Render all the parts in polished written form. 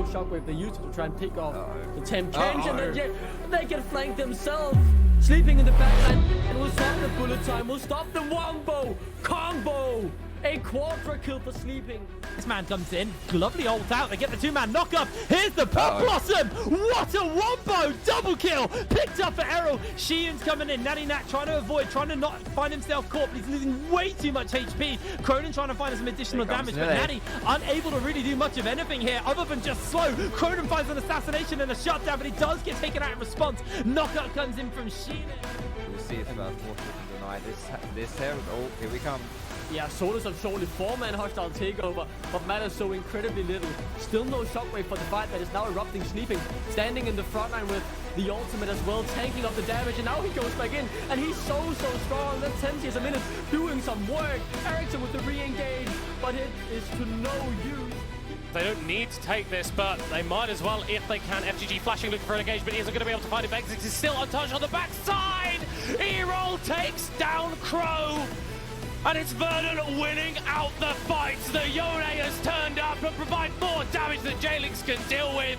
shockwave they use to try and pick off the temp change, and then they get flanked themselves. Sleeping in the backline, and we'll stop the bullet time, we'll stop the wombo combo. A quadra kill for Sleeping. This man comes in, lovely ult out, they get the two-man knock-up. Here's the Pop Blossom! What a wombo! Double kill! Picked up for Errol. Sheehan's coming in, Natty Nat trying to avoid, trying to not find himself caught, but he's losing way too much HP. Cronin trying to find some additional damage, but Natty unable to really do much of anything here other than just slow. Cronin finds an assassination and a shutdown, but he does get taken out in response. Knockup comes in from Sheehan. We'll see if Force can deny this here. Oh, here we come. Yeah, Solus have surely 4-man hostile takeover, but matters so incredibly little. Still no shockwave for the fight that is now erupting. Sleeping, standing in the front line with the ultimate as well, tanking up the damage, and now he goes back in, and he's so strong. That's 10 tiers a minute, doing some work. Ericsson with the re-engage, but it is to no use. They don't need to take this, but they might as well if they can. FGG flashing, looking for an engagement. He isn't going to be able to find it. Vexix is still untouched on the backside. E-roll takes down Crow. And it's Verdant winning out the fight. The Yone has turned up and provide more damage than J-Links can deal with.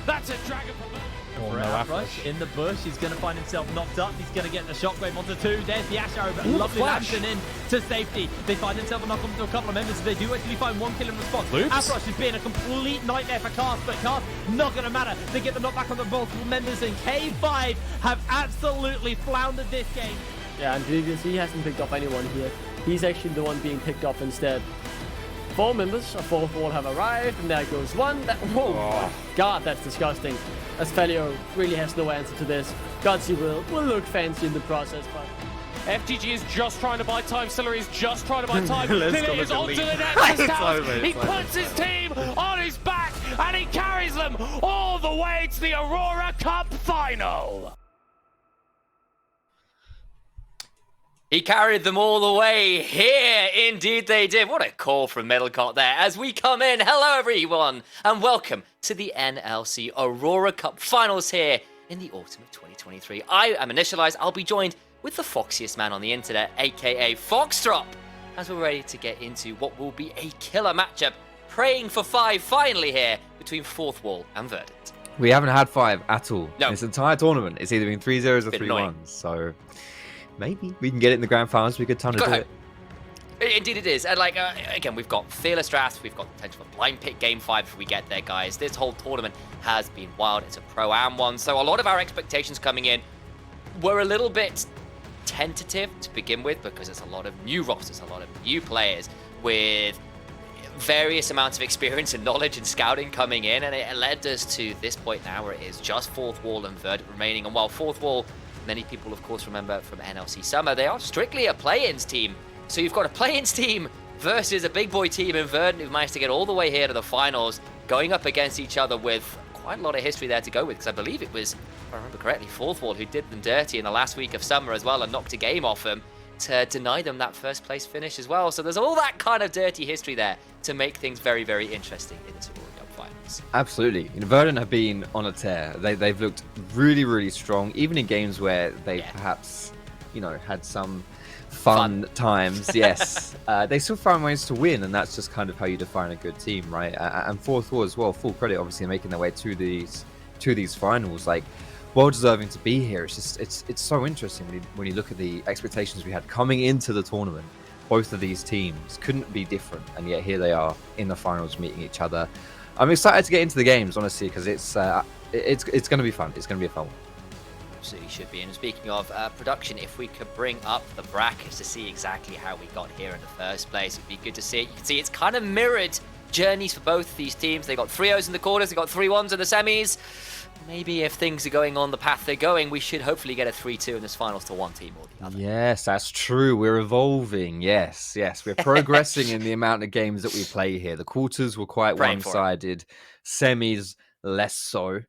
That's a dragon for Rush in the bush. He's going to find himself knocked up. He's going to get the shockwave onto 2. There's the Ash Arrow, but lovely Lantern in to safety. They find themselves a knock onto a couple of members. They do actually find 1 kill in response. Rush is being a complete nightmare for Cast, but Cast not going to matter. They get the knockback on the multiple members, and K5 have absolutely floundered this game. Yeah, and he hasn't picked up anyone here. He's actually the one being picked up instead. 4 members of Fourth Wall have arrived, and there goes one. Whoa, God, that's disgusting. Asfalio really has no answer to this. Gutsy will look fancy in the process, but... FGG is just trying to buy time. Sillery is just trying to buy time. Lily is onto the Nexus Towers. He puts his team on his back, and he carries them all the way to the Aurora Cup final. He carried them all the way here. Indeed they did. What a call from Middlecott there as we come in. Hello everyone and welcome to the NLC Aurora Cup finals here in the autumn of 2023. I am Initialized. I'll be joined with the foxiest man on the internet, aka Foxdrop, as we're ready to get into what will be a killer matchup, praying for 5 finally here between Fourth Wall and Verdant. We haven't had 5 at all. No. This entire tournament. It's either been 3-0s or 3-1s. So... maybe we can get it in the grand finals. We could time to do it. Indeed it is. And like, again, we've got Fearless Drafts. We've got potential for Blind Pick Game 5 if we get there, guys. This whole tournament has been wild. It's a Pro-Am one. So a lot of our expectations coming in were a little bit tentative to begin with because it's a lot of new rosters, a lot of new players with various amounts of experience and knowledge and scouting coming in. And it led us to this point now where it is just Fourth Wall and Verdant remaining. And while Fourth Wall... many people, of course, remember from NLC Summer, they are strictly a play-ins team. So you've got a play-ins team versus a big boy team in Verdant who've managed to get all the way here to the finals, going up against each other with quite a lot of history there to go with, because I believe it was, if I remember correctly, Fourth Wall who did them dirty in the last week of Summer as well and knocked a game off them to deny them that first place finish as well. So there's all that kind of dirty history there to make things very, very interesting in this Aurora Cup finals. Absolutely. Verdant have been on a tear. They've looked really, really strong, even in games where they perhaps, had some fun times. Yes. They still find ways to win, and that's just kind of how you define a good team, right? And Fourth Wall as well, full credit, obviously, making their way to these finals. Like, well deserving to be here. It's just, it's so interesting when you look at the expectations we had coming into the tournament. Both of these teams couldn't be different, and yet here they are in the finals meeting each other. I'm excited to get into the games, honestly, because it's going to be fun. It's going to be a fun one. Absolutely should be. And speaking of production, if we could bring up the brackets to see exactly how we got here in the first place, it'd be good to see it. You can see it's kind of mirrored journeys for both of these teams. They got 3-0s in the quarters, they got 3-1s in the semis. Maybe if things are going on the path they're going, we should hopefully get a 3-2 in this finals to one team or the other. Yes, that's true. We're evolving. Yes. We're progressing in the amount of games that we play here. The quarters were quite one-sided. Semis, less so.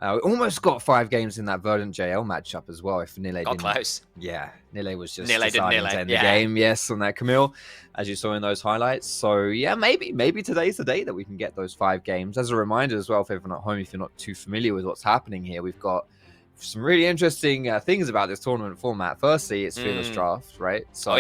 We almost got 5 games in that Verdant JL matchup as well. If Nile got close. Yeah, Nile was just Nile deciding to end the game. Yes, on that Camille, as you saw in those highlights. So yeah, maybe today's the day that we can get those 5 games. As a reminder as well, for everyone at home, if you're not too familiar with what's happening here, we've got some really interesting things about this tournament format. Firstly, it's Fearless Draft, right? So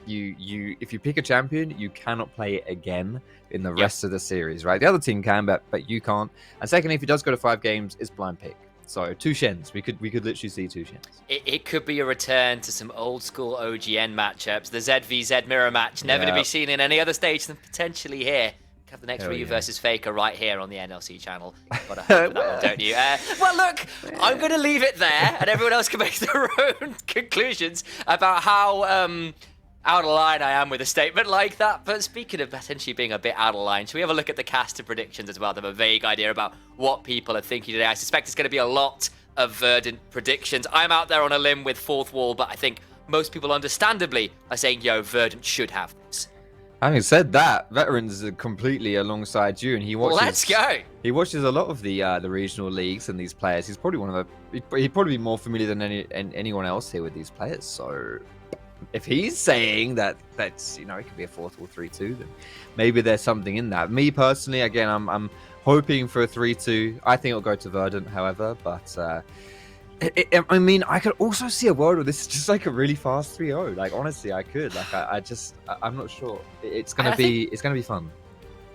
if you pick a champion, you cannot play it again in the rest of the series, right? The other team can, but you can't. And secondly, if he does go to 5 games, it's blind pick. So 2 Shens. We could literally see 2 Shens. It could be a return to some old school OGN matchups. The ZVZ mirror match, never to be seen in any other stage than potentially here. Have the next Ryu versus Faker right here on the NLC channel. Got to hope for that one, don't you? Well, look, I'm going to leave it there, and everyone else can make their own conclusions about how out of line I am with a statement like that. But speaking of potentially being a bit out of line, should we have a look at the caster predictions as well? They have a vague idea about what people are thinking today. I suspect it's going to be a lot of Verdant predictions. I'm out there on a limb with Fourth Wall, but I think most people understandably are saying, yo, Verdant should have this. Having said that, Veterans are completely alongside you, and he watches. Let's go. He watches a lot of the regional leagues and these players. He's probably one of the. He'd probably be more familiar than anyone else here with these players. So, if he's saying that's it could be a 4th or 3-2, then maybe there's something in that. Me personally, again, I'm hoping for a 3-2. I think it'll go to Verdant, however, but. I mean, I could also see a world where this is just like a really fast 3-0. Like, honestly, I could. Like, I'm not sure. It's gonna be fun.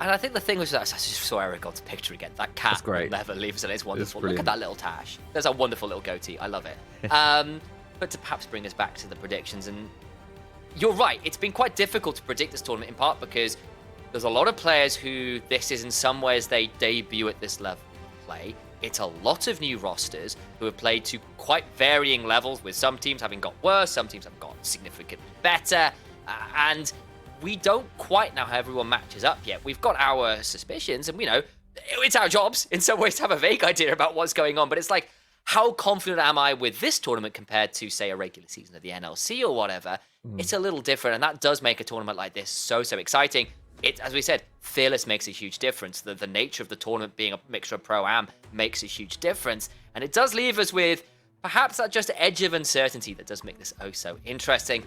And I think the thing was that I just saw Eragon's picture again. That cat will never leave us, and it's wonderful. Look at that little tash. There's a wonderful little goatee. I love it. But to perhaps bring us back to the predictions, and you're right. It's been quite difficult to predict this tournament, in part because there's a lot of players who this is in some ways they debut at this level of play. It's a lot of new rosters who have played to quite varying levels, with some teams having got worse, some teams have got significantly better, and we don't quite know how everyone matches up yet. We've got our suspicions, and we know it's our jobs in some ways to have a vague idea about what's going on, but it's like, how confident am I with this tournament compared to, say, a regular season of the NLC or whatever? It's a little different, and that does make a tournament like this so exciting. It, as we said, Fearless makes a huge difference. The nature of the tournament being a mixture of Pro-Am makes a huge difference. And it does leave us with perhaps that just edge of uncertainty that does make this oh so interesting.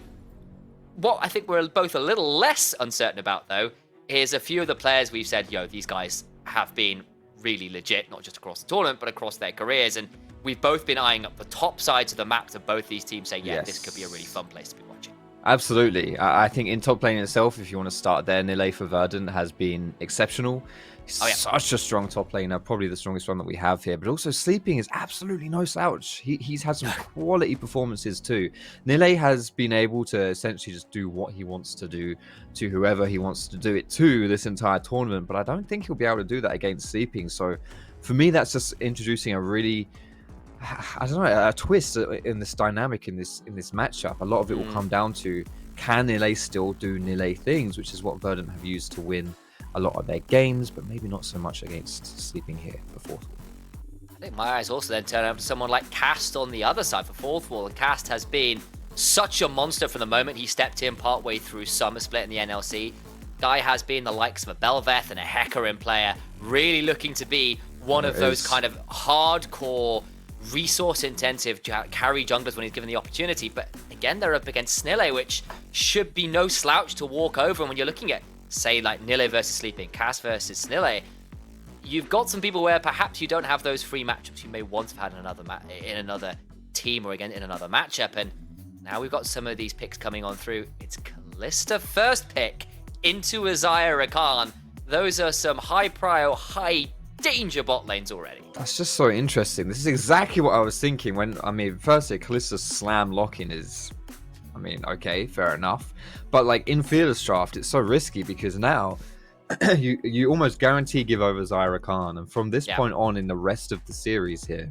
What I think we're both a little less uncertain about, though, is a few of the players we've said, yo, these guys have been really legit, not just across the tournament, but across their careers. And we've both been eyeing up the top sides of the maps of both these teams, saying, yeah, this could be a really fun place to be watching. Absolutely. I think in top lane itself, if you want to start there, Nile for Verdant has been exceptional. He's such a strong top laner, probably the strongest one that we have here. But also Sleeping is absolutely no slouch. He's had some quality performances too. Nile has been able to essentially just do what he wants to do to whoever he wants to do it to this entire tournament. But I don't think he'll be able to do that against Sleeping. So for me, that's just introducing a really... I don't know, a twist in this dynamic in this matchup. A lot of it will come down to, can Nile still do Nile things, which is what Verdant have used to win a lot of their games, but maybe not so much against Sleeping here for Fourth Wall. I think my eyes also then turn up to someone like Cast on the other side for Fourth Wall. And Cast has been such a monster from the moment he stepped in partway through Summer Split in the NLC. Guy has been the likes of a Belveth and a Hecarim player, really looking to be one of those kind of hardcore resource-intensive carry junglers when he's given the opportunity. But again, they're up against Snille, which should be no slouch to walk over. And when you're looking at, say, like Nille versus Sleeping, Cass versus Snille, you've got some people where perhaps you don't have those free matchups you may once have had in another team or again in another matchup. And now we've got some of these picks coming on through. It's Kalista first pick into Azaya Rakan. Those are some high prio, high danger bot lanes already. That's just so interesting. This is exactly what I was thinking when, firstly, Kalista's slam lock-in is, okay, fair enough. But like in Fearless Draft, it's so risky because now you almost guarantee give over Zyra Khan. And from this point on in the rest of the series here,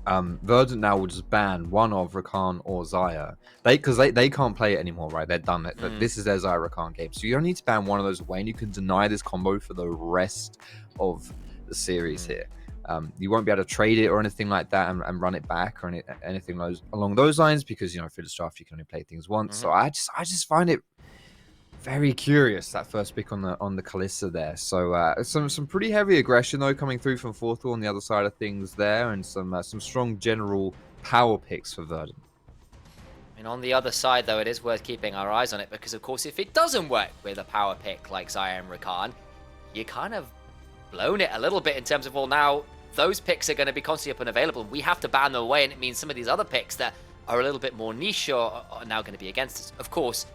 Verdant now will just ban one of Rakan or Zyra. Because they can't play it anymore, right? They're done. This is their Zyra Khan game. So you don't need to ban one of those away, and you can deny this combo for the rest of the series here. You won't be able to trade it or anything like that and run it back or anything along those lines because, for the draft, you can only play things once. So I just find it very curious, that first pick on the Kalista there. So some pretty heavy aggression, though, coming through from Fourth Wall on the other side of things there, and some strong general power picks for Verdant. On the other side, though, it is worth keeping our eyes on it because, of course, if it doesn't work with a power pick like Zyra and Rakan, you kind of blown it a little bit in terms of, well, now those picks are going to be constantly up and available. We have to ban them away, and it means some of these other picks that are a little bit more niche are now going to be against us. Of course,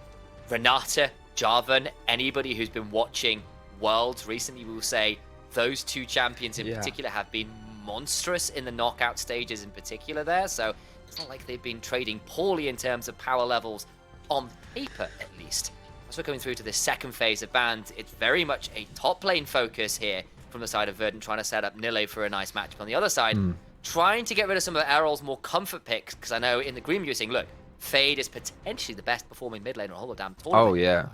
Renata, Jarvan, anybody who's been watching Worlds recently, we will say those two champions in particular have been monstrous in the knockout stages in particular there. So it's not like they've been trading poorly in terms of power levels on paper, at least. As we're going through to the second phase of Band, it's very much a top lane focus here from the side of Verdant, trying to set up Nille for a nice matchup. On the other side, trying to get rid of some of Errol's more comfort picks, because I know in the Green you're saying, look, Fade is potentially the best performing mid laner in the whole damn tournament. Oh, yeah.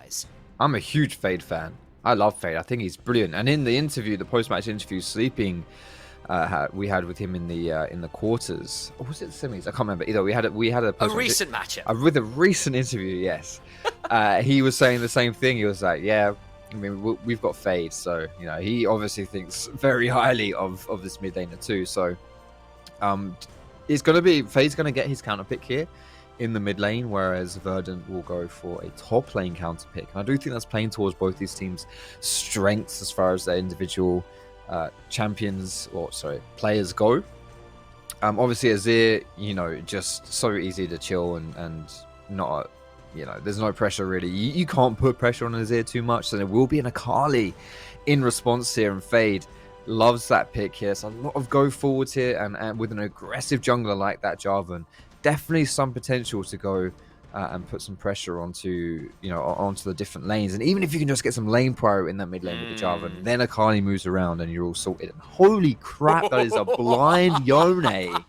I'm a huge Fade fan. I love Fade. I think he's brilliant. And in the interview, the post-match interview, Sleeping, we had with him in the quarters. Or was it the semis? I can't remember. Either we had a recent matchup. With a recent interview, yes. He was saying the same thing. He was like, yeah, I mean, we've got Fade, so he obviously thinks very highly of this mid laner too. So it's gonna be Fade's gonna get his counter pick here in the mid lane, whereas Verdant will go for a top lane counter pick. And I do think that's playing towards both these teams' strengths as far as their individual players go. Obviously Azir, just so easy to chill and not, there's no pressure really. You can't put pressure on Azir too much, so there will be an Akali in response here, and Fade loves that pick here. So a lot of go forwards here, and with an aggressive jungler like that Jarvan, definitely some potential to go and put some pressure onto the different lanes. And even if you can just get some lane prior in that mid lane with the Jarvan, then Akali moves around and you're all sorted. And holy crap, that is a blind Yone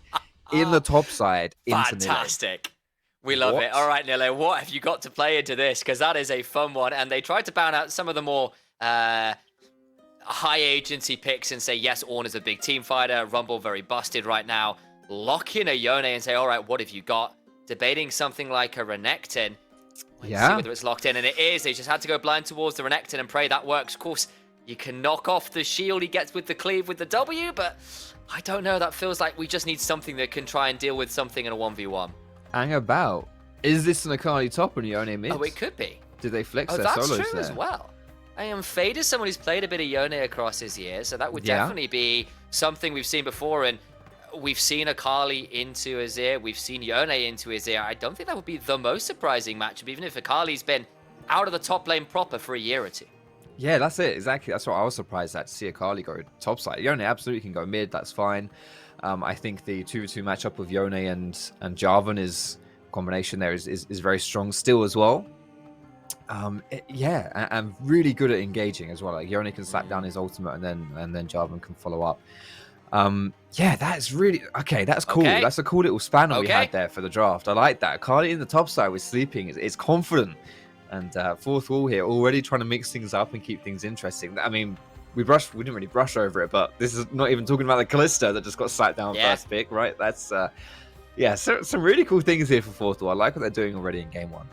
in the top side into fantastic. Nille. We love it. All right, Nille, what have you got to play into this? Because that is a fun one. And they tried to ban out some of the more high agency picks and say, yes, Ornn is a big team fighter. Rumble very busted right now. Lock in a Yone and say, all right, what have you got? Debating something like a Renekton. See whether it's locked in, and it is. They just had to go blind towards the Renekton and pray that works. Of course, you can knock off the shield he gets with the cleave with the W, but I don't know. That feels like we just need something that can try and deal with something in a 1v1. Hang about. Is this an Akali top and Yone mid? Oh, it could be. Did they flex their that's solos true there? As well. Fade is someone who's played a bit of Yone across his years, so that would definitely be something we've seen before. And we've seen Akali into Azir. We've seen Yone into Azir. I don't think that would be the most surprising matchup, even if Akali's been out of the top lane proper for a year or two. Yeah, that's it. Exactly. That's what I was surprised at, to see Akali go top side. Yone absolutely can go mid. That's fine. I think the 2v2 matchup with Yone and Jarvan is combination there is very strong still as well. And really good at engaging as well. Like Yone can slap down his ultimate and then Jarvan can follow up. That's really okay. That's cool. Okay. That's a cool little spanner we had there for the draft. I like that. Akali in the top side with Sleeping is confident, and fourth wall here already trying to mix things up and keep things interesting. I mean, we didn't really brush over it, but this is not even talking about the Kalista that just got slapped down first pick, right? That's so some really cool things here for fourth wall. I like what they're doing already in game one,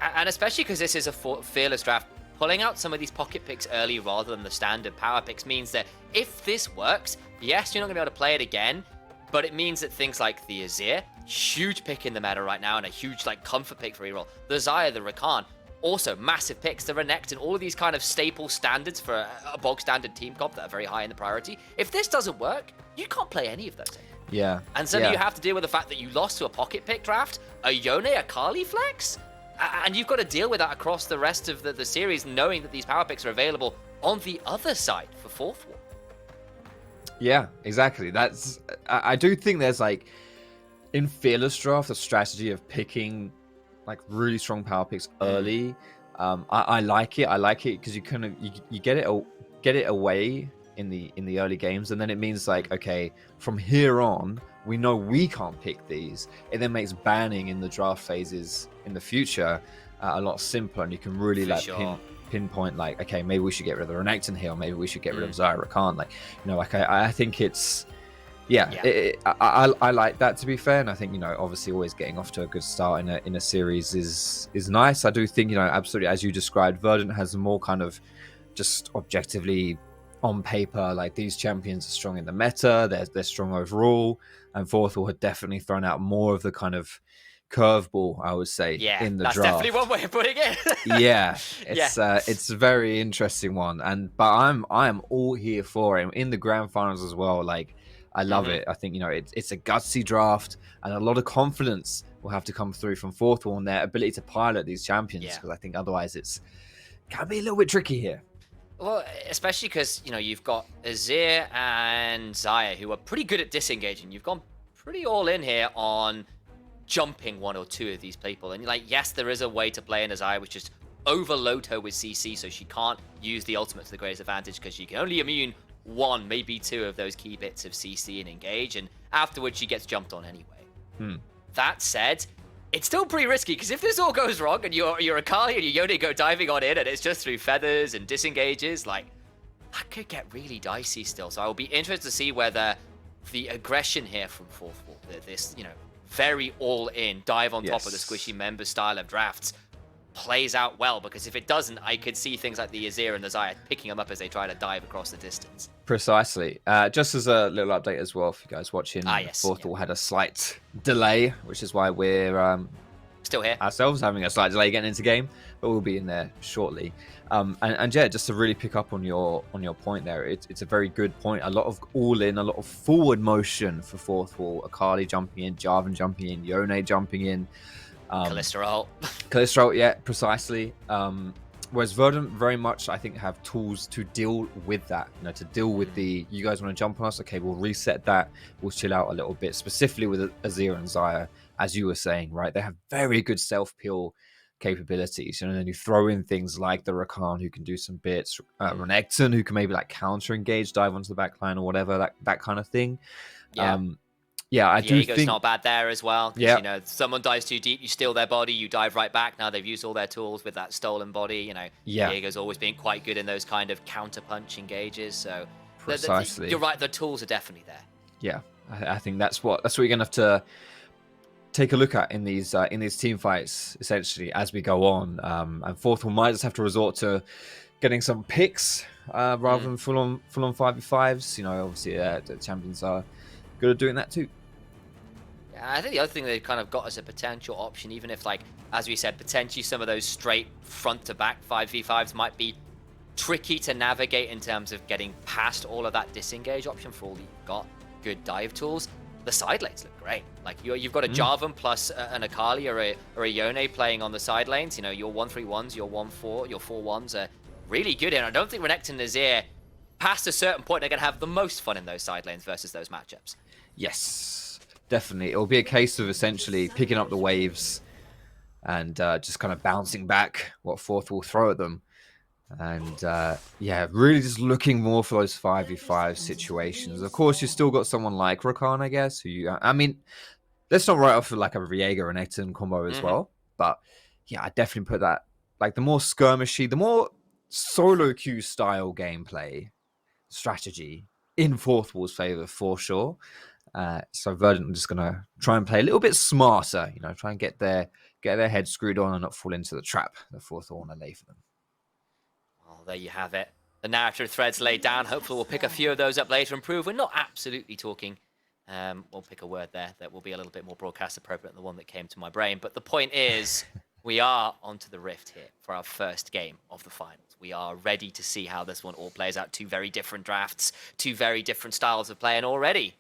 and especially because this is a fearless draft. Pulling out some of these pocket picks early rather than the standard power picks means that if this works, yes, you're not going to be able to play it again, but it means that things like the Azir, huge pick in the meta right now and a huge comfort pick for reroll. The Xayah, the Rakan, also massive picks. The Renekton, all of these kind of staple standards for a bog standard team comp that are very high in the priority. If this doesn't work, you can't play any of those. Yeah. And suddenly you have to deal with the fact that you lost to a pocket pick draft, a Yone Akali flex, and you've got to deal with that across the rest of the series, knowing that these power picks are available on the other side for fourth wall. Yeah, exactly. I do think there's in Fearless Draft a strategy of picking really strong power picks early. I like it. I like it because you get it away in the early games, and then it means okay, from here on we know we can't pick these. It then makes banning in the draft phases in the future a lot simpler, and you can really pinpoint okay, maybe we should get rid of the Renekton here, or maybe we should get rid of Xayah Rakan. I think it's I like that, to be fair. And I think obviously always getting off to a good start in a series is nice. I do think absolutely, as you described, Verdant has more kind of just objectively on paper, these champions are strong in the meta, they're strong overall, and fourth wall had definitely thrown out more of the kind of curveball, I would say, in the that's draft. Definitely one way of putting it. It's a very interesting one, but I am all here for it in the grand finals as well. I love it. I think it's a gutsy draft, and a lot of confidence will have to come through from fourth wall and their ability to pilot these champions, because I think otherwise it's can be a little bit tricky here. Well, especially because, you know, you've got Azir and Xayah who are pretty good at disengaging. You've gone pretty all in here on jumping one or two of these people. And, like, yes, there is a way to play in Azir, which is overload her with CC so she can't use the ultimate to the greatest advantage because she can only immune one, maybe two of those key bits of CC and engage, and afterwards she gets jumped on anyway. That said, it's still pretty risky because if this all goes wrong and you're a Kali and you only go diving on in and it's just through feathers and disengages, like, that could get really dicey still. So I will be interested to see whether the aggression here from Fourth Wall, this, you know, very all-in, dive on top of the squishy member style of drafts, plays out well, because if it doesn't, I could see things like the Azir and the Xayah picking them up as they try to dive across the distance. Precisely. Just as a little update as well for you guys watching, Fourth Wall had a slight delay, which is why we're still here ourselves having a slight delay getting into game, but we'll be in there shortly. And yeah, just to really pick up on your point there, it's a very good point. A lot of all-in, a lot of forward motion for Fourth Wall. Akali jumping in, Jarvan jumping in, Yone jumping in. Callisto, yeah, precisely. Whereas Verdant very much, I think, have tools to deal with that. You know, to deal with the, you guys want to jump on us? Okay, we'll reset that. We'll chill out a little bit. Specifically with Azir and Xayah, as you were saying, right? They have very good self-peel capabilities. You know, and then you throw in things like the Rakan, who can do some bits, Renekton, who can maybe like counter-engage, dive onto the back line or whatever, that kind of thing. Yeah, I do think not bad there as well. Yeah, you know, someone dives too deep, you steal their body, you dive right back. Now they've used all their tools with that stolen body. You know, Diego's always been quite good in those kind of counter punch engages. So precisely, you're right. The tools are definitely there. Yeah, I think that's what you're gonna have to take a look at in these team fights essentially as we go on. And Fourth Wall might just have to resort to getting some picks rather than full on 5v5s. You know, obviously the champions are good at doing that too. I think the other thing they've kind of got as a potential option, even if, like, as we said, potentially some of those straight front-to-back 5v5s might be tricky to navigate in terms of getting past all of that disengage option for all that you've got good dive tools. The side lanes look great. Like, you've got a Jarvan plus an Akali or a Yone playing on the side lanes. You know, your 1-3-1s, your 1-4, your 4-1s are really good. And I don't think Renekton and Azir, past a certain point, are going to have the most fun in those side lanes versus those matchups. Yes, definitely. It'll be a case of essentially picking up the waves and just kind of bouncing back what Fourth will throw at them. And yeah, really just looking more for those 5v5 situations. Of course, you've still got someone like Rakan, I guess, who I mean, let's not write off for like a Viego and Ekton combo as well. But yeah, I definitely put that, like, the more skirmishy, the more solo queue style gameplay strategy in Fourth Wall's favor for sure. So Verdant are just gonna try and play a little bit smarter, you know, try and get their head screwed on and not fall into the trap that Fourth Wall want to lay for them. Well, there you have it. The narrative threads laid down. Hopefully we'll pick a few of those up later and prove we're not absolutely talking. We'll pick a word there that will be a little bit more broadcast appropriate than the one that came to my brain. But the point is, we are onto the Rift here for our first game of the finals. We are ready to see how this one all plays out. Two very different drafts, two very different styles of play, and already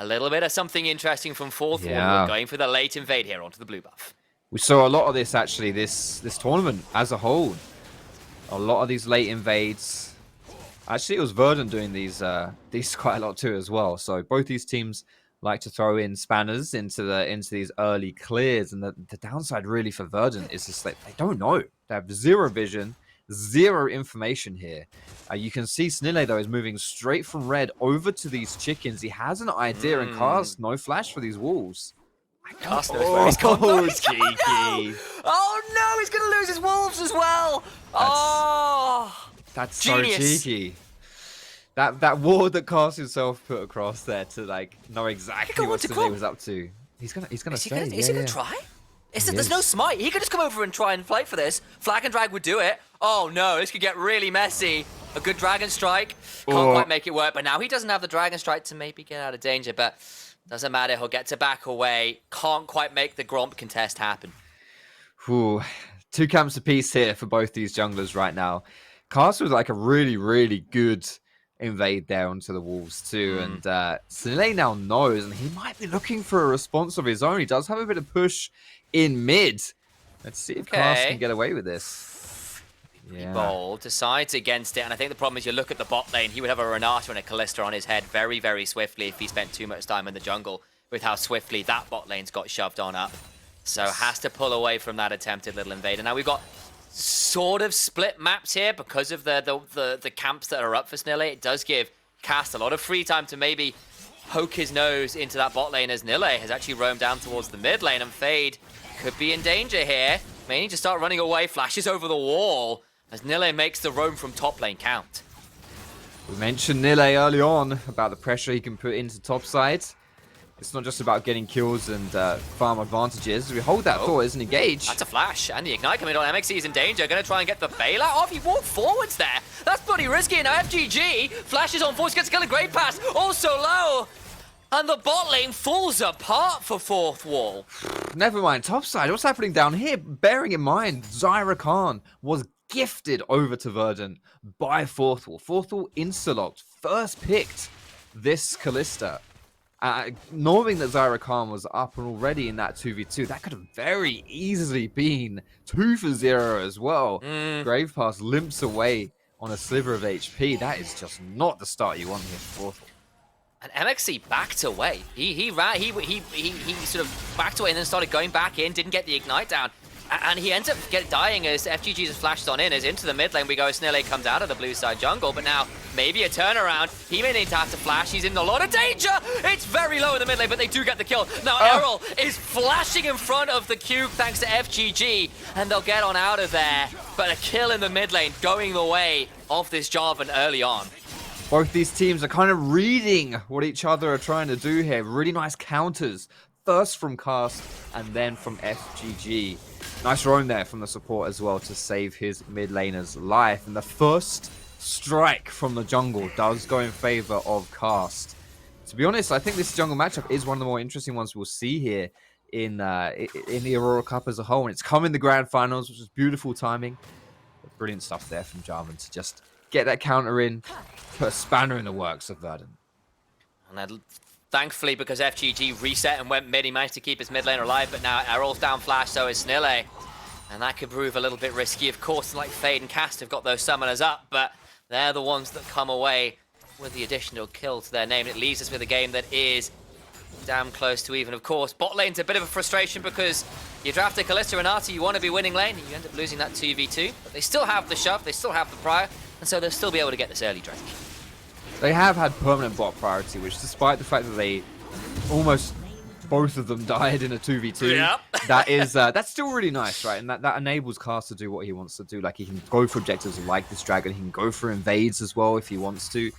a little bit of something interesting from Fourth Wall. We're going for the late invade here onto the blue buff. We saw a lot of this actually this tournament as a whole. A lot of these late invades. Actually, it was Verdant doing these quite a lot too as well. So both these teams like to throw in spanners into these early clears, and the downside really for Verdant is just like they don't know. They have zero vision, zero information here. You can see Snille though is moving straight from red over to these chickens. He has an idea and casts no flash for these wolves. Cast knows where he's gone. No, he's gone now. Oh no, he's gonna lose his wolves as well. That's genius. So cheeky. That ward that Cast himself put across there to like know exactly what Snille was up to. He's gonna stay. Is he gonna try? There's no smite. He could just come over and try and fight for this. Flag and drag would do it. Oh no, this could get really messy. A good dragon strike. Can't quite make it work, but now he doesn't have the dragon strike to maybe get out of danger, but doesn't matter. He'll get to back away. Can't quite make the Gromp contest happen. Ooh, two camps apiece here for both these junglers right now. Cast was like a really, really good invade there onto the wolves too, and Snille now knows, and he might be looking for a response of his own. He does have a bit of push in mid. Let's see if Cast can get away with this. Yeah. Bold decides against it, and I think the problem is you look at the bot lane, he would have a Renata and a Kalista on his head very, very swiftly if he spent too much time in the jungle with how swiftly that bot lane's got shoved on up. So has to pull away from that attempted little invader. Now we've got sort of split maps here because of the camps that are up for Snille. It does give Cast a lot of free time to maybe poke his nose into that bot lane as Nille has actually roamed down towards the mid lane, and Fade could be in danger here. May need to start running away, flashes over the wall as Nille makes the roam from top lane count. We mentioned Nille early on about the pressure he can put into top side. It's not just about getting kills and farm advantages. We hold that thought, isn't engaged. That's a flash, and the Ignite coming on. MXC is in danger. Going to try and get the bailout off. He walked forwards there. That's pretty risky. Now FGG flashes on force, gets a kill, a great pass. Also low. And the bot lane falls apart for fourth wall. Never mind top side. What's happening down here? Bearing in mind, Zyra Khan was gifted over to Verdant by fourth wall. Fourth wall insta-locked. First picked this Kalista. Knowing that Zyra Khan was up and already in that 2v2, that could have very easily been 2 for 0 as well. Grave Pass limps away on a sliver of HP. That is just not the start you want here for fourth. And MXC backed away. He sort of backed away and then started going back in, didn't get the Ignite down. And he ends up dying as FGG just flashes on in, as into the mid lane we go. Snille comes out of the blue side jungle, but now maybe a turnaround. He may need to have to flash. He's in a lot of danger. It's very low in the mid lane, but they do get the kill. Now Errol is flashing in front of the cube thanks to FGG, and they'll get on out of there. But a kill in the mid lane going the way of this Jarvan early on. Both these teams are kind of reading what each other are trying to do here. Really nice counters. First from Cast and then from FGG. Nice roam there from the support as well to save his mid laner's life. And the first strike from the jungle does go in favor of Cast. To be honest, I think this jungle matchup is one of the more interesting ones we'll see here in the Aurora Cup as a whole. And it's come in the grand finals, which is beautiful timing. But brilliant stuff there from Jarvan to just get that counter in, put a spanner in the works of Verdant. And then, thankfully, because FGG reset and went mid, he managed to keep his mid lane alive, but now Errol's down flash, so is Snille. And that could prove a little bit risky. Of course, like Fade and Cast have got those summoners up, but they're the ones that come away with the additional kill to their name. It leaves us with a game that is damn close to even. Of course, bot lane's a bit of a frustration because you draft a Kalista Renata, you want to be winning lane, and you end up losing that 2v2. But they still have the shove, they still have the prior, and so they'll still be able to get this early Drake. They have had permanent bot priority, which despite the fact that they almost both of them died in a 2v2, Yep. that's still really nice, right? And that enables Cast to do what he wants to do. Like, he can go for objectives like this dragon, he can go for invades as well if he wants to.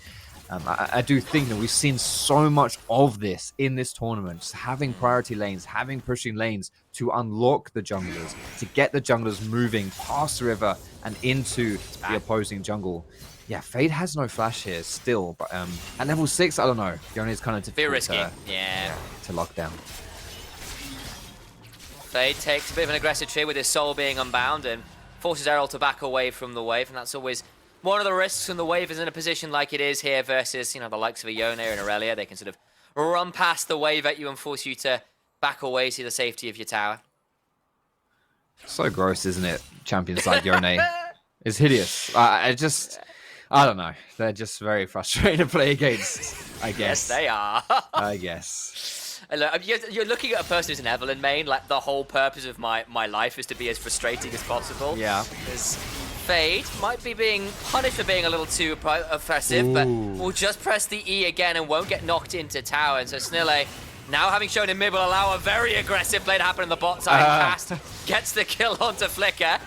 I do think that we've seen so much of this in this tournament, just having priority lanes, having pushing lanes to unlock the junglers, to get the junglers moving past the river and into the opposing jungle. Yeah, Fade has no flash here still, but at level 6, I don't know. Yone is kind of difficult risky. to lock down. Fade takes a bit of an aggressive tree with his soul being unbound and forces Errol to back away from the wave, and that's always one of the risks when the wave is in a position like it is here versus, the likes of a Yone and Aurelia. They can sort of run past the wave at you and force you to back away to the safety of your tower. So gross, isn't it? Champions like Yone. It's hideous. I don't know. They're just very frustrating to play against, I guess. Yes, they are. I guess. Look, you're looking at a person who's an Evelyn main. Like, the whole purpose of my life is to be as frustrating as possible. Yeah. Because Fade might be being punished for being a little too oppressive, but will just press the E again and won't get knocked into tower. And so Snille, now having shown in mid, will allow a very aggressive play to happen in the bot side. Cast gets the kill onto Flicker.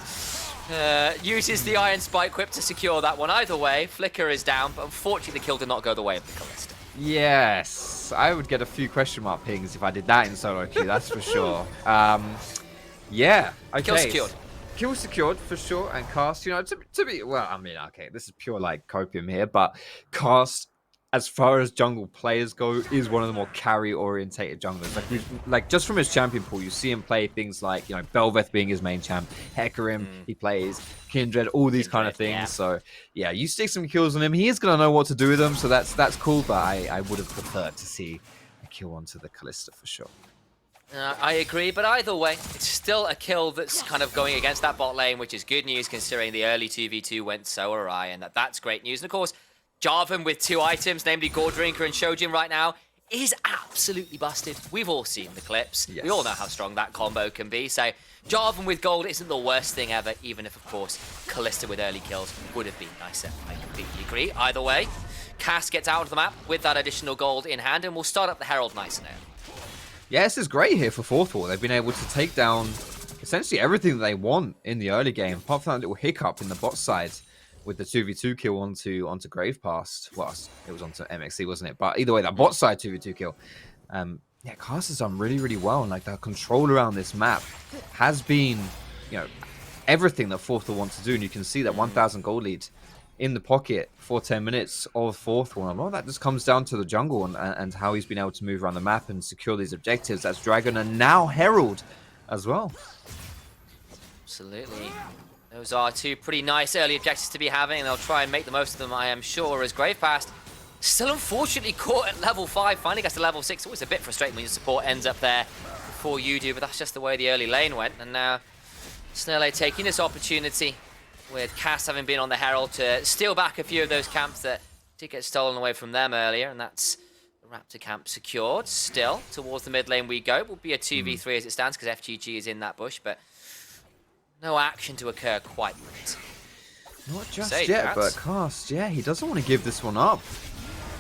Uses the Iron Spike Whip to secure that one. Either way, Flicker is down, but unfortunately the kill did not go the way of the Kalista. Yes, I would get a few question mark pings if I did that in solo queue, that's for sure. Yeah, okay. Kill secured. Kill secured for sure, and Cast, to be, well, I mean, okay, this is pure like copium here, but Cast, as far as jungle players go, is one of the more carry-orientated junglers. Like just from his champion pool, you see him play things like, Belveth being his main champ, Hecarim, he plays, Kindred, all these kind of things. Yeah. So, yeah, you stick some kills on him, he is going to know what to do with them, so that's cool, but I would have preferred to see a kill onto the Kalista for sure. I agree, but either way, it's still a kill that's kind of going against that bot lane, which is good news considering the early 2v2 went so awry, and that's great news. And of course, Jarvan with 2 items, namely Gore Drinker and Shojin right now, is absolutely busted. We've all seen the clips. Yes. We all know how strong that combo can be, so Jarvan with gold isn't the worst thing ever, even if, of course, Kalista with early kills would have been nicer. I completely agree. Either way, Cass gets out of the map with that additional gold in hand, and we'll start up the Herald nice and early. Yeah, this is great here for Fourth Wall. They've been able to take down essentially everything that they want in the early game, apart from that little hiccup in the bot side with the 2v2 kill onto Grave Past. Well, it was onto MXC, wasn't it? But either way, that bot side 2v2 kill. Yeah, Cass has done really, really well. And like the control around this map has been, you know, everything that Fourth Wall wants to do. And you can see that 1,000 gold lead in the pocket for 10 minutes of Fourth Wall. A lot of that just comes down to the jungle and how he's been able to move around the map and secure these objectives. That's Dragon and now Herald as well. Absolutely. Those are 2 pretty nice early objectives to be having, and they'll try and make the most of them, I am sure, as Grave Past still unfortunately caught at level 5, finally gets to level 6. Always a bit frustrating when your support ends up there before you do, but that's just the way the early lane went. And now Snurley taking this opportunity with Cass having been on the Herald to steal back a few of those camps that did get stolen away from them earlier, and that's the Raptor camp secured. Still, towards the mid lane we go. Will be a 2v3 as it stands, because FGG is in that bush, but no action to occur quite yet. Not just yet, but Cast, yeah, he doesn't want to give this one up.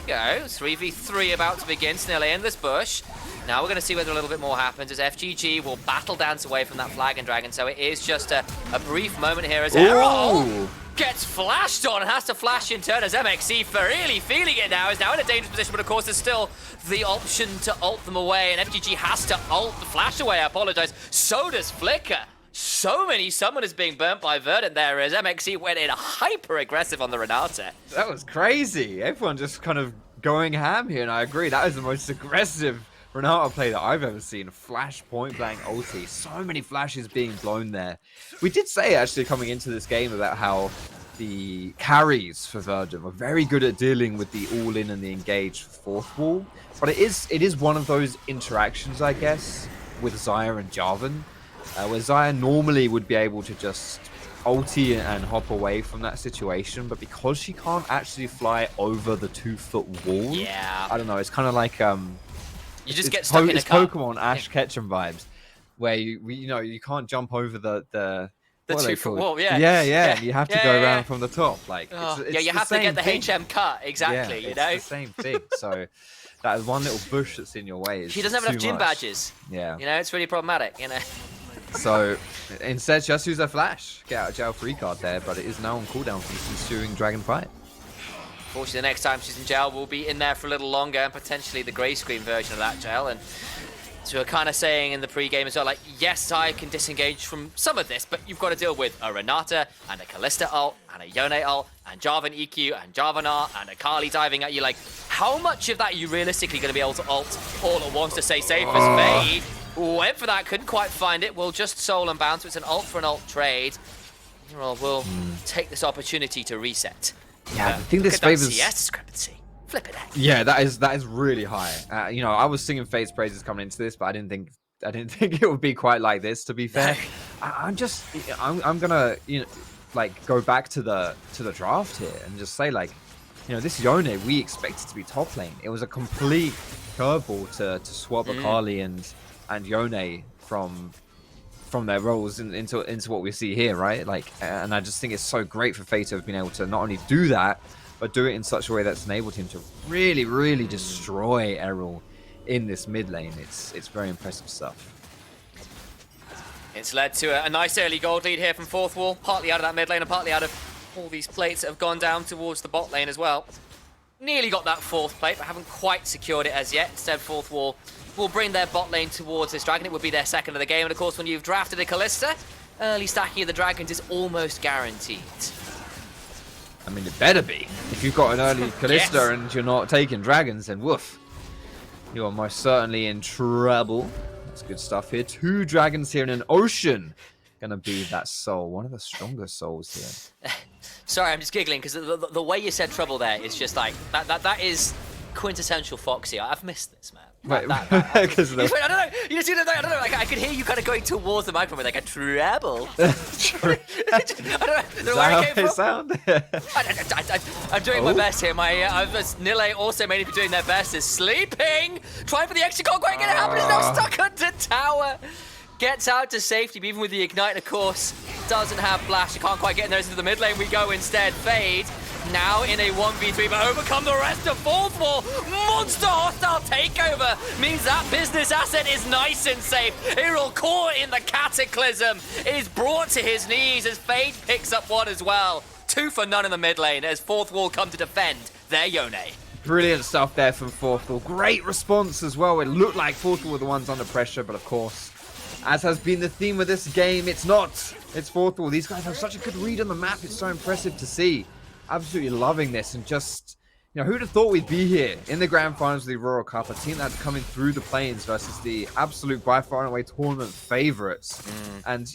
Go, 3v3 about to begin, Snurley in this bush. Now we're going to see whether a little bit more happens as FGG will battle dance away from that Flag and Dragon. So it is just a brief moment here as Errol gets flashed on and has to flash in turn as MXC for really feeling it now. Is now in a dangerous position, but of course there's still the option to ult them away, and FGG has to ult the flash away. I apologize. So does Flicker. So many summoners being burnt by Verdant there as MXC went in hyper aggressive on the Renata. That was crazy. Everyone just kind of going ham here, and I agree. That is the most aggressive Renata play that I've ever seen. Flash point blank ulti. So many flashes being blown there. We did say actually coming into this game about how the carries for Verdant were very good at dealing with the all-in and the engaged Fourth Wall. But it is one of those interactions, I guess, with Xayah and Jarvan, where Xayah normally would be able to just ulti and hop away from that situation, but because she can't actually fly over the 2-foot wall, yeah, I don't know, it's kind of like you just get stuck in a car. Pokemon Ash Ketchum vibes, where you can't jump over the 2-foot wall, yeah. Yeah, you have to go around from the top. Like, it's you have to get the HM cut, exactly, it's the same thing. So that one little bush that's in your way is she doesn't have enough gym badges. Yeah. It's really problematic, So instead, just use a flash. Get out of jail free card there, but it is now on cooldown from the ensuing Dragon fight. Fortunately, the next time she's in jail, we'll be in there for a little longer, and potentially the grey screen version of that jail. And so we're kind of saying in the pre-game as well, like, yes, I can disengage from some of this, but you've got to deal with a Renata and a Kalista ult and a Yone ult and Jarvan EQ and Jarvan R and a Kali diving at you. Like, how much of that are you realistically going to be able to ult all at once to stay safe as Fade? Went for that, couldn't quite find it. We'll just soul and bounce. So it's an ult for an ult trade. We'll take this opportunity to reset. Yeah, I think this favors CS discrepancy. Flip it. Yeah, that is really high. I was singing Fade's praises coming into this, but I didn't think it would be quite like this. To be fair, I'm gonna go back to the draft here and just say, like, this Yone we expected to be top lane. It was a complete curveball to swap Akali and Yone from their roles into what we see here, right? Like, and I just think it's so great for Fate to have been able to not only do that, but do it in such a way that's enabled him to really, really destroy Errol in this mid lane. It's very impressive stuff. It's led to a nice early gold lead here from Fourth Wall, partly out of that mid lane and partly out of all these plates that have gone down towards the bot lane as well. Nearly got that 4th plate, but haven't quite secured it as yet. Instead, Fourth Wall will bring their bot lane towards this dragon. It would be their second of the game. And of course, when you've drafted a Kalista, early stacking of the dragons is almost guaranteed. I mean, it better be. If you've got an early Kalista and you're not taking dragons, then woof. You are most certainly in trouble. That's good stuff here. 2 dragons here in an ocean. Gonna be that soul. One of the strongest souls here. Sorry, I'm just giggling because the way you said trouble there is just like, that is quintessential Foxy. I've missed this, man. Wait, because of I the don't know. You just, I don't know. Like, I could hear you kind of going towards the microphone with like a treble. I don't know where it came from. sound. I'm doing my best here. Nile also mainly doing their best is sleeping. Trying for the extra, can't quite get it happen. He's now stuck under tower. Gets out to safety, but even with the ignite, of course, doesn't have flash. He can't quite get in there. Into the mid lane we go instead. Fade now in a 1v3, but overcome the rest of fourth wall. Monster hostile takeover means that business asset is nice and safe. Hyrule caught in the cataclysm is brought to his knees as Fade picks up one as well. 2 for none in the mid lane as fourth wall come to defend their Yone. Brilliant stuff there from fourth wall. Great response as well. It looked like fourth wall were the ones under pressure, but of course, as has been the theme of this game, it's not. It's fourth wall. These guys have such a good read on the map. It's so impressive to see. Absolutely loving this, and just, who'd have thought we'd be here in the grand finals of the Aurora Cup, a team that's coming through the plains versus the absolute by far and away tournament favorites. And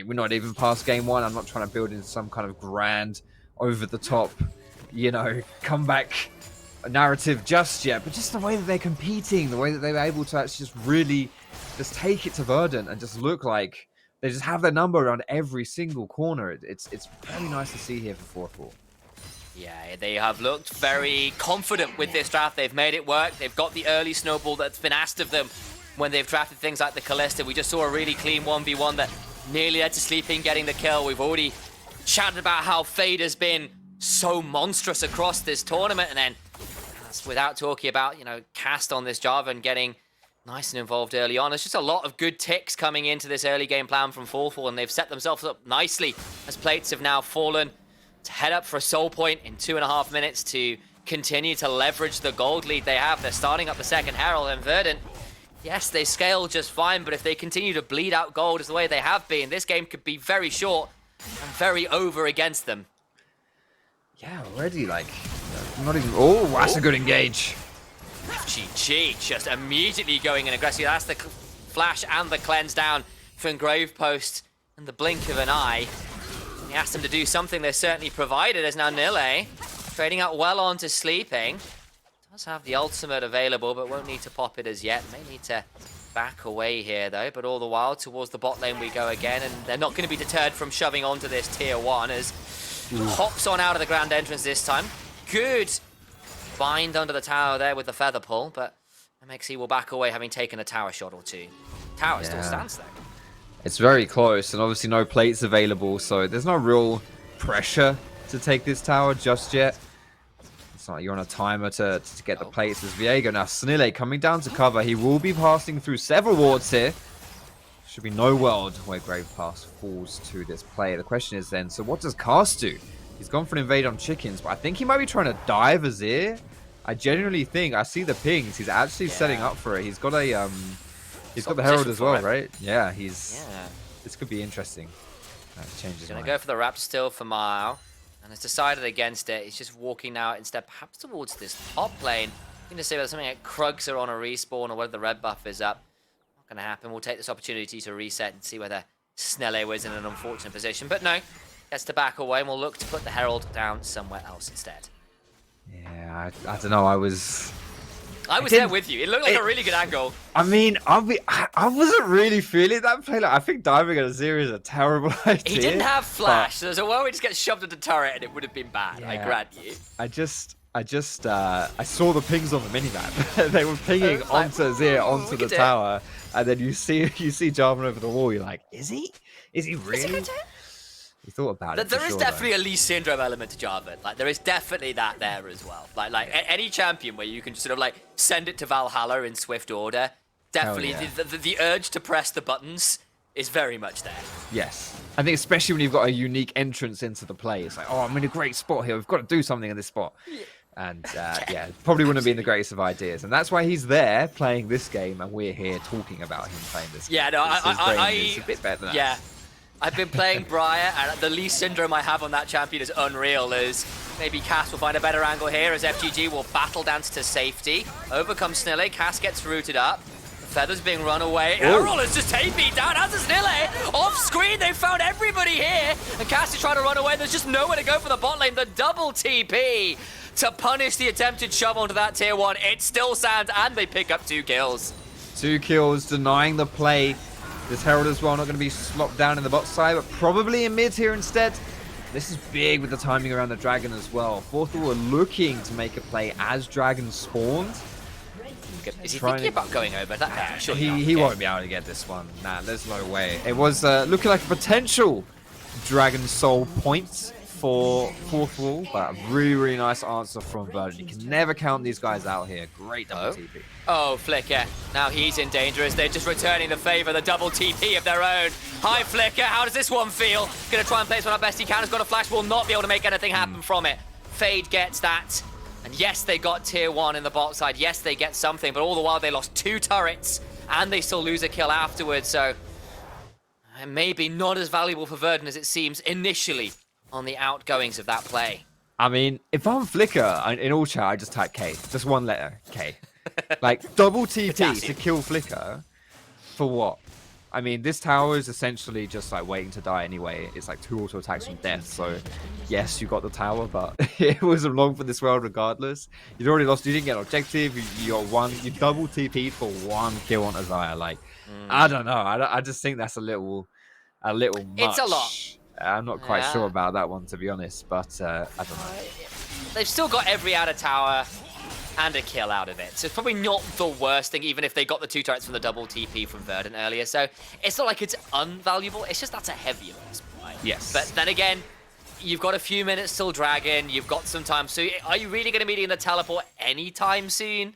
we're not even past game one. I'm not trying to build in some kind of grand, over the top, comeback narrative just yet, but just the way that they're competing, the way that they were able to actually just really just take it to Verdant and just look like they just have their number around every single corner. It's very nice to see here for fourth wall. Yeah, they have looked very confident with this draft. They've made it work. They've got the early snowball that's been asked of them when they've drafted things like the Callista. We just saw a really clean 1v1 that nearly led to Sleeping getting the kill. We've already chatted about how Fade has been so monstrous across this tournament. And then, without talking about, Cast on this Java and getting nice and involved early on. There's just a lot of good ticks coming into this early game plan from fourth wall, and they've set themselves up nicely as plates have now fallen to head up for a soul point in 2.5 minutes to continue to leverage the gold lead they have. They're starting up the second Herald, and Verdant, yes, they scale just fine, but if they continue to bleed out gold as the way they have been, this game could be very short and very over against them. Yeah, already, not even... Oh, that's a good engage. GG, just immediately going in aggressive. That's the flash and the cleanse down from Grave Post in the blink of an eye. He asked them to do something they certainly provided as now Nile trading out well onto Sleeping. Does have the ultimate available, but won't need to pop it as yet. May need to back away here though, but all the while towards the bot lane we go again, and they're not going to be deterred from shoving onto this tier 1 as hops on out of the grand entrance this time. Good bind under the tower there with the feather pull, but MXC will back away having taken a tower shot or two. Tower still stands though. It's very close, and obviously no plates available, so there's no real pressure to take this tower just yet. It's not like you're on a timer to get the plates. As Viego now, Snille coming down to cover. He will be passing through several wards here. Should be no world where Grave Pass falls to this player. The question is then, so what does Cast do? He's gone for an invade on chickens, but I think he might be trying to dive Azir. I genuinely think, I see the pings, he's actually setting up for it. He's got a he's got the Herald as well, right? Yeah, this could be interesting. Changes. Gonna go for the Raptor still for Mile, and has decided against it. He's just walking now instead, perhaps towards this top lane. I'm gonna say whether something like Krugs are on a respawn or whether the red buff is up. Not gonna happen. We'll take this opportunity to reset and see whether Snelle was in an unfortunate position, but no, gets to back away, and we'll look to put the Herald down somewhere else instead. Yeah, I don't know. I was there with you. It looked like a really good angle. I mean, I wasn't really feeling that play. I think diving at Azir is a terrible idea. He didn't have flash, so there's a way we just get shoved at the turret and it would have been bad. Yeah, I grant you. I saw the pings on the minimap. They were pinging onto Azir, onto the tower, and then you see Jarvan over the wall. You're like, is he? Is he really? You thought about it. There is definitely a Lee Syndrome element to Jarvan. Like, there is definitely that there as well. Like any champion where you can just sort of send it to Valhalla in swift order. Definitely, the urge to press the buttons is very much there. Yes, I think especially when you've got a unique entrance into the play. It's like, oh, I'm in a great spot here. We've got to do something in this spot. And probably wouldn't have been the greatest of ideas. And that's why he's there playing this game, and we're here talking about him playing this game. Yeah, no, it's a bit better than that. Yeah. I've been playing Briar, and the Lee Syndrome I have on that champion is unreal, as maybe Cass will find a better angle here, as FGG will battle dance to safety. Overcomes Snille, Cass gets rooted up. Feather's being run away. Errol is just TP down, as is Nille. Off screen, they found everybody here. And Cass is trying to run away. There's just nowhere to go for the bot lane. The double TP to punish the attempted shove onto that tier 1. It still stands, and they pick up 2 kills. 2 kills, denying the play. This Herald as well, not going to be slopped down in the bot side, but probably in mid here instead. This is big with the timing around the Dragon as well. Fourth Wall are looking to make a play as Dragon spawned. Is he thinking about going over? He won't be able to get this one. Nah, there's no way. It was looking like a potential Dragon Soul points for Fourth Wall, but a really, really nice answer from Verdant. You can never count these guys out here. Great double TP. Oh, Flicker. Now he's in danger as they're just returning the favor, the double TP of their own. Hi, Flicker. How does this one feel? Gonna try and place one up best he can. Has got a flash, will not be able to make anything happen from it. Fade gets that. And yes, they got tier 1 in the bot side. Yes, they get something, but all the while they lost 2 turrets and they still lose a kill afterwards. So maybe not as valuable for Verdant as it seems initially on the outgoings of that play. I mean, if I'm Flicker, in all chat, I just type K. Just one letter, K. Like, double TP to kill Flicker for what? I mean, this tower is essentially just like waiting to die anyway. It's like 2 auto attacks from death. So, yes, you got the tower, but it wasn't long for this world regardless. You'd already lost. You didn't get an objective. You got 1. You double TP'd for 1 kill on Azaya. Like, I don't know. I just think that's a little much. It's a lot. I'm not quite sure about that one, to be honest. But I don't know. They've still got every outer tower and a kill out of it. So it's probably not the worst thing, even if they got the 2 turrets from the double TP from Verdant earlier. So it's not like it's unvaluable. It's just that's a heavy risk, right? Yes. But then again, you've got a few minutes till Dragon. You've got some time. So are you really going to be needing the teleport anytime soon?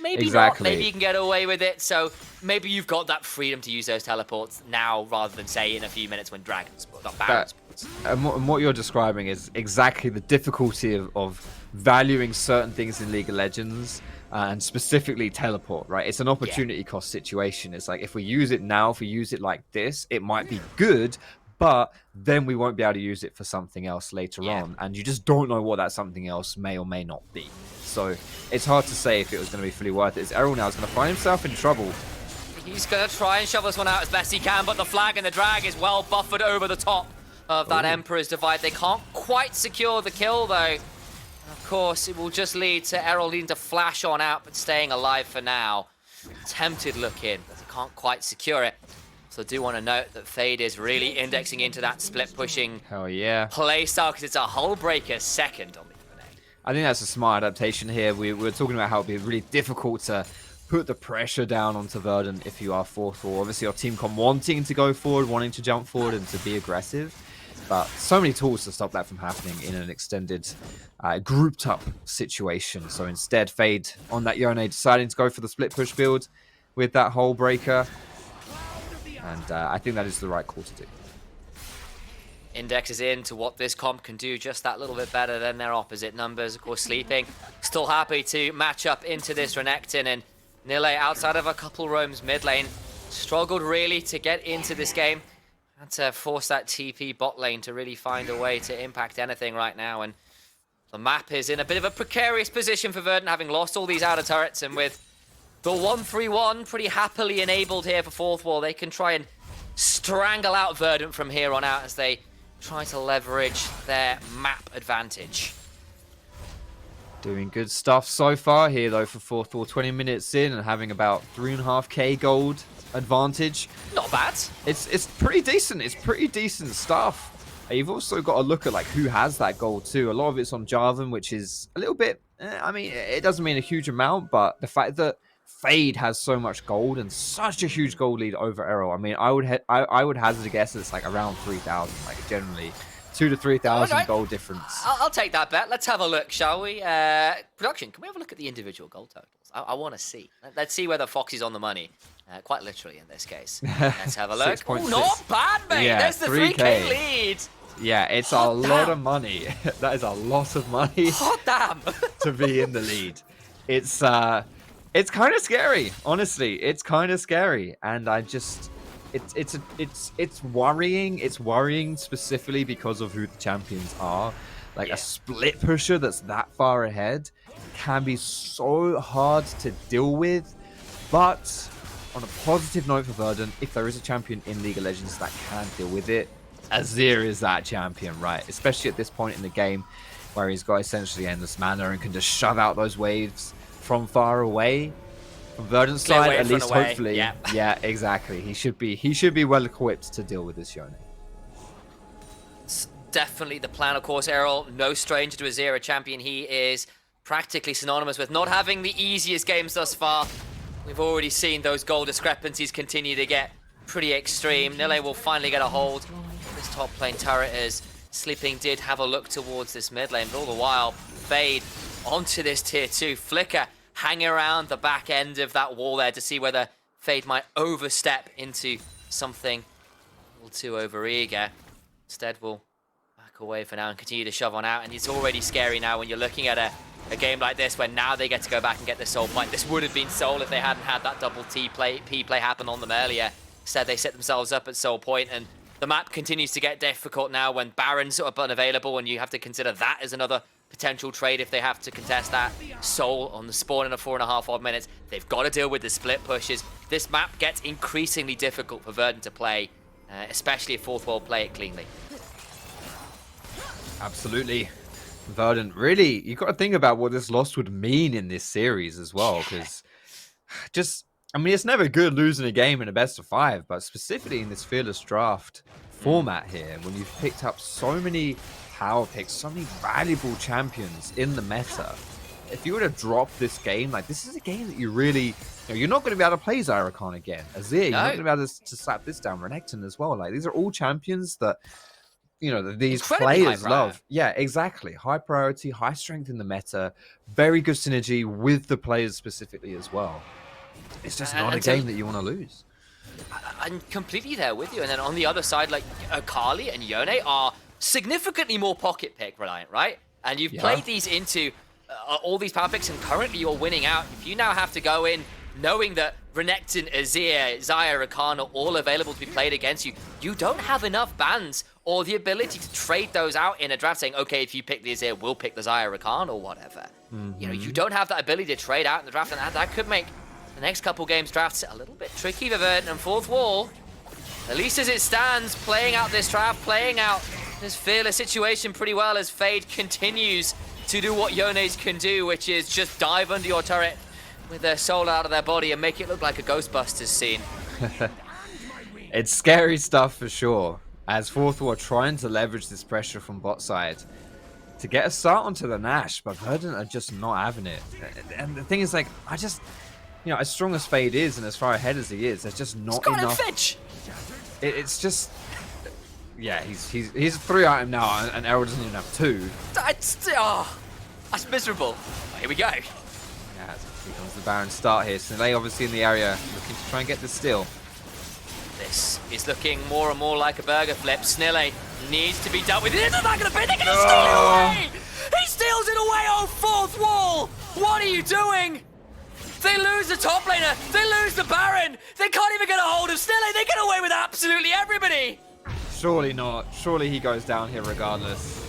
Maybe not. Maybe you can get away with it. So maybe you've got that freedom to use those teleports now rather than, say, in a few minutes when Dragon's not Baron spawns. And what you're describing is exactly the difficulty of valuing certain things in League of Legends, and specifically teleport, right? It's an opportunity cost situation. It's like, if we use it now, if we use it like this, it might be good, but then we won't be able to use it for something else later on. And you just don't know what that something else may or may not be. So it's hard to say if it was going to be fully worth it. Errol now is going to find himself in trouble. He's going to try and shove this one out as best he can, but the flag and the drag is well buffered over the top of that Emperor's Divide. They can't quite secure the kill, though. Of course, it will just lead to Errol needing to flash on out, but staying alive for now. Tempted look in, but they can't quite secure it. So I do want to note that Fade is really indexing into that split-pushing play style, because it's a hull breaker second on the Q&A. I think that's a smart adaptation here. We were talking about how it'd be really difficult to put the pressure down onto Verdant if you are Fourth Wall. Obviously, your team wanting to go forward, wanting to jump forward and to be aggressive. But so many tools to stop that from happening in an extended, grouped up situation. So instead, Fade on that Yone deciding to go for the split push build with that hull breaker. And I think that is the right call to do. Indexes into what this comp can do just that little bit better than their opposite numbers. Of course, Sleeping still happy to match up into this Renekton, and Nille, outside of a couple roams mid lane, struggled really to get into this game. Had to force that TP bot lane to really find a way to impact anything right now, and the map is in a bit of a precarious position for Verdant, having lost all these outer turrets, and with the 1-3-1 pretty happily enabled here for Fourth Wall, they can try and strangle out Verdant from here on out as they try to leverage their map advantage. Doing good stuff so far here, though, for Fourth Wall. 20 minutes in and having about 3.5k gold advantage. Not bad. It's pretty decent. It's pretty decent stuff. You've also got to look at like who has that gold too. A lot of it's on Jarvan, which is a little bit, I mean, it doesn't mean a huge amount, but the fact that Fade has so much gold and such a huge gold lead over Errol, I mean, I would hazard a guess it's like around 3,000, like generally 2,000 to 3,000 gold difference. I'll take that bet. Let's have a look, shall we? Production, can we have a look at the individual gold totals? I want to see. Let's see whether Fox is on the money. Quite literally in this case. Let's have a look. Ooh, not bad, mate. Yeah, there's the 3K lead. Yeah, it's a lot of money. That is a lot of money. Hot damn. To be in the lead. It's kind of scary, honestly. It's kind of scary, and I just, it's worrying. It's worrying specifically because of who the champions are. Like a split pusher that's that far ahead can be so hard to deal with, but on a positive note for Verdant, if there is a champion in League of Legends that can deal with it, Azir is that champion, right? Especially at this point in the game where he's got essentially endless mana and can just shove out those waves from far away. From Verdant's side, at least, hopefully. Yeah. Yeah, exactly. He should be well equipped to deal with this Yone. It's definitely the plan, of course. Errol, no stranger to Azir, a champion he is practically synonymous with not having the easiest games thus far. We've already seen those goal discrepancies continue to get pretty extreme. Nile will finally get a hold of this top lane turret as Sleeping did have a look towards this mid lane, but all the while, Fade onto this tier 2. Flicker hanging around the back end of that wall there to see whether Fade might overstep into something a little too overeager. Instead, we'll back away for now and continue to shove on out. And it's already scary now when you're looking at a game like this where now they get to go back and get the soul point. This would have been soul if they hadn't had that double P play happen on them earlier. Instead, they set themselves up at soul point, and the map continues to get difficult now when Baron's sort of unavailable, and you have to consider that as another potential trade if they have to contest that. Soul on the spawn in a 4.5 odd minutes. They've got to deal with the split pushes. This map gets increasingly difficult for Verdant to play, especially if Fourth World play it cleanly. Absolutely. Verdant, really, you've got to think about what this loss would mean in this series as well, because I mean, it's never good losing a game in a best of 5, but specifically in this Fearless Draft format here, when you've picked up so many power picks, so many valuable champions in the meta, if you were to drop this game, like, this is a game that you really, you're not going to be able to play Zyrakan again. Azir, you're not going to be able to slap this down. Renekton as well. Like, these are all champions that, these players love. Yeah, exactly. High priority, high strength in the meta, very good synergy with the players specifically as well. It's just not a game that you want to lose. I'm completely there with you. And then on the other side, like, Akali and Yone are significantly more pocket pick reliant, right? And you've played these into all these power picks, and currently you're winning out. If you now have to go in knowing that Renekton, Azir, Xayah, Rakan are all available to be played against you, you don't have enough bans or the ability to trade those out in a draft saying, okay, if you pick the Azir, we'll pick the Xayah, Rakan or whatever. You don't have that ability to trade out in the draft, and that could make the next couple games drafts a little bit tricky for Verdant. And Fourth Wall, at least as it stands, playing out this draft, playing out this Fearless situation pretty well as Fade continues to do what Yones can do, which is just dive under your turret with their soul out of their body and make it look like a Ghostbusters scene. It's scary stuff for sure, as Fourth Wall are trying to leverage this pressure from bot side to get a start onto the Nash, but Verdant are just not having it. And the thing is, like, as strong as Fade is and as far ahead as he is, there's just not enough. It's just, yeah, he's 3 item now, and Errol doesn't even have 2. That's miserable. Here we go. Yeah, here comes the Baron start here. So they obviously in the area looking to try and get the steal. This is looking more and more like a burger flip. Snille needs to be dealt with. This is not going to be. They're going to steal it away. He steals it away on Fourth Wall. What are you doing? They lose the top laner. They lose the Baron. They can't even get a hold of Snille. They get away with absolutely everybody. Surely not. Surely he goes down here regardless.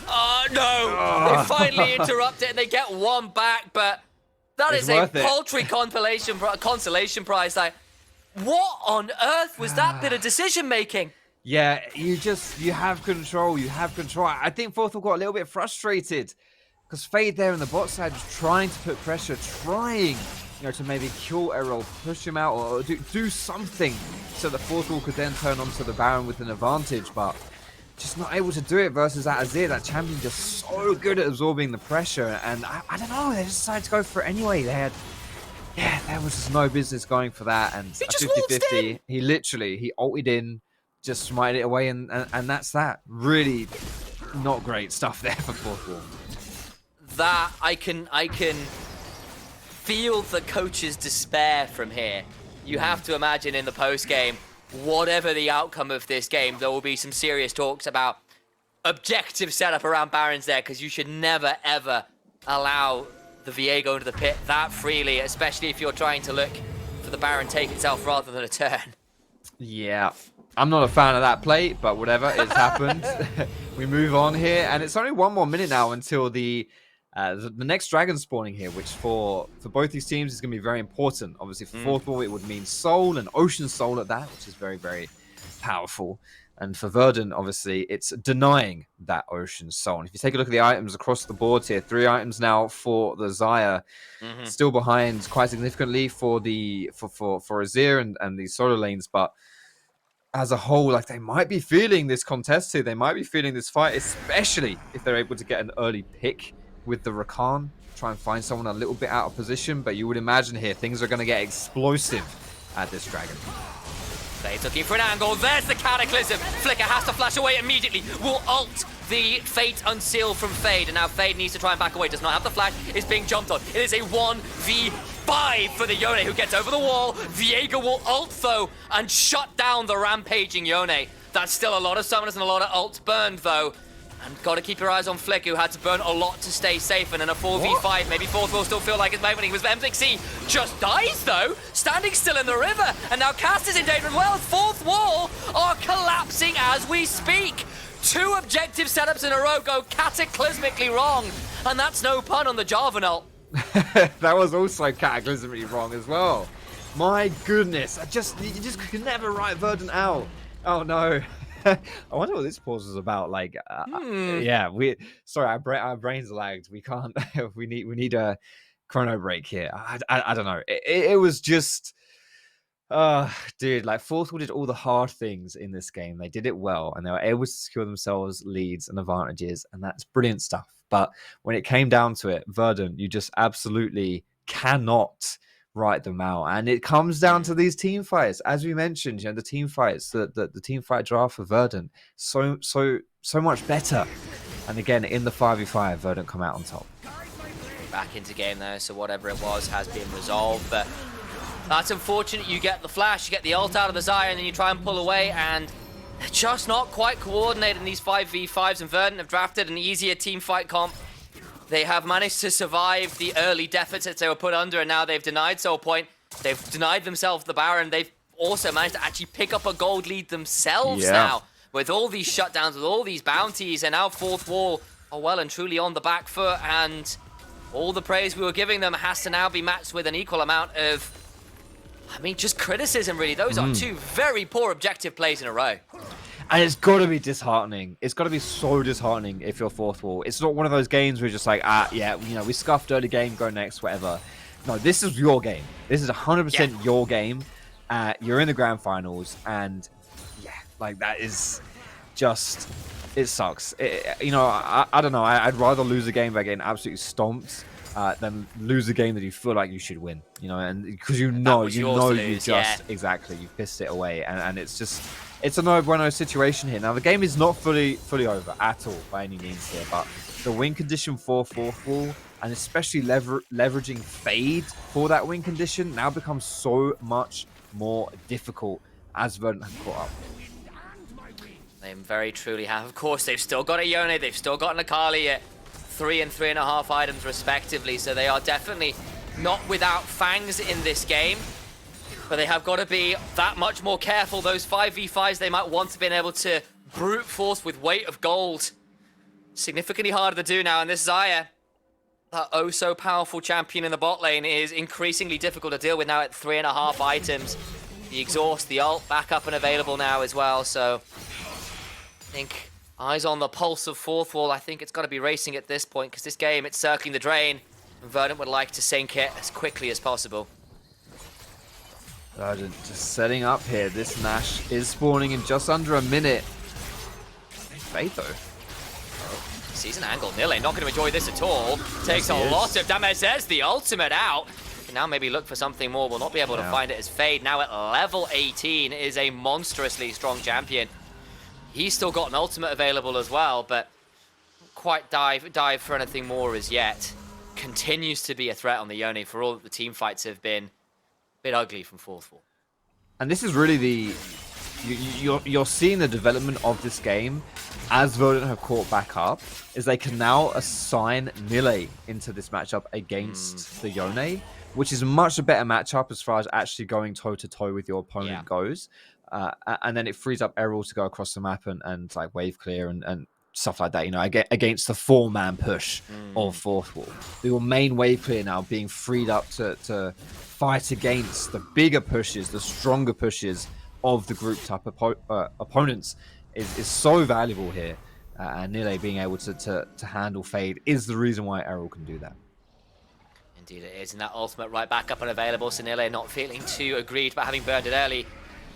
Oh, no. They finally interrupt it and they get one back, but that is a paltry consolation prize. Like, what on earth was that bit of decision making? Yeah, you have control. You have control. I think Fourth Wall got a little bit frustrated because Fade there on the bot side was trying to put pressure, trying, to maybe kill Errol, push him out, or do something so that Fourth Wall could then turn onto the Baron with an advantage, but just not able to do it versus that Azir. That champion just so good at absorbing the pressure, and I don't know, they just decided to go for it anyway. There was just no business going for that, and a 50-50. He ulted in, just smited it away, and that's that. Really not great stuff there for Fourth Wall. That I can feel the coach's despair from here. You have to imagine in the post game, whatever the outcome of this game, there will be some serious talks about objective setup around Barons there, because you should never ever allow the Viego into the pit that freely, especially if you're trying to look for the Baron take itself rather than a turn. Yeah, I'm not a fan of that play, but whatever, it's happened. We move on here, and it's only 1 more minute now until the The next dragon spawning here, which for both these teams is going to be very important. Obviously, for Fourth Wall, it would mean Soul and Ocean Soul at that, which is very, very powerful. And for Verdant, obviously, it's denying that Ocean Soul. And if you take a look at the items across the board here, 3 items now for the Xayah, still behind quite significantly for Azir and the solo lanes, but as a whole, like, they might be feeling this contest here. They might be feeling this fight, especially if they're able to get an early pick with the Rakan. Try and find someone a little bit out of position, but you would imagine here things are going to get explosive at this dragon. Fade's looking for an angle. There's the Cataclysm. Flicker has to flash away immediately. Will ult the Fate Unseal from Fade. And now Fade needs to try and back away. Does not have the flash. Is being jumped on. It is a 1v5 for the Yone, who gets over the wall. Viega will ult, though, and shut down the rampaging Yone. That's still a lot of summoners and a lot of ults burned, though. And got to keep your eyes on Flick, who had to burn a lot to stay safe. And in a 4v5, maybe Fourth will still feel like it's happening. Was M6C just dies, though, standing still in the river. And now Cast is in danger as well. Fourth Wall are collapsing as we speak. 2 objective setups in a row go cataclysmically wrong. And that's no pun on the Jarvan ult. That was also cataclysmically wrong as well. My goodness, you just could never write Verdant out. Oh no. I wonder what this pause was about. Like, yeah, our brains lagged. We can't. we need a chrono break here. I don't know. It was just, dude. Like, Fourth Wall did all the hard things in this game. They did it well, and they were able to secure themselves leads and advantages, and that's brilliant stuff. But when it came down to it, Verdant, you just absolutely cannot write them out, and it comes down to these team fights. As we mentioned, the team fights, the team fight draft for Verdant, so much better. And again, in the 5v5, Verdant come out on top. Back into game though, so whatever it was has been resolved. But that's unfortunate. You get the flash, you get the ult out of the Xayah, and then you try and pull away, and they're just not quite coordinated in these 5v5s. And Verdant have drafted an easier team fight comp. They have managed to survive the early deficits they were put under, and now they've denied Soul Point. They've denied themselves the Baron. They've also managed to actually pick up a gold lead themselves now, with all these shutdowns, with all these bounties, and now Fourth Wall are well and truly on the back foot, and all the praise we were giving them has to now be matched with an equal amount of, I mean, just criticism, really. Those are 2 very poor objective plays in a row. And it's got to be disheartening. It's got to be so disheartening if you're Fourth Wall. It's not one of those games where you're just like, yeah, we scuffed early game, go next, whatever. No, this is your game. This is 100% your game. You're in the grand finals, and yeah, like, that is just, it sucks. I don't know. I'd rather lose a game by getting absolutely stomped than lose a game that you feel like you should win. And because you exactly, you pissed it away, and it's just. It's a no-bueno situation here. Now, the game is not fully over at all by any means here, but the win condition for Fourth Wall, and especially leveraging Fade for that win condition, now becomes so much more difficult as Verdant have caught up. They very truly have. Of course, they've still got a Yone, they've still got an Akali at 3 and 3.5 items respectively, so they are definitely not without fangs in this game. But they have got to be that much more careful. Those 5v5s they might want to be able to brute force with weight of gold. Significantly harder to do now. And this Xayah, that oh so powerful champion in the bot lane, is increasingly difficult to deal with now at 3.5 items. The exhaust, the ult, back up and available now as well. So I think eyes on the pulse of Fourth Wall. I think it's got to be racing at this point, because this game, it's circling the drain. And Verdant would like to sink it as quickly as possible. Verdant just setting up here. This Nash is spawning in just under a minute. Fade though. Sees an angle. Nille not going to enjoy this at all. Takes a lot of damage. There's the ultimate out. Can now maybe look for something more. Will not be able to find it as Fade. Now at level 18 is a monstrously strong champion. He's still got an ultimate available as well, but quite dive for anything more as yet. Continues to be a threat on the Yone for all that the team fights have been. Bit ugly from Fourth Wall. And this is really you're seeing the development of this game as Verdant have caught back up, is they can now assign Nille into this matchup against the Yone, which is a much better matchup as far as actually going toe-to-toe with your opponent goes. And then it frees up Errol to go across the map and like wave clear and stuff like that, you know, against the 4-man push of fourth wall. Your main wave clear now being freed up to fight against the bigger pushes, the stronger pushes of the group type opponents is so valuable here. And Nile being able to handle Fade is the reason why Errol can do that. Indeed it is, and that ultimate right back up and available. Nile not feeling too aggrieved about having burned it early.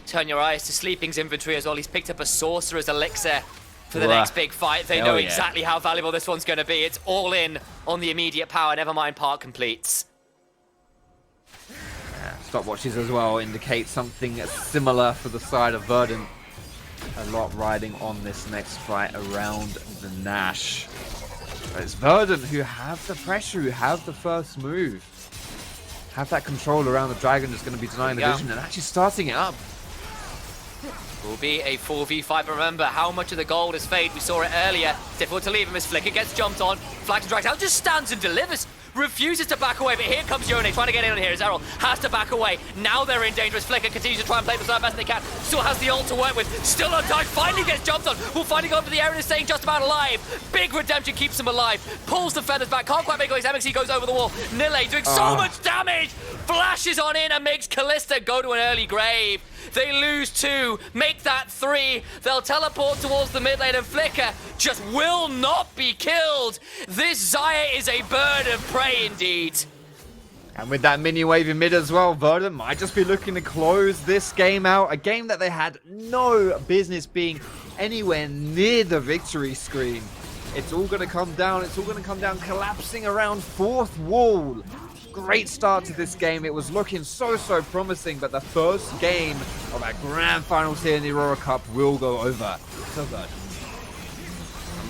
Turn your eyes to Sleeping's inventory as well. He's picked up a Sorcerer's Elixir for the next big fight. They know exactly how valuable this one's going to be. It's all in on the immediate power, never mind part completes. Stopwatches as well indicate something similar for the side of Verdant. A lot riding on this next fight around the Nash. But it's Verdant who have the pressure, who have the first move. Have that control around the dragon that's going to be denying the vision and actually starting it up. Will be a 4v5, but remember how much of the gold is Fade. We saw it earlier. Difficult to leave him as Flicker gets jumped on. Flags and drags out, just stands and delivers. Refuses to back away, but here comes Yone trying to get in on here as Errol has to back away. Now they're in danger as Flicker continues to try and play the side best they can. Still has the ult to work with, still untouched, finally gets jumped on. Will finally go over the area and is staying just about alive. Big redemption keeps him alive, pulls the feathers back, can't quite make it. His MXC goes over the wall. Nile doing so much damage, flashes on in and makes Callista go to an early grave. They lose 2, make that 3. They'll teleport towards the mid lane and Flicker just will not be killed. This Xayah is a bird of prey indeed. And with that mini wave in mid as well, Verdant might just be looking to close this game out. A game that they had no business being anywhere near the victory screen. It's all going to come down. It's all going to come down collapsing around fourth wall. Great start to this game. It was looking so promising, but the first game of our grand finals here in the Aurora Cup will go over to Verdant.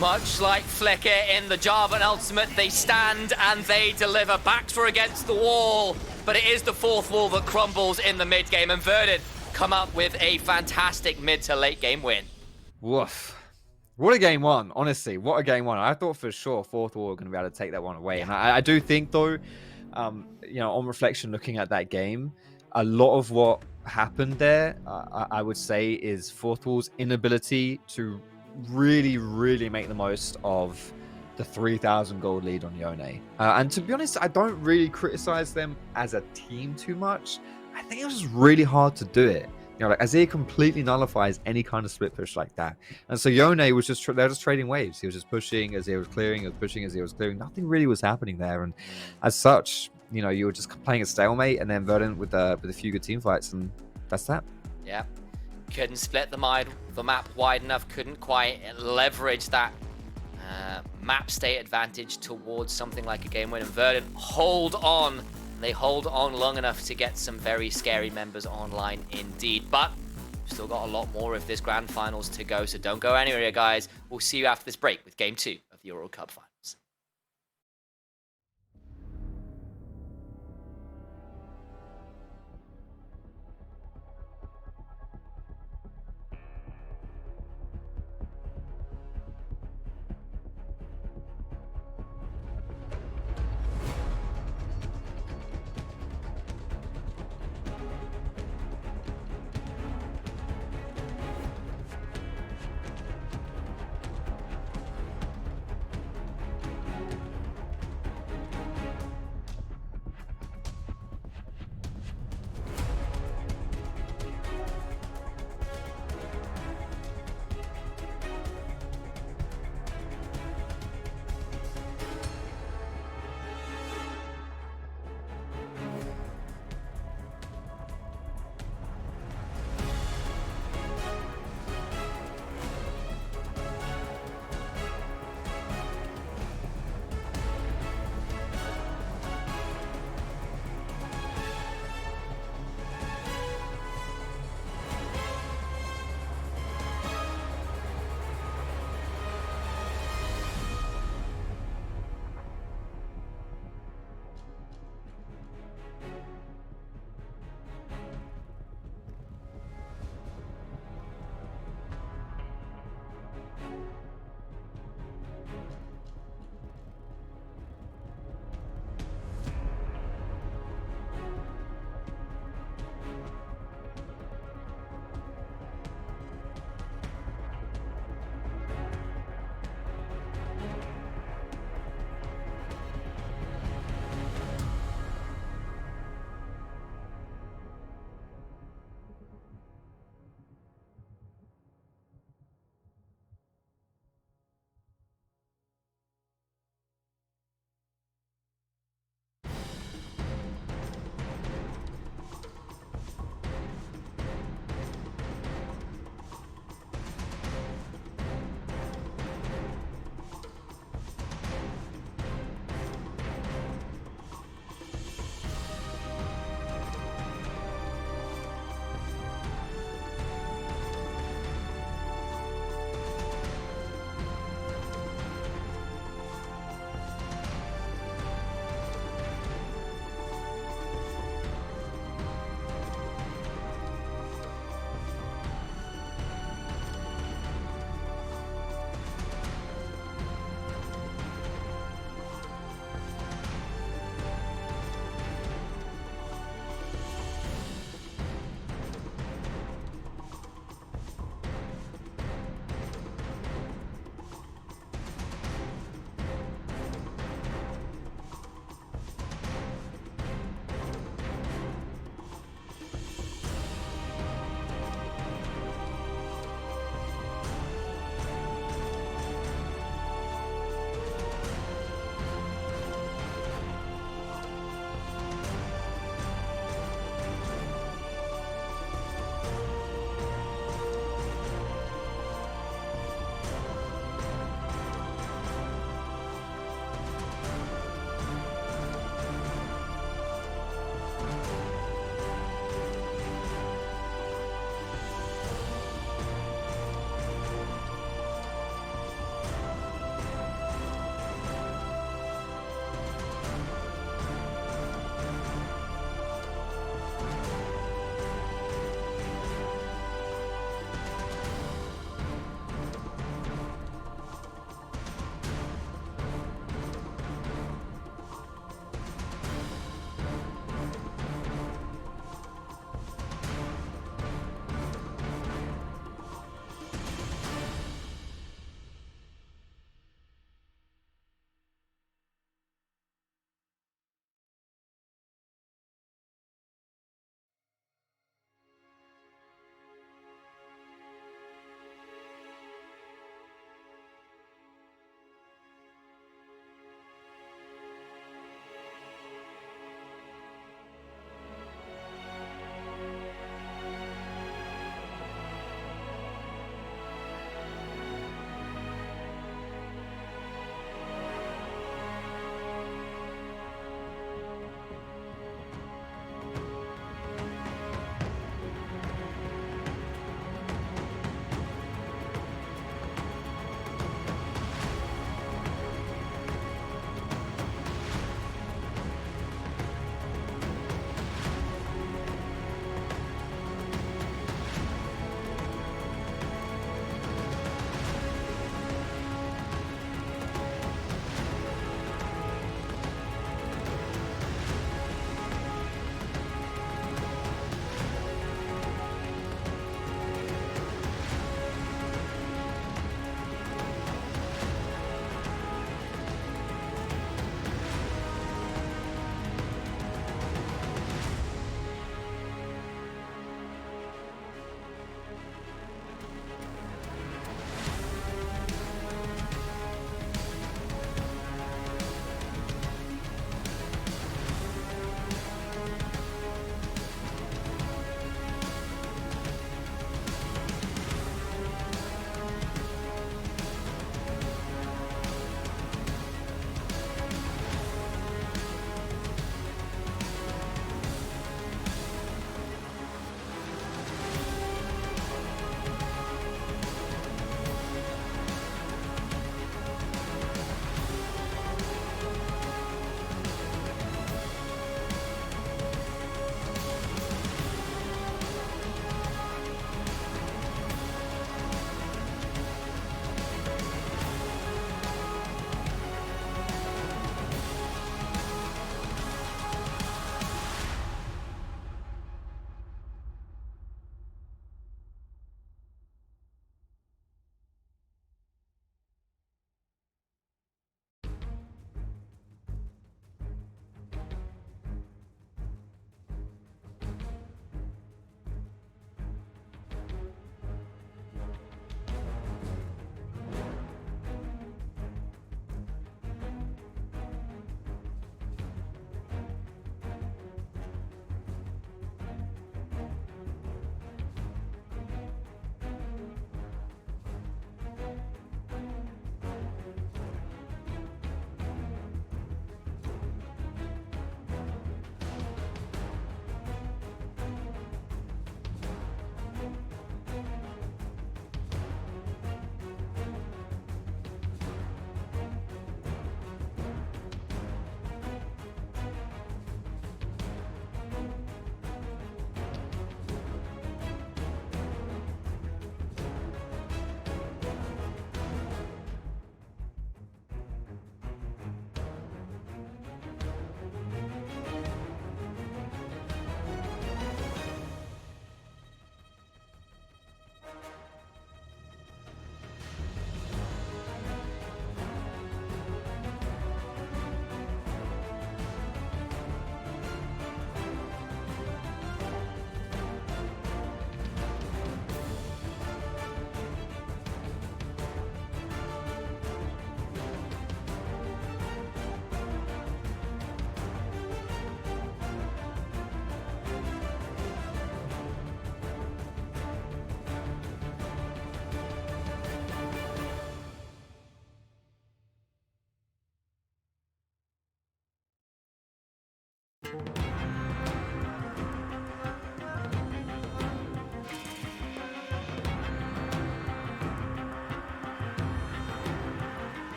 Much like Flicker in the Jarvan ultimate, they stand and they deliver. Backs were against the wall, but it is the fourth wall that crumbles in the mid game, and Verdant come up with a fantastic mid to late game win. Woof. What a game one, honestly. What a game one. I thought for sure fourth wall were going to be able to take that one away. And I do think, though, you know, on reflection, looking at that game, a lot of what happened there, I would say, is fourth wall's inability to really make the most of the 3,000 gold lead on Yone. And to be honest, I don't really criticize them as a team too much. I think it was just really hard to do it. You know, like Azir completely nullifies any kind of split push like that. And so Yone was just, they were just trading waves. He was just pushing, Azir was clearing, he was pushing, Azir was clearing. Nothing really was happening there. And as such, you know, you were just playing a stalemate, and then Verdant with a few good team fights, and that's that. Yeah. Couldn't split the map wide enough, couldn't quite leverage that map state advantage towards something like a game win. And Verdant hold on. They hold on long enough to get some very scary members online indeed. But we've still got a lot more of this grand finals to go, so don't go anywhere, guys. We'll see you after this break with game 2 of the Aurora Cup finals.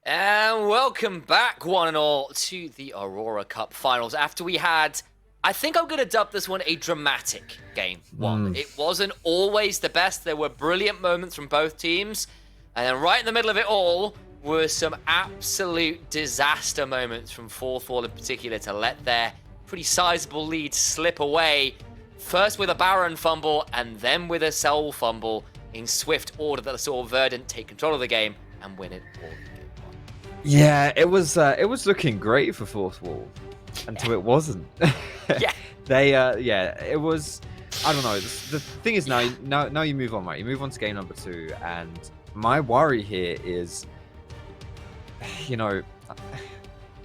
And welcome back, one and all, to the Aurora Cup Finals. After we had, I think I'm going to dub this one a dramatic game one. It wasn't always the best. There were brilliant moments from both teams. And then right in the middle of it all were some absolute disaster moments from Fourth Wall in particular to let their pretty sizable lead slip away. First with a Baron fumble and then with a Soul fumble in swift order that saw Verdant take control of the game and win it all. Yeah, it was looking great for Fourth Wall until it wasn't. Yeah. It was. I don't know. The thing is now you move on, right? You move on to game number 2, and my worry here is,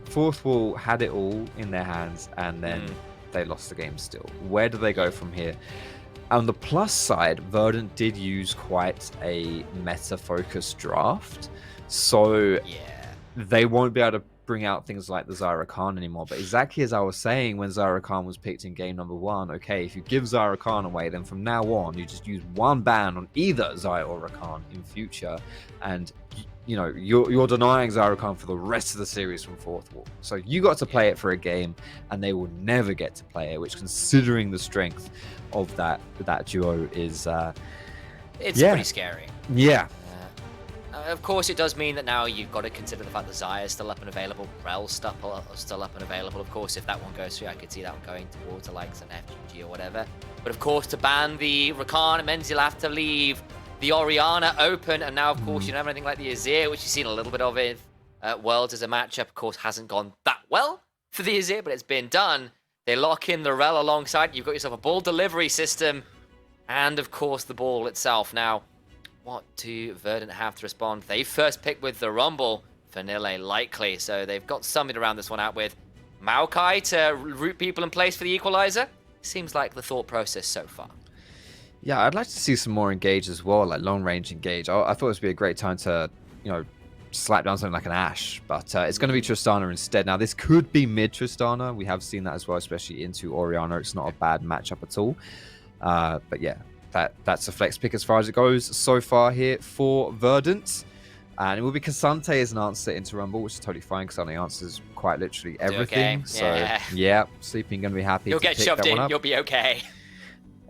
Fourth Wall had it all in their hands, and then they lost the game still. Where do they go from here? On the plus side, Verdant did use quite a meta-focused draft, so they won't be able to bring out things like the Zyra Khan anymore. But exactly as I was saying when Zyra Khan was picked in game number 1, okay, if you give Zyra Khan away, then from now on, you just use one ban on either Zyra or Rakan in future, and you're denying Zyra Khan for the rest of the series from Fourth Wall. So you got to play it for a game, and they will never get to play it, which, considering the strength of that duo, is it's pretty scary. Yeah. Of course, it does mean that now you've got to consider the fact that Xayah is still up and available, Rel's still up and available. Of course, if that one goes through, I could see that one going towards the likes of an FGG or whatever. But of course, to ban the Rakan, it means you'll have to leave the Orianna open, and now, of course, you don't have anything like the Azir, which you've seen a little bit of it at Worlds as a matchup. Of course, hasn't gone that well for the Azir, but it's been done. They lock in the Rel alongside. You've got yourself a ball delivery system, and of course, the ball itself. Now, what do Verdant have to respond? They first pick with the Rumble for Nile, likely, so they've got something to round this one out with. Maokai to root people in place for the equalizer. Seems like the thought process so far. Yeah, I'd like to see some more engage as well, like long range engage. I thought this would be a great time to, slap down something like an Ashe, but it's going to be Tristana instead. Now, this could be mid Tristana. We have seen that as well, especially into Orianna. It's not a bad matchup at all. But yeah, that's a flex pick as far as it goes so far here for Verdant. And it will be Kasante as an answer into Rumble, which is totally fine because Kasante answers quite literally everything. Okay. So yeah, Sleeping going to be happy. You'll to get pick shoved that one in, up. you'll be okay.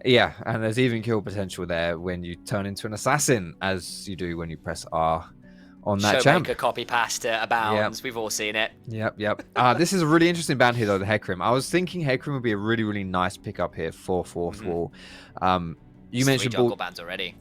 Yeah, and there's even kill potential there when you turn into an assassin, as you do when you press R on that champ. Showmaker copy pasta abounds. We've all seen it. Yep. This is a really interesting ban here, though, the Hecarim. I was thinking Hecarim would be a really, really nice pickup here for Fourth Wall. You mentioned jungle bans already.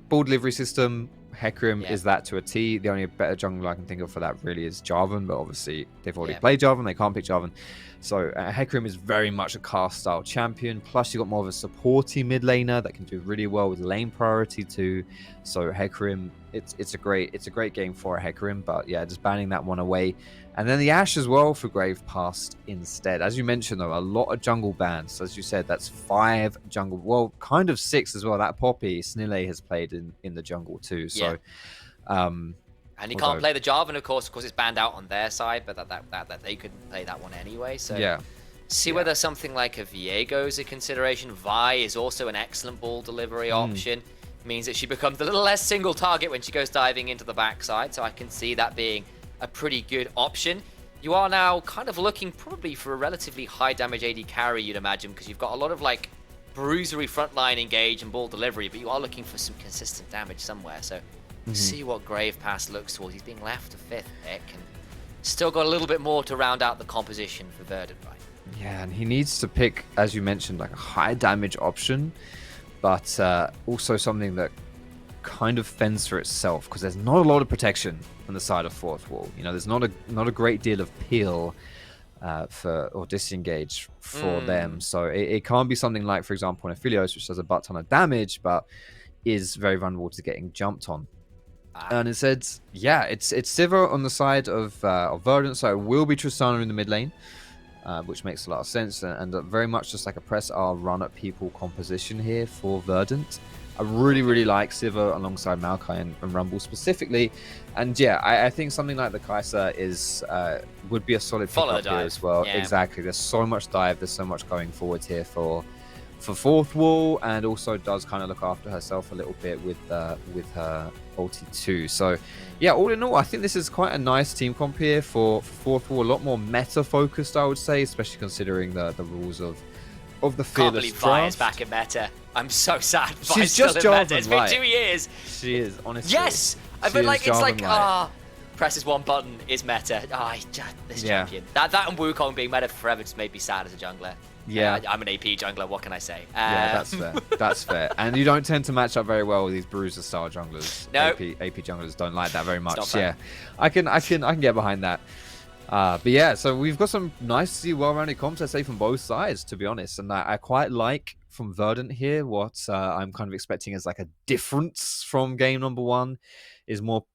Ball delivery system. Hecarim is that to a T. The only better jungle I can think of for that really is Jarvan, but obviously they've already played Jarvan. They can't pick Jarvan. So Hecarim is very much a cast style champion. Plus you've got more of a supporty mid laner that can do really well with lane priority too. So Hecarim, it's a great game for a Hecarim, but yeah, just banning that one away. And then the Ashe as well for Grave Past instead. As you mentioned though, a lot of jungle bans. As you said, that's 5 jungle, well, kind of 6 as well. That Poppy, Snille has played in the jungle too. So and he can't play the Jarvan, of course it's banned out on their side, but that they couldn't play that one anyway. So see whether something like a Viego is a consideration. Vi is also an excellent ball delivery option. Means that she becomes a little less single target when she goes diving into the backside. So I can see that being a pretty good option. You are now kind of looking probably for a relatively high damage AD carry, you'd imagine, because you've got a lot of like bruisery frontline engage and ball delivery, but you are looking for some consistent damage somewhere. So see what Grave Pass looks towards. He's being left a 5th pick and still got a little bit more to round out the composition for Verdant, right? Yeah, and he needs to pick, as you mentioned, like a high damage option, but also something that kind of fends for itself, because there's not a lot of protection on the side of Fourth Wall. There's not a great deal of peel or disengage for them. So it can't be something like, for example, an Aphelios, which does a butt ton of damage, but is very vulnerable to getting jumped on. And it said, it's Sivir on the side of Verdant, so it will be Tristana in the mid lane, which makes a lot of sense, and very much just like a press R run at people composition here for Verdant. I really, really like Sivir alongside Maokai and Rumble specifically. And yeah, I think something like the Kai'Sa would be a solid pickup here as well. Yeah. Exactly. There's so much dive. There's so much going forward here for Fourth Wall, and also does kind of look after herself a little bit with her ulti too. So yeah, all in all, I think this is quite a nice team comp here for Fourth Wall. A lot more meta focused, I would say, especially considering the rules of the Can't fearless believe Vi is draft. back in meta. I'm so sad. Vi's She's still just in meta. Jarvan It's been Light. 2 years. She is, honestly. Yes! I She feel is like it's like, Jarvan Light. presses one button is meta. This Yeah. champion. That and Wukong being meta forever just made me sad as a jungler. Yeah. I'm an AP jungler, what can I say? Yeah, that's fair. That's fair. And you don't tend to match up very well with these bruiser style junglers. No. AP junglers don't like that very much. not fun. Yeah, I can get behind that. But yeah, so we've got some nicely well-rounded comps, I say, from both sides, to be honest. And I quite like from Verdant here what I'm kind of expecting as like a difference from game number 1 is more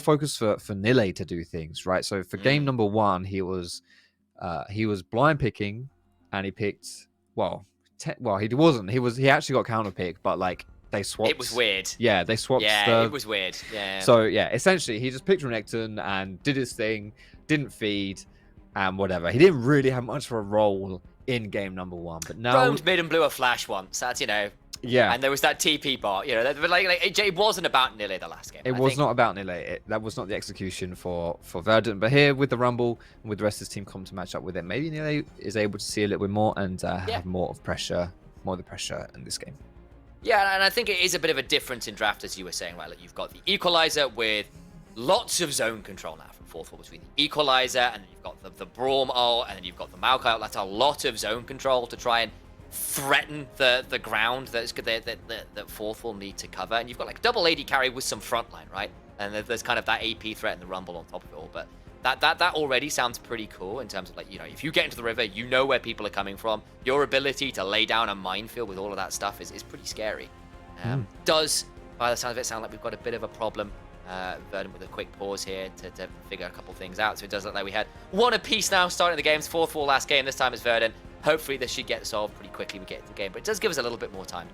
focus for Nile to do things, right? So for game number 1, he was blind picking, and he picked he wasn't. He actually got counter picked, but like they swapped. It was weird. Yeah, they swapped. Yeah, it was weird. Yeah. So yeah, essentially he just picked Renekton and did his thing, didn't feed, and whatever. He didn't really have much of a role in game number 1, but now roamed mid and blew a flash once. That's yeah. And there was that TP bot. But like it wasn't about Nile the last game. It was not about Nile. That was not the execution for Verdant. But here with the Rumble and with the rest of his team come to match up with it, maybe Nile is able to see a little bit more and have more of the pressure in this game. Yeah, and I think it is a bit of a difference in draft, as you were saying, right? Like you've got the Equalizer with lots of zone control now from Fourth Wall between the Equalizer, and then you've got the Braum ult, and then you've got the Maokai ult. That's a lot of zone control to try and threaten the ground that Fourth Wall need to cover. And you've got like double AD carry with some frontline, right? And there's kind of that AP threat and the Rumble on top of it all. But that already sounds pretty cool in terms of like, if you get into the river, you know where people are coming from. Your ability to lay down a minefield with all of that stuff is pretty scary. Does, by the sound of it, sound like we've got a bit of a problem. Verdant with a quick pause here to figure a couple things out. So it does look like we had one apiece now starting the games. Fourth Wall last game. This time is Verdant. Hopefully this should get solved pretty quickly. We get into the game, but it does give us a little bit more time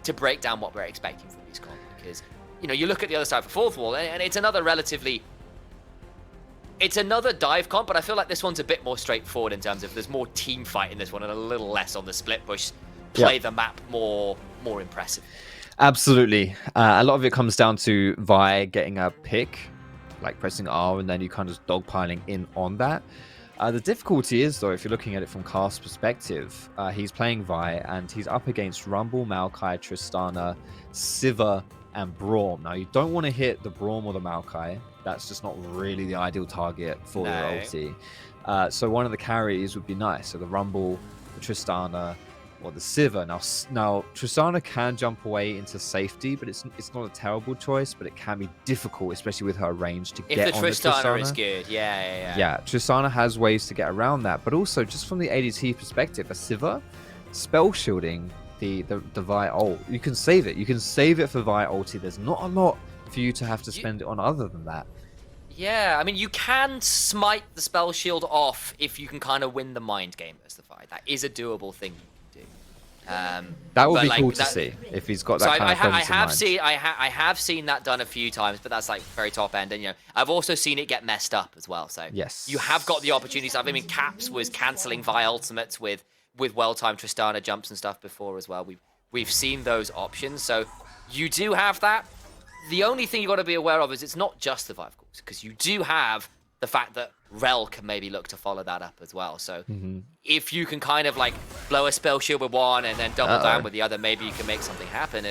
to break down what we're expecting from these comps, because you look at the other side for Fourth Wall, and it's another dive comp, but I feel like this one's a bit more straightforward in terms of there's more team fight in this one and a little less on the split push. Play the map more impressive. Absolutely. A lot of it comes down to Vi getting a pick, like pressing R, and then you kind of dogpiling in on that. The difficulty is, though, if you're looking at it from Cast's perspective, he's playing Vi, and he's up against Rumble, Maokai, Tristana, Sivir, and Braum. Now, you don't want to hit the Braum or the Maokai. That's just not really the ideal target for your ulti. So one of the carries would be nice. So the Rumble, the Tristana, or the Sivir. Now Tristana can jump away into safety, but it's not a terrible choice, but it can be difficult, especially with her range to get on the Tristana. If the Tristana is good, yeah. Tristana has ways to get around that, but also just from the ADT perspective, a Sivir spell shielding the Vi ult, you can save it. You can save it for Vi ulti. There's not a lot for you to have to spend it on other than that. Yeah, I mean, you can smite the spell shield off if you can kind of win the mind game as the Vi. That is a doable thing. That would be cool to see if he's got that kind of presence in mind. I have seen that done a few times, but that's like very top end, and I've also seen it get messed up as well. So yes, you have got the opportunities. I mean, Caps was cancelling Vi ultimates with well-timed Tristana jumps and stuff before as well. We've seen those options, so you do have that. The only thing you got to be aware of is it's not just the Vi, of course, because you do have the fact that Rel can maybe look to follow that up as well. So if you can kind of like blow a spell shield with one and then double down with the other, maybe you can make something happen.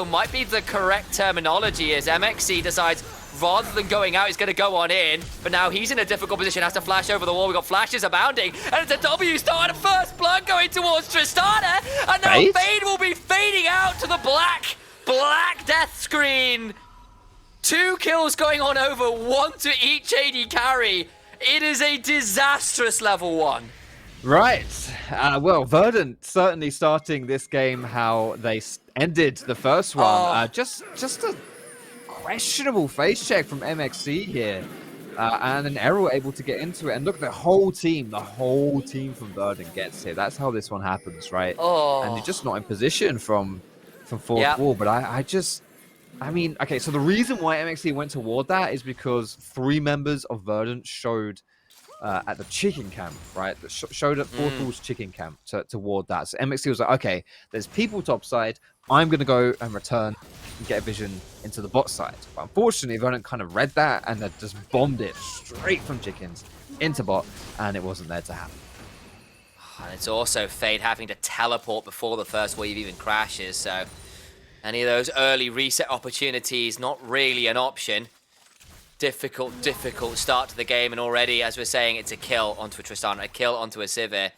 Might be the correct terminology is MXC decides rather than going out, he's going to go on in, but now he's in a difficult position, has to flash over the wall. We've got flashes abounding, and it's a W start, and first blood going towards Tristana, and now Fade will be fading out to the black death screen. 2 kills going on over, 1 to each AD carry. It is a disastrous level 1. Right. Well, Verdant certainly starting this game how they ended the first one. Just a questionable face check from MXC here. And an Errol able to get into it. And look, the whole team from Verdant gets here. That's how this one happens, right? And you're just not in position from Fourth Wall. But I mean, okay, so the reason why MXC went toward that is because 3 members of Verdant showed at the chicken camp, right? That showed at Fourth Wall's chicken camp to ward that. So MXC was like, okay, there's people topside. I'm going to go and return and get a vision into the bot side. But unfortunately, Verdant kind of read that and they just bombed it straight from chickens into bot, and it wasn't there to happen. And it's also Fade having to teleport before the first wave even crashes, so any of those early reset opportunities, not really an option. Difficult start to the game, and already, as we're saying, it's a kill onto a Tristana, a kill onto a Sivir,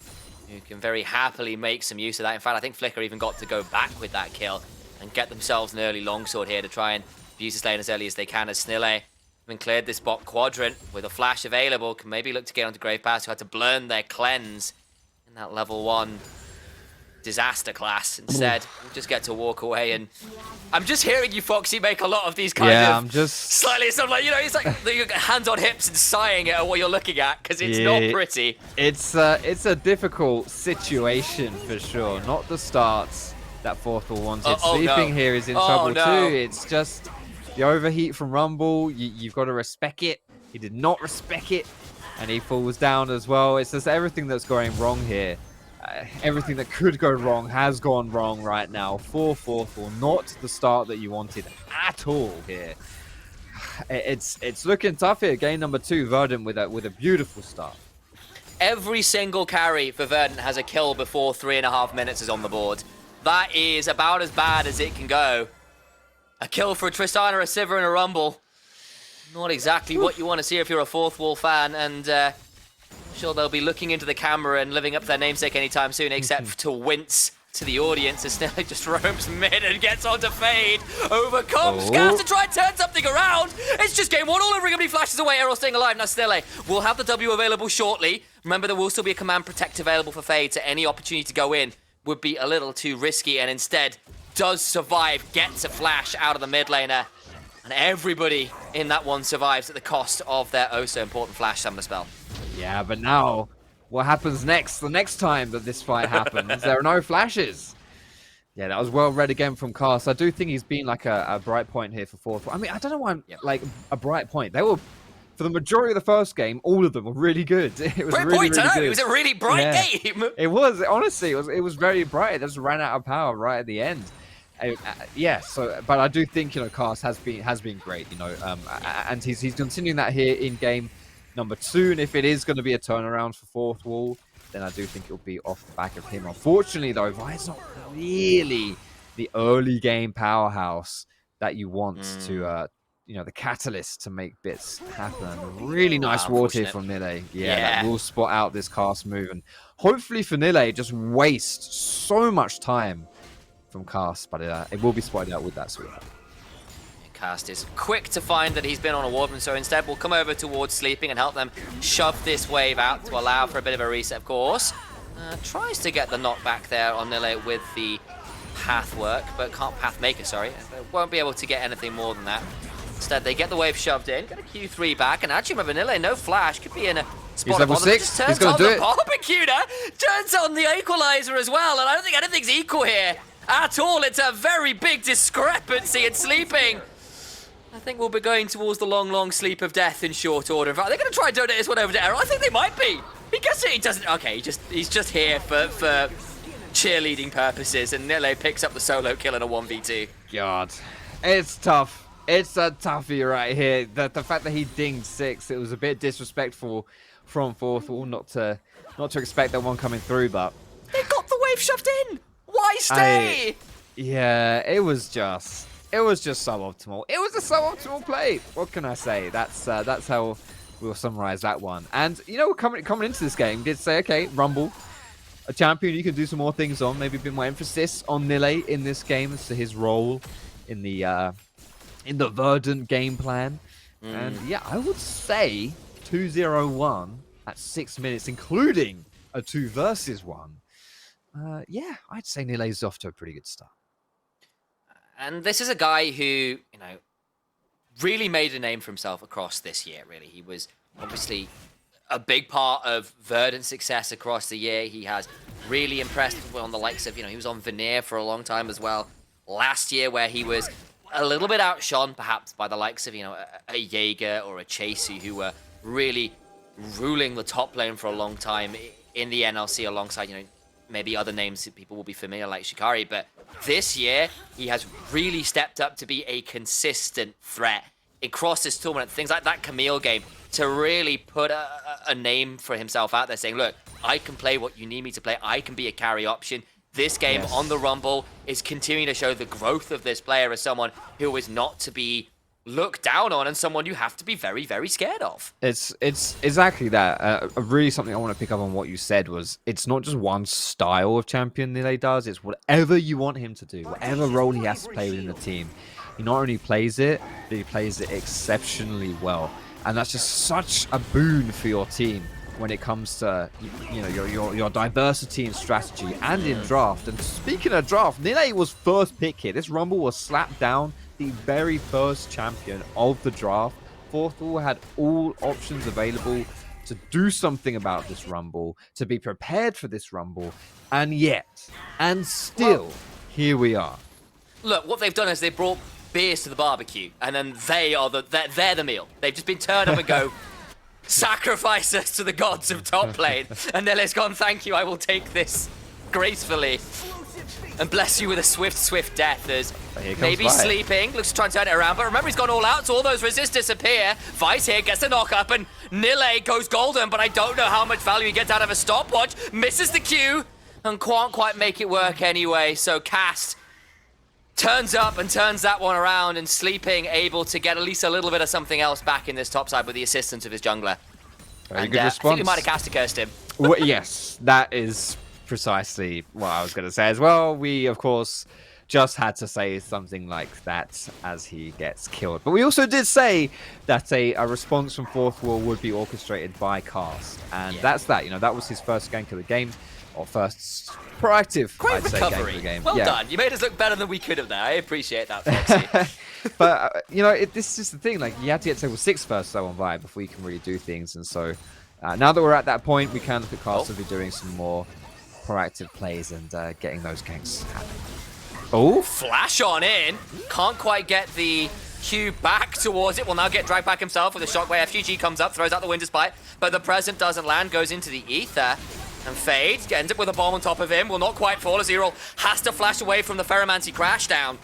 who can very happily make some use of that. In fact, I think Flicker even got to go back with that kill and get themselves an early longsword here to try and abuse this lane as early as they can, as Snille, having cleared this bot quadrant with a flash available, can maybe look to get onto Grave Pass, who had to burn their cleanse in that level 1 disaster class. Instead, we'll just get to walk away, and I'm just hearing you, Foxy, make a lot of these kind of I'm just slightly sort of like, you know, it's like your hands on hips and sighing at what you're looking at, because it's not pretty. It's a difficult situation for sure. Not the starts that Fourth Wall wanted. Sleeping here is in trouble too. It's just the overheat from Rumble. You've got to respect it. He did not respect it, and he falls down as well. It's just everything that's going wrong here. Everything that could go wrong has gone wrong right now for Fourth Wall. Not the start that you wanted at all here. It's looking tough here. Game number 2, Verdant with a beautiful start. Every single carry for Verdant has a kill before 3.5 minutes is on the board. That is about as bad as it can go. A kill for a Tristana, a Sivir, and a Rumble. Not exactly what you want to see if you're a Fourth Wall fan, and I'm sure they'll be looking into the camera and living up to their namesake anytime soon, except to wince to the audience as Snille just roams mid and gets onto Fade. Overcomes, Scouts to try and turn something around. It's just game 1 all over again. He flashes away. Errol staying alive. Now Snille will have the W available shortly. Remember, there will still be a command protect available for Fade, so any opportunity to go in would be a little too risky, and instead does survive, gets a flash out of the mid laner, and everybody in that one survives at the cost of their oh so important flash summoner spell. Yeah, but now, what happens next? The next time that this fight happens, there are no flashes. Yeah, that was well read again from Cast. I do think he's been like a bright point here for Fourth Wall. I mean, I don't know why I'm like a bright point. They were, for the majority of the first game, all of them were really good. It was really good. It was a really bright game. It was, honestly, it was very bright. It just ran out of power right at the end. Yeah, so but I do think, you know, Cast has been great, you know, and he's continuing that here in game number 2, and if it is going to be a turnaround for Fourth Wall, then I do think it'll be off the back of him. Unfortunately, though, Vi's not really the early game powerhouse that you want to, you know, the catalyst to make bits happen. Really nice ward here from Nille. Yeah, that will spot out this Cast move, and hopefully for Nille, just waste so much time from Cast, but it will be spotted out with that sweetheart. Cast is quick to find that he's been on a wardman, so instead we'll come over towards Sleeping and help them shove this wave out to allow for a bit of a reset, of course. Tries to get the knockback there on Nille with the path work, but can't path maker, sorry. They won't be able to get anything more than that. Instead, they get the wave shoved in, get a Q3 back, and actually remember Nille, no flash, could be in a spot. He's level 6, he's going to do it. Barbecueder turns on the equalizer as well, and I don't think anything's equal here at all. It's a very big discrepancy in Sleeping. I think we'll be going towards the long sleep of death in short order. In fact, they're going to try and donate this one over to Errol. I think they might be. Because he doesn't... Okay, he's just here for cheerleading purposes, and Nille picks up the solo kill in a 1v2. God, it's tough. It's a toughie right here. The fact that he dinged 6, it was a bit disrespectful from Fourth Wall not to expect that one coming through, but... They got the wave shoved in! Why stay? Yeah, it was just suboptimal. It was a suboptimal play. What can I say? That's how we'll summarize that one. And you know, coming into this game, did say, okay, Rumble, a champion you can do some more things on. Maybe a bit more emphasis on Nille in this game as to his role in the Verdant game plan. And yeah, I would say 2-0-1 at 6 minutes, including a 2 versus 1. Yeah, I'd say Nille's off to a pretty good start. And this is a guy who, you know, really made a name for himself across this year, really. He was obviously a big part of Verdant's success across the year. He has really impressed on the likes of, you know, he was on Veneer for a long time as well. Last year, where he was a little bit outshone, perhaps, by the likes of, you know, a Jaeger or a Chasey, who were really ruling the top lane for a long time in the NLC alongside, maybe other names that people will be familiar like Shikari, but this year he has really stepped up to be a consistent threat across this tournament. Things like that Camille game to really put a name for himself out there saying, look, I can play what you need me to play. I can be a carry option. This game on the Rumble is continuing to show the growth of this player as someone who is not to be looked down on and someone you have to be very, very scared of. It's exactly that. Really something I want to pick up on what you said was it's not just one style of champion Nile does, it's whatever you want him to do, whatever role he has to play within the team. He not only plays it, but he plays it exceptionally well. And that's just such a boon for your team when it comes to your diversity in strategy and in draft. And speaking of draft, Nile was first pick here. This Rumble was slapped down the very first champion of the draft. Fourth Wall had all options available to do something about this Rumble, to be prepared for this Rumble, and yet, and still, here we are. Look, what they've done is they brought beers to the barbecue, and then they're the meal. They've just been turned up and go, sacrifice us to the gods of top lane. And Nile's gone, thank you, I will take this gracefully. And bless you with a swift death as maybe sleeping. Looks to try and turn it around. But remember, he's gone all out, so all those resists disappear. Vice here gets the knock up, and Nile goes golden, but I don't know how much value he gets out of a stopwatch. Misses the Q, and can't quite make it work anyway. So Cast turns up and turns that one around, and Sleeping able to get at least a little bit of something else back in this top side with the assistance of his jungler. Very good response. I think we might have Cast cursed him. Well, yes, that is precisely what I was going to say as well. We, of course, just had to say something like that as he gets killed. But we also did say that a response from Fourth Wall would be orchestrated by Cast. And that's that. That was his first gank of the game. Or first proactive, Great I'd recovery. say, gank of the game. Well done. You made us look better than we could have there. I appreciate that, Foxy. But, this is the thing. Like, you have to get to level 6 first, though, on Vibe, before you can really do things. And so, now that we're at that point, we can look at Cast to be doing some more proactive plays and getting those ganks happening. Oh, flash on in. Can't quite get the Q back towards it. Will now get dragged back himself with a shockwave. FGG comes up, throws out the Winter Spite, but the present doesn't land, goes into the ether. And Fade ends up with a bomb on top of him. Will not quite fall as Erol has to flash away from the Ferromancy crash down.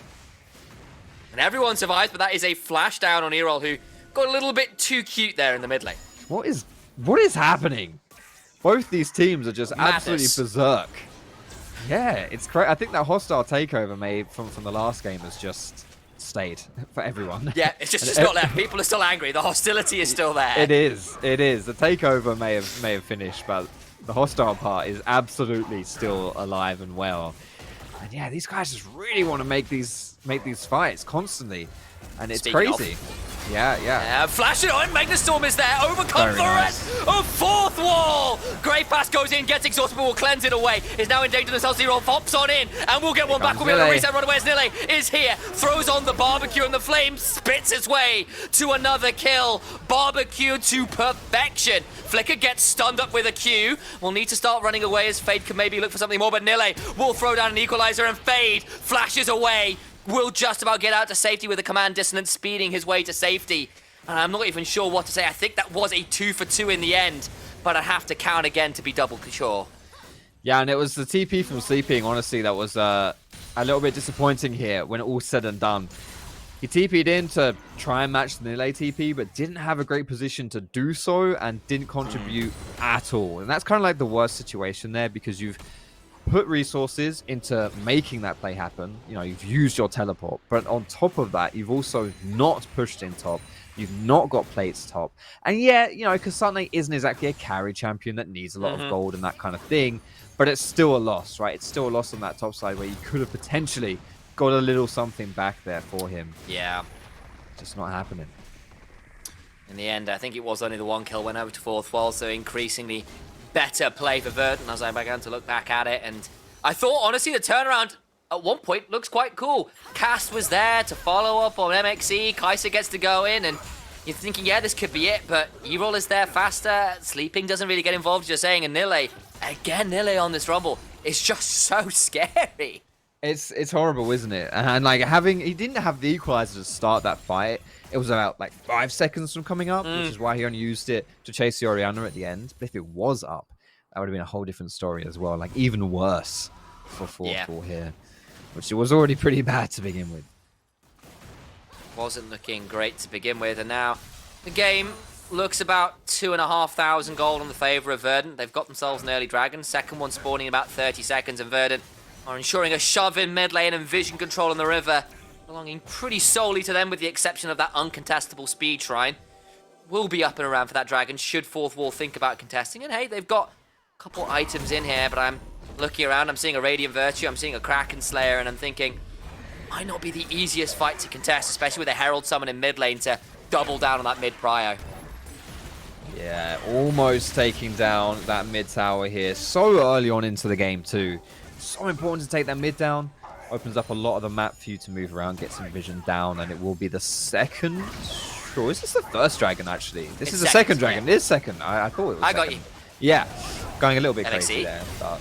And everyone survives, but that is a flash down on Erol, who got a little bit too cute there in the mid lane. What is happening? Both these teams are just absolutely berserk. Yeah, it's great. I think that hostile takeover made from the last game has just stayed for everyone. Yeah, it's just not left. People are still angry. The hostility is still there. It is. The takeover may have finished, but the hostile part is absolutely still alive and well. And yeah, these guys just really want to make these fights constantly, and it's crazy. Yeah. Flash it on. Magnustorm is there. Overcome the rest of Fourth Wall. Great pass goes in, gets exhausted, but will cleanse it away. Is now in danger themselves. Zero pops on in, and we'll get one back. We'll be able to reset right away as Nile is here. Throws on the barbecue, and the flame spits its way to another kill. Barbecue to perfection. Flicker gets stunned up with a Q. We'll need to start running away as Fade can maybe look for something more, but Nile will throw down an equalizer, and Fade flashes away. Will just about get out to safety with a command dissonance, speeding his way to safety. And I'm not even sure what to say. I think that was a 2 for 2 in the end, but I have to count again to be double sure. Yeah, and it was the TP from Sleeping, honestly, that was a little bit disappointing here when it all said and done. He TP'd in to try and match the Nile TP, but didn't have a great position to do so and didn't contribute at all. And that's kind of like the worst situation there, because you've put resources into making that play happen. You've used your teleport, but on top of that, you've also not pushed in top. You've not got plates top. And yeah, Kasane isn't exactly a carry champion that needs a lot of gold and that kind of thing, but it's still a loss, right? It's still a loss on that top side where you could have potentially got a little something back there for him. Yeah. Just not happening. In the end, I think it was only the one kill went over to Fourth Wall, so increasingly better play for Verdant as I began to look back at it. And I thought, honestly, the turnaround at one point looks quite cool. Cast was there to follow up on MXC. Kai'Sa gets to go in, and you're thinking, yeah, this could be it, but Erol is there faster. Sleeping doesn't really get involved, just saying, and Nile on this Rumble is just so scary. It's horrible, isn't it? And like he didn't have the equalizer to start that fight. It was about like 5 seconds from coming up, which is why he only used it to chase the Orianna at the end. But if it was up, that would have been a whole different story as well. Like even worse for 4-4 here, which it was already pretty bad to begin with. Wasn't looking great to begin with, and now the game looks about 2,500 gold in the favor of Verdant. They've got themselves an early dragon, second one spawning in about 30 seconds, and Verdant are ensuring a shove in mid lane and vision control in the river, belonging pretty solely to them with the exception of that uncontestable speed shrine. Will be up and around for that dragon should Fourth Wall think about contesting, and hey, they've got a couple items in here, but I'm looking around, I'm seeing a Radiant Virtue, I'm seeing a Kraken Slayer, and I'm thinking, might not be the easiest fight to contest, especially with a Herald summon in mid lane to double down on that mid prio. Yeah, almost taking down that mid tower here so early on into the game too. So important to take that mid down. Opens up a lot of the map for you to move around, get some vision down, and it will be the second. Sure, is this the first dragon actually? This is the second dragon. It is second. I thought it was. I got you. Yeah, going a little bit NLC. crazy there. But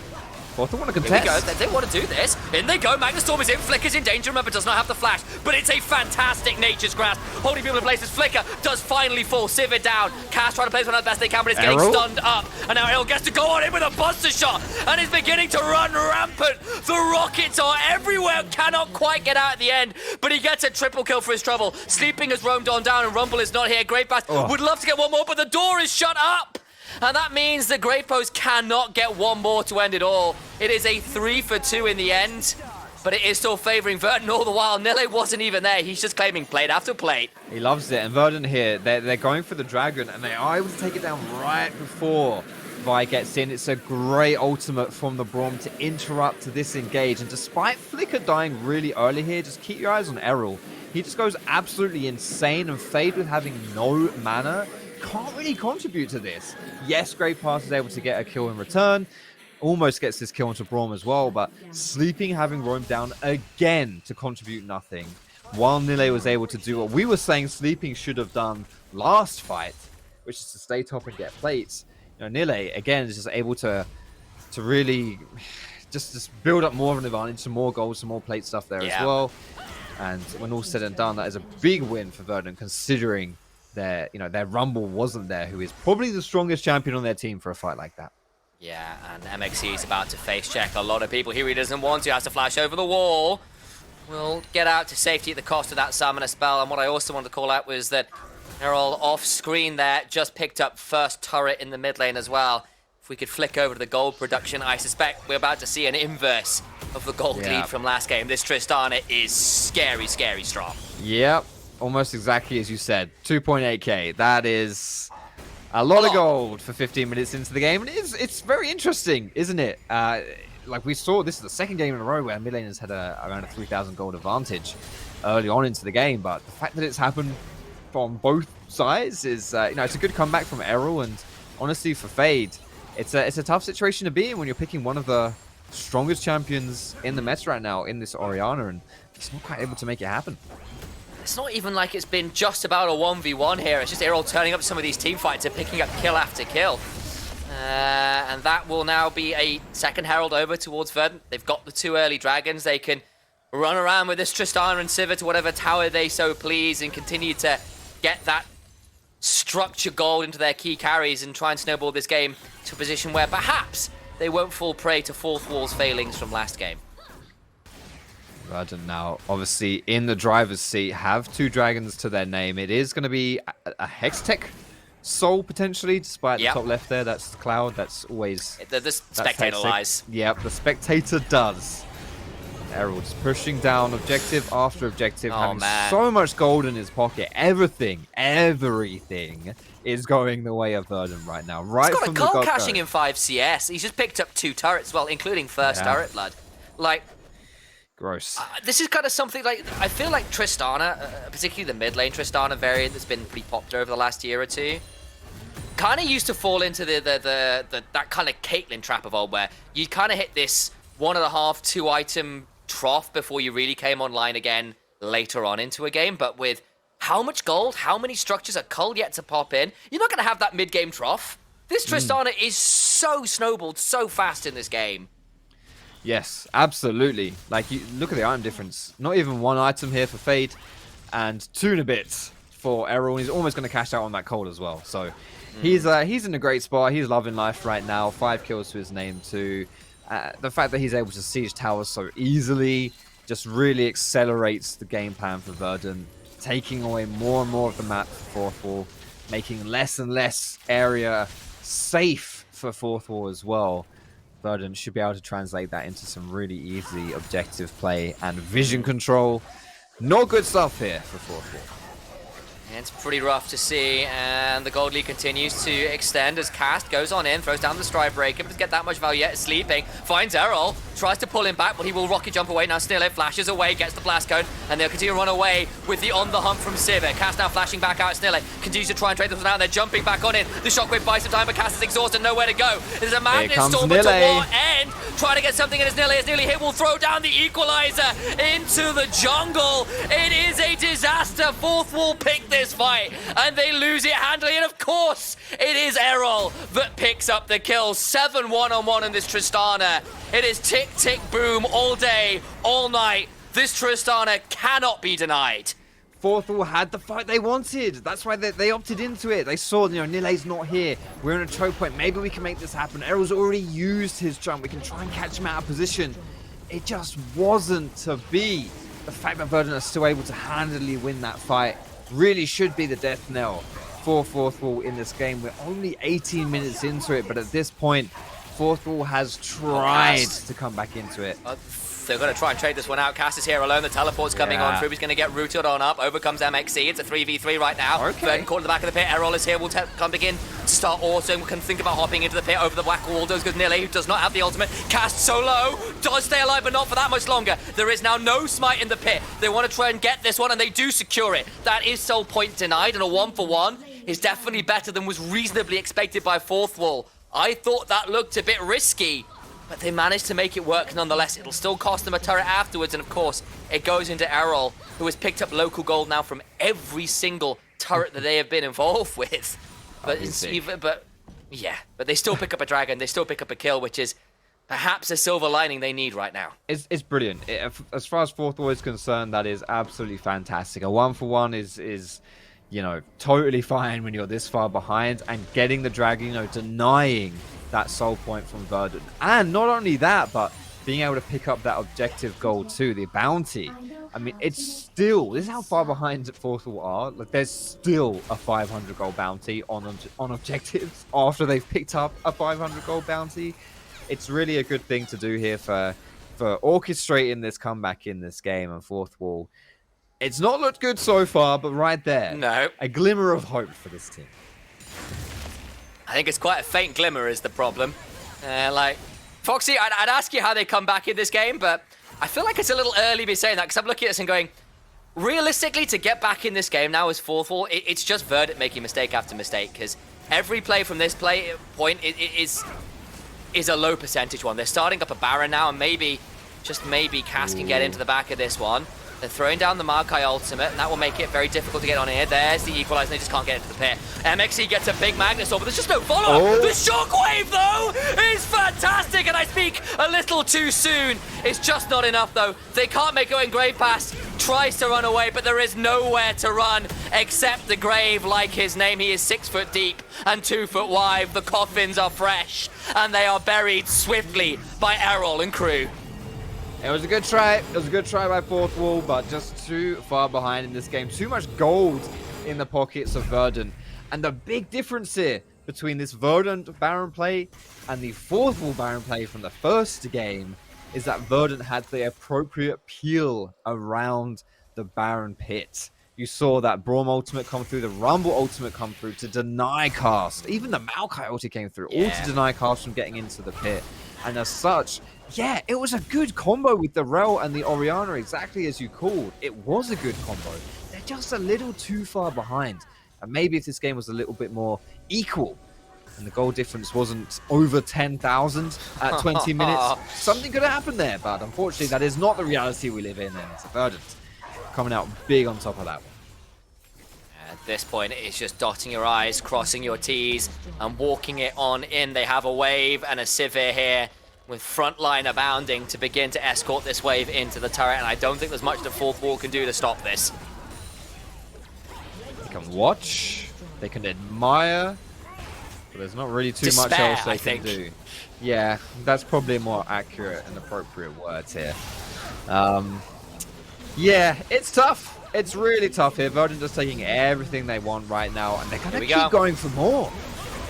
Fourth want to Here contest. we go. They want to do this. In they go. Magnustorm is in. Flicker's in danger. Remember, does not have the flash, but it's a fantastic Nature's Grasp. Holding people in places. Flicker does finally fall. Sivir down. Cass trying to place one of the best they can, but it's getting stunned up. And now Errol gets to go on in with a buster shot and is beginning to run rampant. The rockets are everywhere. Cannot quite get out at the end, but he gets a triple kill for his trouble. Sleeping has roamed on down, and Rumble is not here. Great Bash would love to get one more, but the door is shut up. And that means the Great Post cannot get one more to end it all. It is a 3-for-2 in the end, but it is still favoring Verdant all the while. Nille wasn't even there. He's just claiming plate after plate. He loves it. And Verdant here, they're going for the dragon, and they are able to take it down right before Vi gets in. It's a great ultimate from the Braum to interrupt this engage. And despite Flicker dying really early here, just keep your eyes on Errol. He just goes absolutely insane, and Fade with having no mana can't really contribute to this. Yes, Great Pass is able to get a kill in return. Almost gets this kill into Braum as well, but Sleeping having roamed down again to contribute nothing. While Nille was able to do what we were saying Sleeping should have done last fight, which is to stay top and get plates. You know, Nille, again, is just able to really just build up more of an advantage, some more goals, some more plate stuff there as well. And when all's said and done, that is a big win for Verdant, considering their Rumble wasn't there, who is probably the strongest champion on their team for a fight like that. Yeah, and MXC is about to face check a lot of people here. He doesn't want to, has to flash over the wall. Will get out to safety at the cost of that summoner spell. And what I also wanted to call out was that they're all off screen there, just picked up first turret in the mid lane as well. If we could flick over to the gold production, I suspect we're about to see an inverse of the gold lead from last game. This Tristana is scary, scary strong. Yep. Almost exactly as you said, 2.8k. That is a lot of gold for 15 minutes into the game, and it's very interesting, isn't it? Like we saw, this is the second game in a row where mid laners had around a 3,000 gold advantage early on into the game, but the fact that it's happened from both sides is, it's a good comeback from Errol, and honestly for Fade, it's a tough situation to be in when you're picking one of the strongest champions in the meta right now in this Orianna, and he's not quite able to make it happen. It's not even like it's been just about a 1v1 here. It's just Errol turning up some of these team fights and picking up kill after kill. And that will now be a second Herald over towards Verdant. They've got the 2 early dragons. They can run around with this Tristana and Sivir to whatever tower they so please and continue to get that structure gold into their key carries and try and snowball this game to a position where perhaps they won't fall prey to Fourth Wall's failings from last game. Verdant now, obviously, in the driver's seat, have 2 dragons to their name. It is going to be a Hextech soul, potentially, despite the top left there. That's the Cloud. That's always... The spectator lies. Yep, the spectator does. Herald's pushing down objective after objective, having so much gold in his pocket. Everything is going the way of Verdant right now. Right from the He's got a call caching in 5 CS. He's just picked up 2 turrets, well, including first turret, lad. Like... Gross. This is kind of something like, I feel like Tristana, particularly the mid lane Tristana variant that's been pretty popular over the last year or two, kind of used to fall into that kind of Caitlyn trap of old, where you kind of hit this 1.5, 2 item trough before you really came online again later on into a game. But with how much gold, how many structures, a cull yet to pop in, you're not going to have that mid game trough. This Tristana is so snowballed so fast in this game. Yes, absolutely. Like, you look at the item difference. Not even 1 item here for Fade, and 2 and a bit for Errol, and he's almost going to cash out on that cold as well. So he's in a great spot. He's loving life right now. 5 kills to his name too. The fact that he's able to siege towers so easily just really accelerates the game plan for Verdant, taking away more and more of the map for Fourth Wall, making less and less area safe for Fourth Wall as well. Verdant should be able to translate that into some really easy objective play and vision control. Not good stuff here for Fourth Wall. It's pretty rough to see, and the gold lead continues to extend as Cast goes on in, throws down the stride breaker, doesn't get that much value yet, sleeping, finds Errol, tries to pull him back, but he will rocket jump away. Now Snilly flashes away, gets the blast cone, and they'll continue to run away with the on the hump from Sivir. Cast now flashing back out, Snilly continues to try and trade this one out, they're jumping back on in. The shockwave buys some time, but Cast is exhausted, nowhere to go. There's a Magnet Stormer to what end, trying to get something in as Nearly hit, will throw down the equalizer into the jungle. It is a disaster. Fourth Wall pick this fight, and they lose it handily, and of course, it is Errol that picks up the kill. 7 1-on-1 in this Tristana. It is tick, tick, boom all day, all night. This Tristana cannot be denied. Fourth Wall had the fight they wanted. That's why they opted into it. They saw, Nilay's not here. We're in a choke point. Maybe we can make this happen. Errol's already used his jump. We can try and catch him out of position. It just wasn't to be. The fact that Verdant are still able to handily win that fight really should be the death knell for Fourth Wall in this game. We're only 18 minutes into it, but at this point, Fourth Wall has tried to come back into it. They're going to try and trade this one out. Cass is here alone. The teleport's coming on through. He's going to get rooted on up. Overcomes MXC. It's a 3v3 right now. Verdant caught in the back of the pit. Errol is here. Will come begin to start auto. We can think about hopping into the pit over the black wall. Does because Nilly, who does not have the ultimate. Cast solo. Does stay alive, but not for that much longer. There is now no smite in the pit. They want to try and get this one, and they do secure it. That is soul point denied, and a 1-for-1 is definitely better than was reasonably expected by Fourth Wall. I thought that looked a bit risky, but they managed to make it work nonetheless. It'll still cost them a turret afterwards, and of course, it goes into Errol, who has picked up local gold now from every single turret that they have been involved with. But but they still pick up a dragon, they still pick up a kill, which is perhaps a silver lining they need right now. It's brilliant. As far as Fourth Wall is concerned, that is absolutely fantastic. A 1-for-1 is totally fine when you're this far behind, and getting the dragon, denying that soul point from Verdant. And not only that, but being able to pick up that objective goal too, the bounty. I mean, it's still, this is how far behind Fourth Wall are. Like, there's still a 500 gold bounty on objectives after they've picked up a 500 gold bounty. It's really a good thing to do here for orchestrating this comeback in this game. And Fourth Wall, it's not looked good so far, but right there, no, a glimmer of hope for this team. I think it's quite a faint glimmer is the problem. Foxy, I'd ask you how they come back in this game, but I feel like it's a little early to be saying that, because I'm looking at this and going, realistically, to get back in this game now as Fourth Wall, it's just Verdant making mistake after mistake, because every play from this point is a low percentage one. They're starting up a Baron now, and maybe, just maybe, Cass can get into the back of this one. They're throwing down the Maokai ultimate, and that will make it very difficult to get on here. There's the equalizer, they just can't get into the pit. MXC gets a big Magnet Storm, but there's just no follow-up. The shockwave, though, is fantastic, and I speak a little too soon. It's just not enough, though. They can't make it in Grave Pass. Tries to run away, but there is nowhere to run except the grave, like his name. He is 6 foot deep and 2 foot wide. The coffins are fresh, and they are buried swiftly by Errol and crew. It was a good try. It was a good try by Fourth Wall, but just too far behind in this game. Too much gold in the pockets of Verdant. And the big difference here between this Verdant Baron play and the Fourth Wall Baron play from the first game is that Verdant had the appropriate peel around the Baron pit. You saw that Braum ultimate come through, the Rumble ultimate come through to deny Cast. Even the Maokai ulti came through, all to deny Cast from getting into the pit. And as such, yeah, it was a good combo with the Rel and the Orianna, exactly as you called. It was a good combo. They're just a little too far behind. And maybe if this game was a little bit more equal, and the goal difference wasn't over 10,000 at 20 minutes, something could have happened there. But unfortunately, that is not the reality we live in. And it's Verdant coming out big on top of that one. At this point, it's just dotting your I's, crossing your T's, and walking it on in. They have a wave and a Sivir here with frontline abounding to begin to escort this wave into the turret, and I don't think there's much that Fourth Wall can do to stop this. Here can watch, they can admire, but there's not really too much Despair, else they I can think. do. Yeah, that's probably a more accurate and appropriate words here. Yeah, it's tough. It's really tough here. Verdant just taking everything they want right now, and they're going to keep going for more.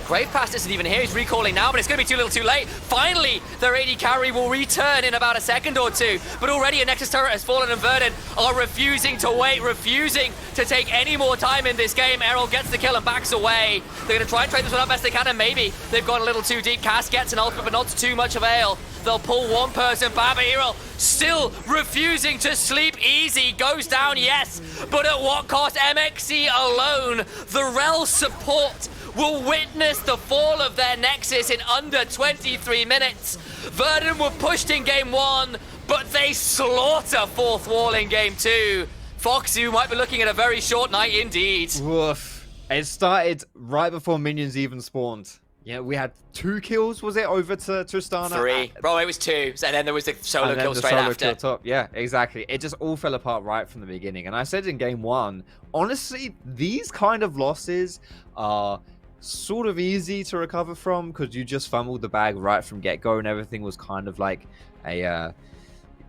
Brave Pass isn't even here. He's recalling now, but it's going to be too little too late. Finally, their AD carry will return in about a second or two. But already a Nexus turret has fallen, and Verdant are refusing to wait, refusing to take any more time in this game. Errol gets the kill and backs away. They're going to try and trade this one up best they can, and maybe they've gone a little too deep. Cass gets an ultimate, but not to too much avail. They'll pull one person back, but Errol still refusing to sleep easy. Goes down, yes, but at what cost? MXC alone, the Rel support will witness the fall of their Nexus in under 23 minutes. Verdant were pushed in game 1, but they slaughter fourth wall in game 2. Fox, you might be looking at a very short night indeed. Woof. It started right before minions even spawned. Yeah, we had 2 kills, was it, over to Tristana? 3. Bro, it was 2, and then there was the solo and then kill the straight solo after. kill top. Yeah, exactly. It just all fell apart right from the beginning. And I said in game 1, honestly, these kind of losses are sort of easy to recover from because you just fumbled the bag right from get-go, and everything was kind of like a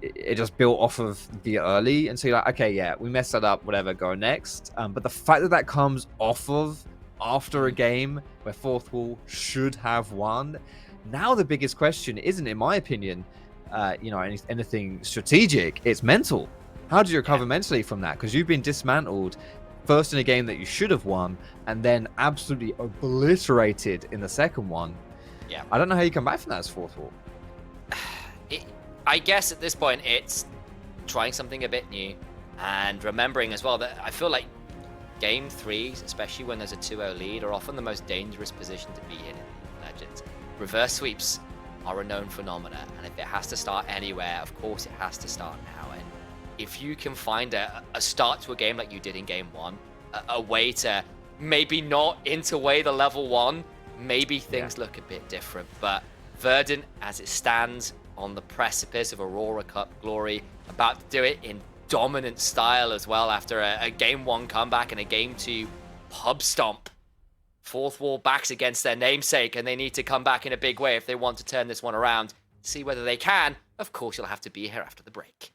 it just built off of the early, and so you're like, okay, yeah, we messed that up, whatever, go next. But the fact that that comes off of after a game where fourth wall should have won, now the biggest question isn't, in my opinion, anything strategic. It's mental. How do you recover mentally from that? Because you've been dismantled first in a game that you should have won, and then absolutely obliterated in the second one. Yeah. I don't know how you come back from that as fourth wall. I guess at this point it's trying something a bit new, and remembering as well that I feel like game 3s, especially when there's a 2-0 lead, are often the most dangerous position to be in Legends. Reverse sweeps are a known phenomena, and if it has to start anywhere, of course it has to start now. And if you can find a start to a game like you did in game 1, a way to maybe not interweigh the level 1, maybe things look a bit different. But Verdant, as it stands on the precipice of Aurora Cup glory, about to do it in dominant style as well after a game 1 comeback and a game 2 pub stomp. Fourth wall backs against their namesake, and they need to come back in a big way if they want to turn this one around. See whether they can. Of course, you'll have to be here after the break.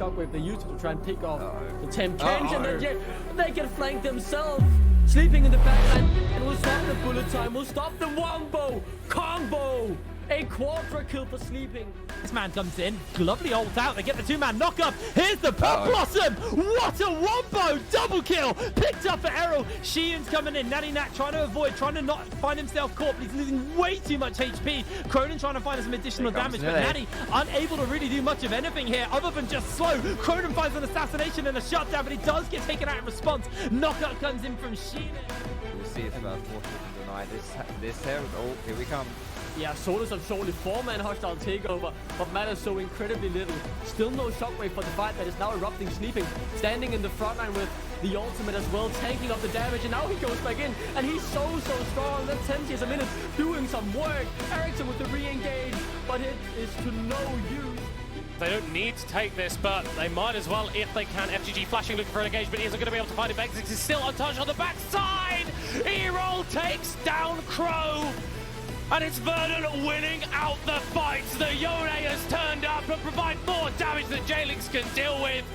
shockwave. They use it to try and pick off the Temp Kench, and then they get flanked themselves. Sleeping in the backline, and we'll stop the bullet time. We'll stop the wombo combo. A quadra kill for Sleeping. This man comes in, lovely ult out. They get the two-man knock-up. Here's the Pop Blossom. What a wombo! Double kill. Picked up for Errol. Sheehan's coming in. Natty Nat trying to avoid, trying to not find himself caught, but he's losing way too much HP. Cronin trying to find some additional damage, but Natty unable to really do much of anything here other than just slow. Cronin finds an assassination and a shutdown, but he does get taken out in response. Knockup comes in from Sheehan. We'll see if Forthwall can deny this here. Oh, here we come. Yeah, Solus have surely 4-man hostile takeover, but matters so incredibly little. Still no shockwave for the fight that is now erupting. Sleeping, standing in the front line with the ultimate as well, tanking up the damage, and now he goes back in, and he's so strong. That's 10 a minute, doing some work. Ericsson with the re-engage, but it is to no use. They don't need to take this, but they might as well if they can. FGG flashing, looking for an engagement. He isn't going to be able to find it. Vexix is still untouched on the backside. E-roll takes down Crow. And it's Verdant winning out the fight. The Yone has turned up and provide more damage than J-Links can deal with.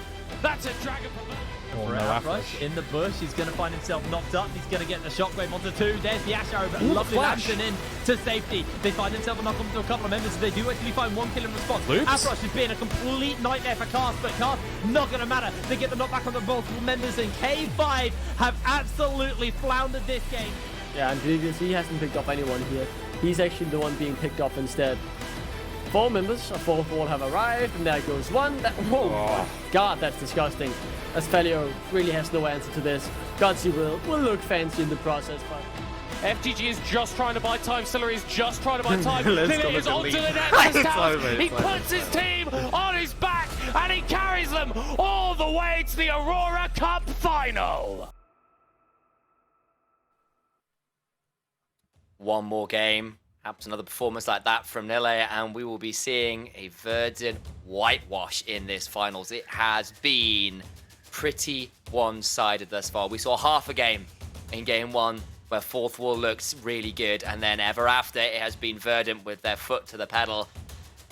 That's a dragon for Verdant. Oh, no Afrosh in the bush. He's going to find himself knocked up. He's going to get the shockwave onto 2. There's the Ash Arrow, but lovely lantern in to safety. They find themselves a knock onto a couple of members. They do actually find 1 kill in response. Afrosh has been a complete nightmare for Cast, but Cast not going to matter. They get the knockback on the multiple members, and K5 have absolutely floundered this game. Yeah, and previous he hasn't picked up anyone here. He's actually the one being picked up instead. 4 members of Forthwall have arrived, and there goes one. Whoa, God, that's disgusting. Asfalio really has no answer to this. Gutsy will look fancy in the process, but FGG is just trying to buy time. Sillery is just trying to buy time. Lily is onto the Nexus Towers. He puts his team on his back, and he carries them all the way to the Aurora Cup final. One more game, perhaps another performance like that from Nile, and we will be seeing a Verdant whitewash in this finals. It has been pretty one-sided thus far. We saw half a game in game 1 where Forthwall looks really good, and then ever after it has been Verdant with their foot to the pedal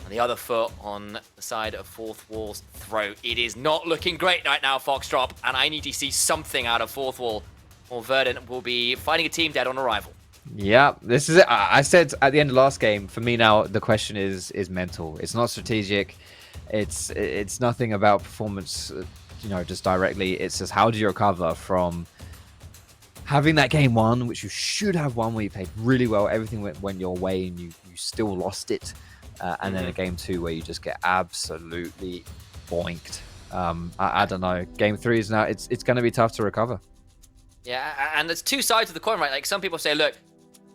and the other foot on the side of Forthwall's throat. It is not looking great right now, Foxdrop, and I need to see something out of Forthwall, or Verdant will be fighting a team dead on arrival. Yeah, this is it. I said at the end of last game, for me now, the question is mental. It's not strategic. It's nothing about performance, just directly. It's just how do you recover from having that game 1, which you should have won, where you played really well, everything went your way, and you still lost it. And then a game 2 where you just get absolutely boinked. I don't know. Game 3 is now, it's going to be tough to recover. Yeah, and there's 2 sides of the coin, right? Like, some people say, look,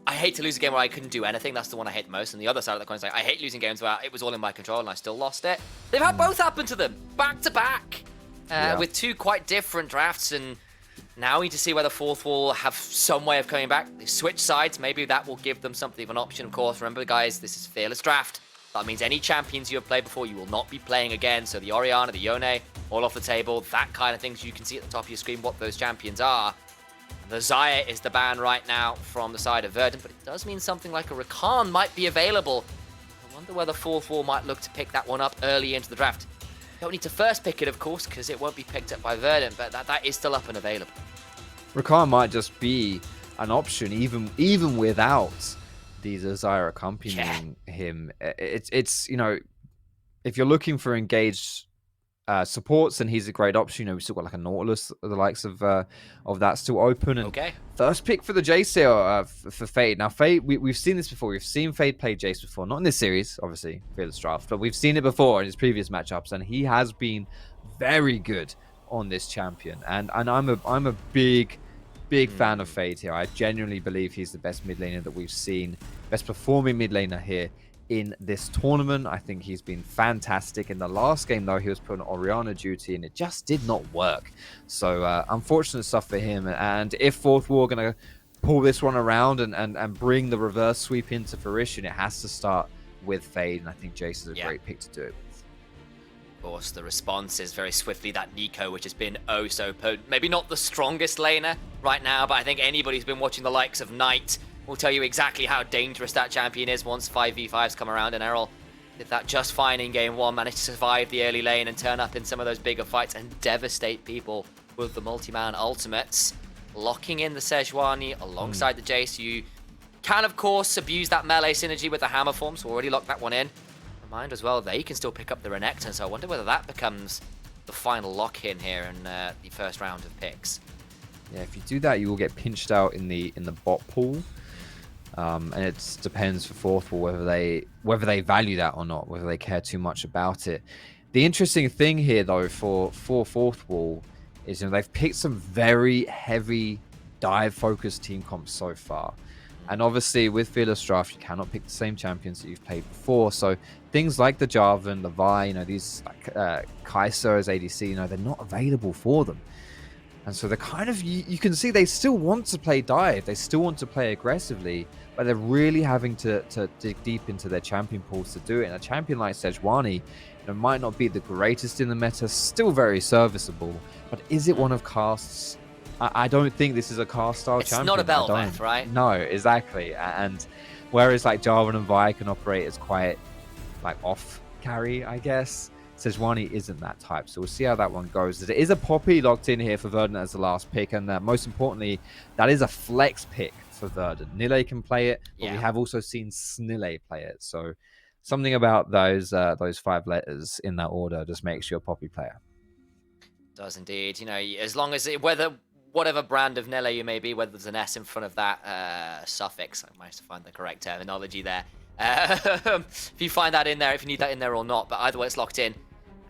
I hate to lose a game where I couldn't do anything. That's the one I hate the most. And the other side of the coin is like, I hate losing games where it was all in my control and I still lost it. They've had both happen to them, back to back, with 2 quite different drafts. And now we need to see whether Forthwall have some way of coming back. They switch sides. Maybe that will give them something of an option. Of course, remember, guys, this is Fearless Draft. That means any champions you have played before, you will not be playing again. So the Orianna, the Yone, all off the table. That kind of things. You can see at the top of your screen what those champions are. The Xayah is the ban right now from the side of Verdant, but it does mean something like a Rakan might be available. I wonder whether Forthwall might look to pick that one up early into the draft. Don't need to first pick it, of course, because it won't be picked up by Verdant, but that is still up and available. Rakan might just be an option, even without these Xayah accompanying him. It's if you're looking for engaged supports, then he's a great option. We've still got like a Nautilus, the likes of that still open. And first pick for the Jace here for Fade. Now, Fade, we've seen this before. We've seen Fade play Jace before, not in this series, obviously, Fearless Draft, but we've seen it before in his previous matchups, and he has been very good on this champion. And I'm a big fan of Fade here. I genuinely believe he's the best mid laner that we've seen, best performing mid laner here in this tournament. I think he's been fantastic. In the last game, though, he was put on Orianna duty, and it just did not work. So unfortunate stuff for him. And if Forthwall are going to pull this one around and bring the reverse sweep into fruition, it has to start with Fade, and I think Jace is a great pick to do it with. Of course, the response is very swiftly that Nico, which has been oh so potent. Maybe not the strongest laner right now, but I think anybody who's been watching the likes of Knight will tell you exactly how dangerous that champion is once 5v5s come around, and Errol Did that just fine in game 1, managed to survive the early lane and turn up in some of those bigger fights and devastate people with the multi-man ultimates. Locking in the Sejuani alongside the Jace. You can, of course, abuse that melee synergy with the hammer form, so already locked that one in. Remind as well, they can still pick up the Renekton, so I wonder whether that becomes the final lock-in here in the first round of picks. Yeah, if you do that, you will get pinched out in the bot pool. And it depends for fourth wall whether they value that or not, whether they care too much about it. The interesting thing here, though, for fourth wall is they've picked some very heavy dive-focused team comps so far. And obviously, with Fearless Draft, you cannot pick the same champions that you've played before. So things like the Jarvan, the Vi, these Kai'Sa as ADC, they're not available for them. And so they're kind of, you can see they still want to play dive, they still want to play aggressively, but they're really having to dig deep into their champion pools to do it. And a champion like Sejuani might not be the greatest in the meta, still very serviceable, but is it one of Cast's? I don't think this is a Cast style champion. It's not a Bel'Veth, right? No, exactly. And whereas like Jarvan and Vi can operate as quite like off carry, I guess, Sejuani isn't that type, so we'll see how that one goes. There is a Poppy locked in here for Verdant as the last pick, and most importantly, that is a flex pick for Verdant. Nille can play it, but we have also seen Snille play it, so something about those 5 letters in that order just makes you a Poppy player. Does indeed. As long as whatever brand of Nille you may be, whether there's an S in front of that suffix, I managed to find the correct terminology there. If you find that in there, if you need that in there or not, but either way, it's locked in.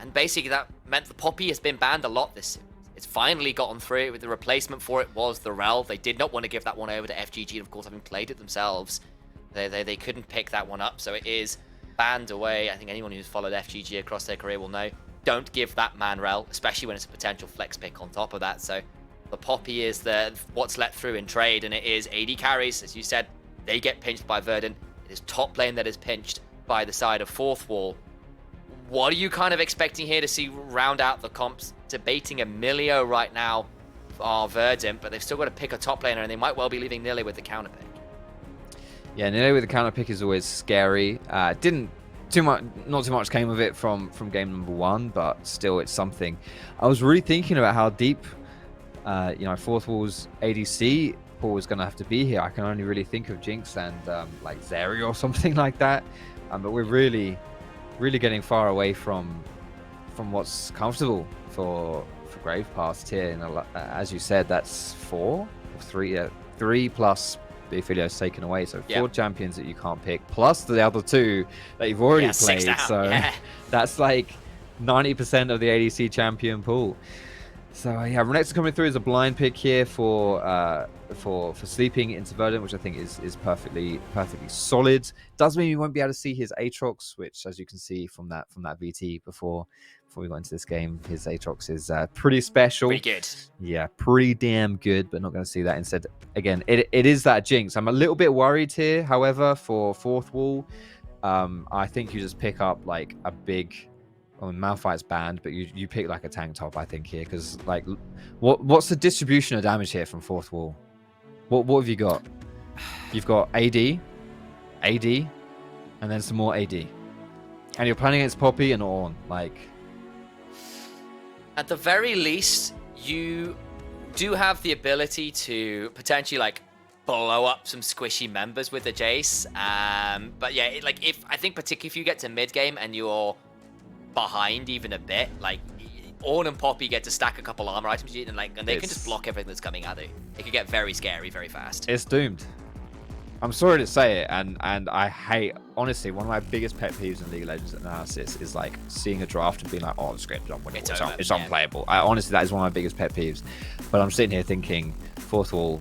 And basically that meant the Poppy has been banned a lot this series. It's finally gotten through. The replacement for it was the Rel. They did not want to give that one over to FGG, and of course, having played it themselves, they couldn't pick that one up, so it is banned away. I think anyone who's followed FGG across their career will know, don't give that man Rel, especially when it's a potential flex pick on top of that. So the Poppy is what's let through in trade, and it is AD carries. As you said, they get pinched by Verdant. It is top lane that is pinched by the side of fourth wall. What are you kind of expecting here to see round out the comps? Debating Emilio right now are Verdant, but they've still got to pick a top laner, and they might well be leaving Nille with the counter pick. Yeah, Nille with the counter pick is always scary. Not too much came of it from game number 1, but still it's something. I was really thinking about how deep fourth wall's ADC pool is going to have to be here. I can only really think of Jinx and like Zeri or something like that, but we're really getting far away from what's comfortable for Grave Past here. As you said, that's 4 or 3 plus the affiliates taken away, so 4 champions that you can't pick, plus the other 2 that you've already played. So that's like 90% of the ADC champion pool. So yeah, Renekton coming through as a blind pick here for sleeping into Verdant, which I think is perfectly solid. Does mean we won't be able to see his Aatrox, which, as you can see from that VT before we got into this game, his Aatrox is pretty special. Pretty good. Yeah, pretty damn good, but not going to see that. Instead, again, it is that Jinx. I'm a little bit worried here, however, for fourth wall. I think you just pick up like a big... Well, Malphite's banned, but you pick like a tank top, I think, here, because like, what's the distribution of damage here from fourth wall? What have you got? You've got AD, and then some more AD, and you're playing against Poppy and Ornn. Like, at the very least, you do have the ability to potentially like blow up some squishy members with the Jace. But yeah, I think particularly if you get to mid game and you're behind even a bit, like Ornn and Poppy get to stack a couple armor items and they can just block everything that's coming at you. It could get very scary very fast. It's doomed. I'm sorry to say it, and I hate, honestly, one of my biggest pet peeves in League of Legends analysis is like seeing a draft and being like, oh, the script is unwinnable, it's unplayable. Honestly, that is one of my biggest pet peeves. But I'm sitting here thinking, fourth wall,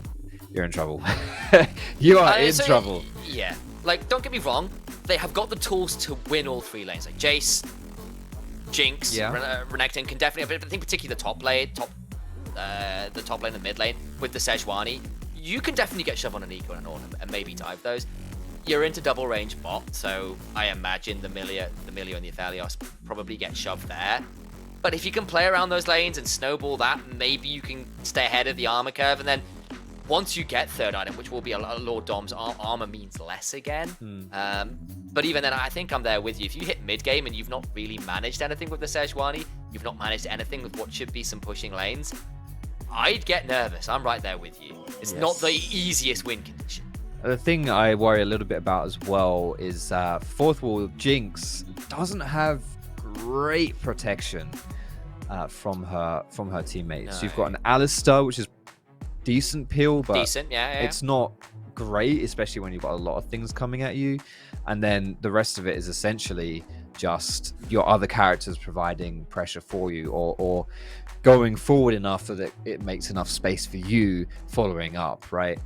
you're in trouble. You are in trouble. Yeah, like, don't get me wrong, they have got the tools to win all 3 lanes. Like Jace, Jinx, Renekton can definitely, I think particularly the top lane, the mid lane with the Sejuani, you can definitely get shove on an Eco and an Ornn and maybe dive those. You're into double range bot, so I imagine the Milio and the Aphelios probably get shoved there. But if you can play around those lanes and snowball that, maybe you can stay ahead of the armor curve, and then once you get third item, which will be a Lord Dom's armor means less again. But even then, I think I'm there with you. If you hit mid game and you've not really managed anything with the Sejuani, you've not managed anything with what should be some pushing lanes, I'd get nervous. I'm right there with you. It's not the easiest win condition. The thing I worry a little bit about as well is fourth wall Jinx doesn't have great protection from her teammates. No. You've got an Alistar, which is decent peel, but it's not great, especially when you've got a lot of things coming at you. And then the rest of it is essentially just your other characters providing pressure for you, or going forward enough so that it makes enough space for you following up, right?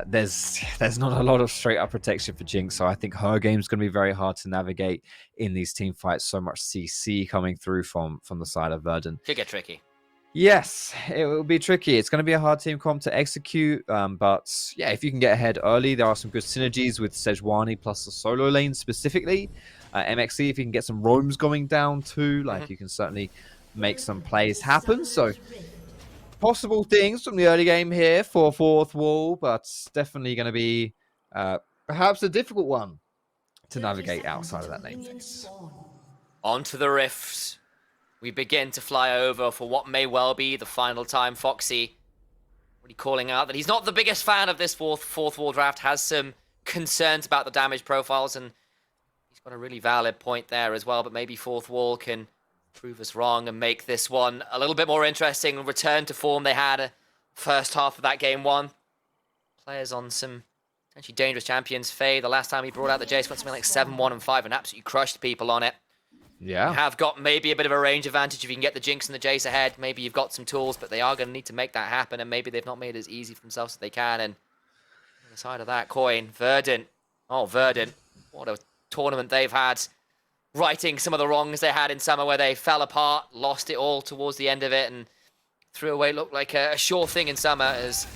There's not a lot of straight up protection for Jinx, so I think her game's going to be very hard to navigate in these team fights. So much CC coming through from the side of Verdant. Could get tricky. Yes, it will be tricky. It's going to be a hard team comp to execute, but yeah, if you can get ahead early, there are some good synergies with Sejuani plus the solo lane specifically. MXC, if you can get some roams going down too, like you can certainly make some plays happen. So possible things from the early game here for fourth wall, but definitely going to be perhaps a difficult one to navigate outside of that lane phase. Onto the rifts. We begin to fly over for what may well be the final time. Foxy really calling out that he's not the biggest fan of this fourth wall draft, has some concerns about the damage profiles, and he's got a really valid point there as well, but maybe fourth wall can prove us wrong and make this one a little bit more interesting and return to form they had first half of that game one. Players on some potentially dangerous champions. Faye, the last time he brought out the Jace, went something like 7-1 and 5 and absolutely crushed people on it. Yeah. You have got maybe a bit of a range advantage if you can get the Jinx and the Jace ahead. Maybe you've got some tools, but they are going to need to make that happen, and maybe they've not made it as easy for themselves as they can. And on the side of that coin, Verdant. Oh, Verdant. What a tournament they've had. Righting some of the wrongs they had in summer where they fell apart, lost it all towards the end of it, and threw away looked like a sure thing in summer, as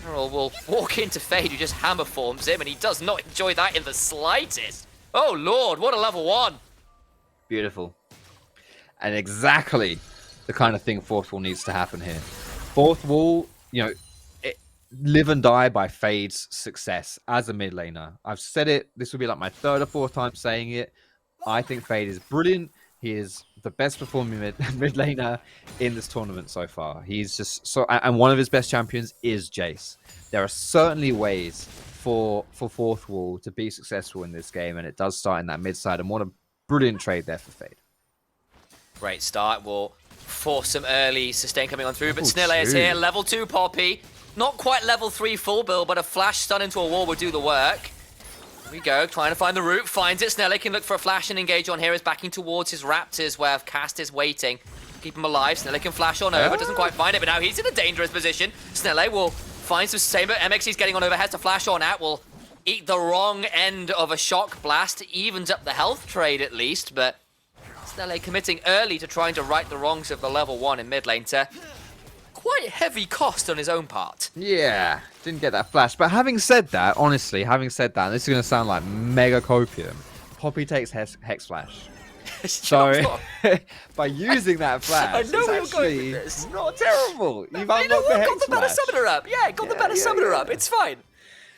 Errol will walk into Fade, who just hammer forms him, and he does not enjoy that in the slightest. Oh, Lord, what a level 1. Beautiful. And exactly the kind of thing fourth wall needs to happen here. Fourth wall, live and die by Fade's success as a mid laner. I've said it, this will be like my third or fourth time saying it. I think Fade is brilliant. He is the best performing mid laner in this tournament so far. He's just so, and one of his best champions is Jace. There are certainly ways for fourth wall to be successful in this game, and it does start in that mid side, and what a brilliant trade there for Fade. Great start. Will force some early sustain coming on through, but Snille is here. Level 2 Poppy. Not quite level 3 full build, but a flash stun into a wall will do the work. Here we go, trying to find the route. Finds it. Snille can look for a flash and engage on here. Is backing towards his Raptors, where Cast is waiting. Keep him alive. Snille can flash on over. Doesn't quite find it, but now he's in a dangerous position. Snille will find some same, but MXC's getting on over. Has to flash on out. Will eat the wrong end of a shock blast. Evens up the health trade at least, but Snille committing early to trying to right the wrongs of the level 1 in mid lane to quite heavy cost on his own part. Yeah, didn't get that flash. But having said that, honestly, this is going to sound like mega copium. Poppy takes Hex Flash. So, by using that flash, I know we were going with it's this. not terrible. You've unlocked the Hex got the better Flash. summoner up. Yeah, got the better summoner up. It's fine.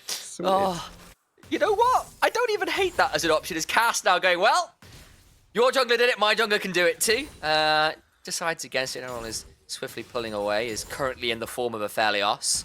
Sweet. Oh, you know what? I don't even hate that as an option. Is Cast now going, well, your jungler did it, my jungler can do it too. Decides against it. Everyone is swiftly pulling away. Is currently in the form of a Aphelios.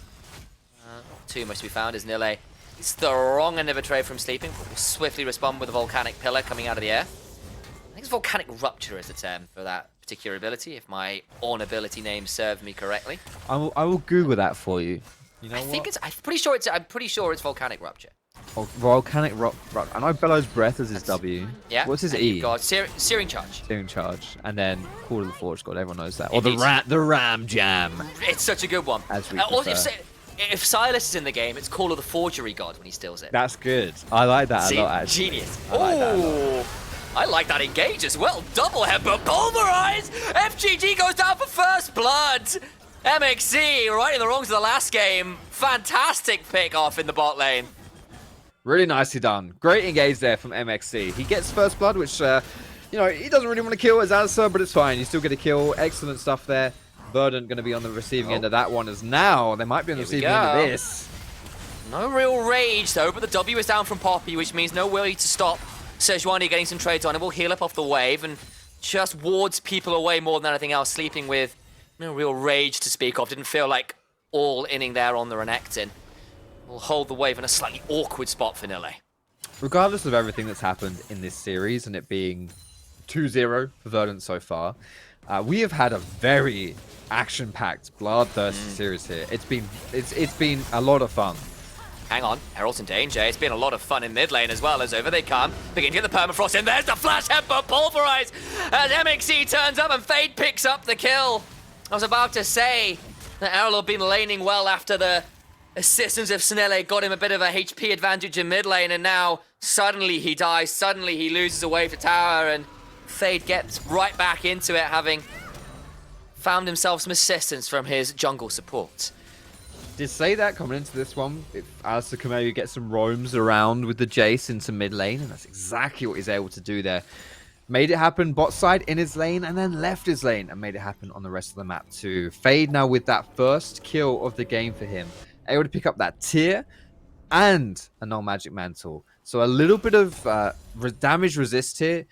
Not too much to be found as Nille. It's the wrong end of a trade from Sleeping, but will swiftly respond with a Volcanic Pillar coming out of the air. I think it's Volcanic Rupture is the term for that particular ability, if my own ability name served me correctly. I will Google that for you. You know what? I'm pretty sure it's Volcanic Rupture. Oh, Volcanic Rock. I know Bellow's Breath is his W. Yeah. What's his E? God, Searing Charge. Searing Charge. And then Call of the Forge God. Everyone knows that. Or the Ram Jam. It's such a good one. As we or prefer. if Silas is in the game, it's Call of the Forgery God when he steals it. That's good. I like that See? a lot, actually. Genius. I like that a lot. Ooh. I like that engage as well. Double headbutt pulverize. FGG goes down for first blood. MXC right in the wrongs of the last game. Fantastic pick off in the bot lane. Really nicely done. Great engage there from MXC. He gets first blood, which, he doesn't really want to kill as Alistar, but it's fine. You still get a kill. Excellent stuff there. Verdant going to be on the receiving end of that one as now. They might be on the receiving end of this. No real rage though, but the W is down from Poppy, which means no way to stop Sejuani getting some trades on. It will heal up off the wave and just wards people away more than anything else, sleeping with no real rage to speak of. Didn't feel like all inning there on the Renekton. Will hold the wave in a slightly awkward spot for Nile. Regardless of everything that's happened in this series and it being 2-0 for Verdant so far, we have had a very action-packed, bloodthirsty series here. It's been a lot of fun. Hang on, Herald's in danger. It's been a lot of fun in mid lane as well, as over they come. Begin to get the permafrost in. There's the flash headbutt pulverize as MXC turns up and Fade picks up the kill. I was about to say that Errol had been laning well after the assistance of Snelle got him a bit of a HP advantage in mid lane, and now suddenly he dies, suddenly he loses away to tower, and Fade gets right back into it, having found himself some assistance from his jungle support. Did say that coming into this one, if Alistair Kamau gets some roams around with the Jace into mid lane, and that's exactly what he's able to do there. Made it happen bot side in his lane, and then left his lane, and made it happen on the rest of the map too. Fade now with that first kill of the game for him, able to pick up that tier and a null magic mantle. So a little bit of damage resist here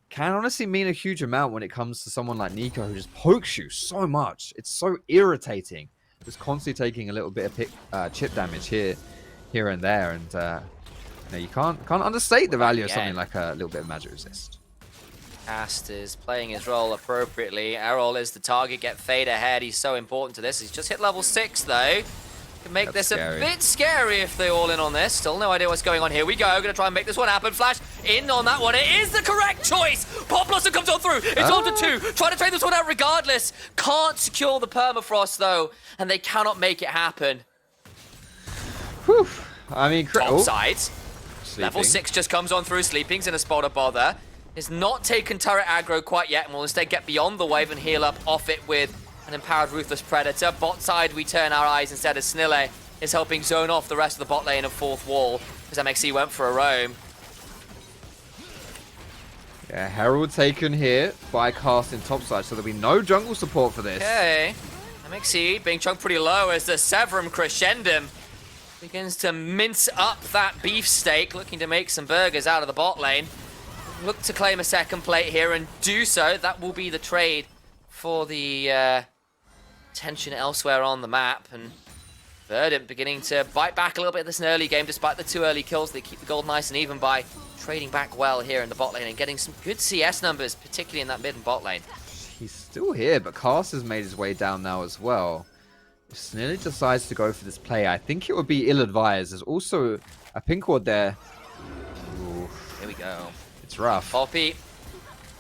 can honestly mean a huge amount when it comes to someone like Nico, who just pokes you so much. It's so irritating. Just constantly taking a little bit of chip damage here and there, and you can't understate the value of something like a little bit of magic resist. Cast is playing his role appropriately. Errol is the target, get Fade ahead. He's so important to this. He's just hit level 6 though. Can make this a bit scary if they all in on this. Still no idea what's going on. Here we go. Gonna try and make this one happen. Flash in on that one. It is the correct choice. Pop Blossom comes on through. It's on to 2. Trying to trade this one out regardless. Can't secure the permafrost though, and they cannot make it happen. Whew. I mean, Top sides. Level 6 just comes on through. Sleeping's in a spot of bother. Is not taken turret aggro quite yet, and will instead get beyond the wave and heal up off it with an empowered Ruthless Predator. Bot side, we turn our eyes instead as Snille is helping zone off the rest of the bot lane of 4th wall as MXC went for a roam. Yeah, Herald taken here by casting topside, so there'll be no jungle support for this. Okay, MXC being chunked pretty low as the Severum Crescendum begins to mince up that beefsteak, looking to make some burgers out of the bot lane. Look to claim a second plate here and do so. That will be the trade for the tension elsewhere on the map. And Verdant beginning to bite back a little bit this early game, despite the 2 early kills. They keep the gold nice and even by trading back well here in the bot lane and getting some good CS numbers, particularly in that mid and bot lane. He's still here, but Cast has made his way down now as well. If Snille decides to go for this play, I think it would be ill-advised. There's also a pink ward there. Ooh. Here we go. It's rough. Poppy,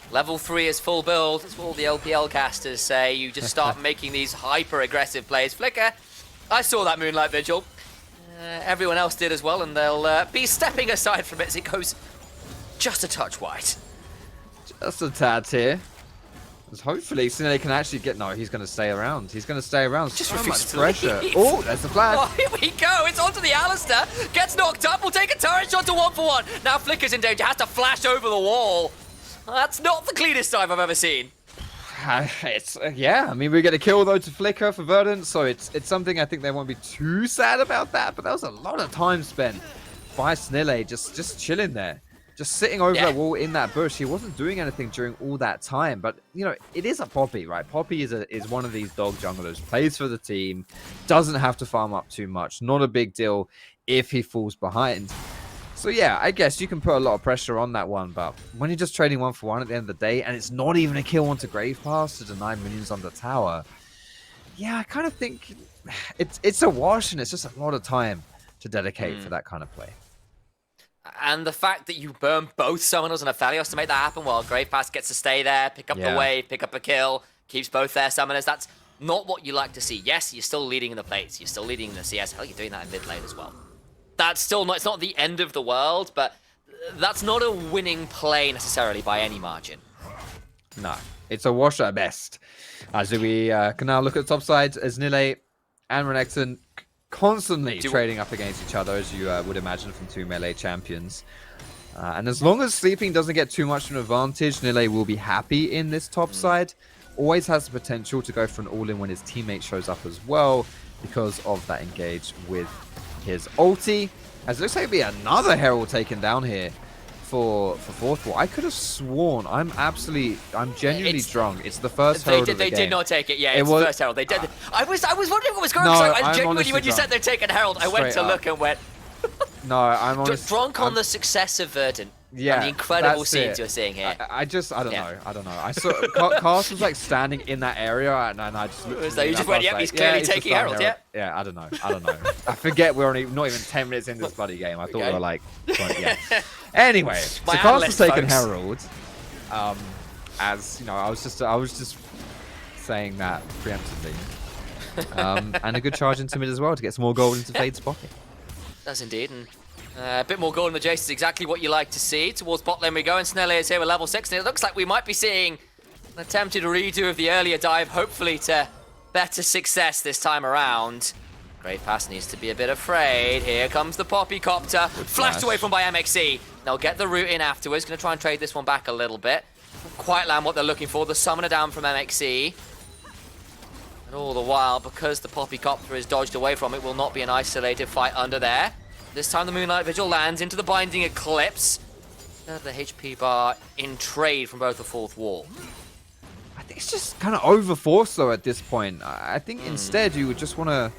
level 3 is full build. That's what all the LPL casters say. You just start making these hyper-aggressive plays. Flicker, I saw that Moonlight Vigil. Everyone else did as well, and they'll be stepping aside from it as it goes just a touch wide. Just a tad here. Hopefully, Snille can actually get... No, he's going to stay around. He's going to stay around. Just so much refuses to pressure. leave. Oh, there's the flash. Oh, here we go. It's onto the Alistair. Gets knocked up. We'll take a turret shot to 1-for-1. Now Flicker's in danger. Has to flash over the wall. That's not the cleanest dive I've ever seen. Yeah, I mean, we get a kill, though, to Flicker for Verdant, so it's something I think they won't be too sad about that, but that was a lot of time spent by Snille just chilling there. Just sitting over that wall in that bush. He wasn't doing anything during all that time. But, you know, it is a Poppy, right? Poppy is one of these dog junglers. Plays for the team. Doesn't have to farm up too much. Not a big deal if he falls behind. So, yeah, I guess you can put a lot of pressure on that one. But when you're just trading 1-for-1 at the end of the day, and it's not even a kill onto Grave Pass to deny minions on the tower. Yeah, I kind of think it's a wash, and it's just a lot of time to dedicate for that kind of play. And the fact that you burn both Summoners and Aphelios to make that happen, well, Grave Pass gets to stay there, pick up the wave, pick up a kill, keeps both their Summoners. That's not what you like to see. Yes, you're still leading in the plates, you're still leading in the CS. Hell, you're doing that in mid lane as well. That's still not, it's not the end of the world, but that's not a winning play necessarily by any margin. No, it's a wash at best. As we can now look at the top side as Nile and Renekton constantly trading up against each other, as you would imagine from 2 melee champions. And as long as Sleeping doesn't get too much of an advantage, Nile will be happy in this top side. always has the potential to go for an all-in when his teammate shows up as well because of that engage with his ulti. As it looks like it'll be another Herald taken down here for fourth wall. I could have sworn I'm genuinely drunk. It's the first Herald of the They game. did not take it. Yeah, it's the first Herald. They did. I was wondering what was going on. No, I I'm genuinely, honestly when you said they're taking Herald, I went Straight to up. look and went, No, I'm honestly drunk on the success of Verdant. Yeah, and the incredible that's scenes it. you're seeing here. I don't know. I saw Cast was like standing in that area, and I just looked. So you just went, yep, he's clearly taking Herald, yeah. Yeah, I don't know. I forget we're only not even 10 minutes in this bloody game. I thought we were like, 20, yeah. Anyway, so My Cast analyst, was taking folks. Herald. As you know, I was just saying that preemptively. And a good charge into mid as well to get some more gold into Fade's pocket. Does indeed, and a bit more gold in the Jace is exactly what you like to see. Towards bot lane we go, and Snelly is here with level 6, and it looks like we might be seeing an attempted redo of the earlier dive, hopefully to better success this time around. Great Pass needs to be a bit afraid. Here comes the Poppy Copter, flashed away from by MXC. They'll get the root in afterwards, going to try and trade this one back a little bit. Quite land what they're looking for, the summoner down from MXC. And all the while, because the Poppy Copter is dodged away from it, will not be an isolated fight under there. This time the Moonlight Vigil lands into the Binding Eclipse. The HP bar in trade from both the fourth wall. I think it's just kind of overforced though at this point. I think instead you would just want to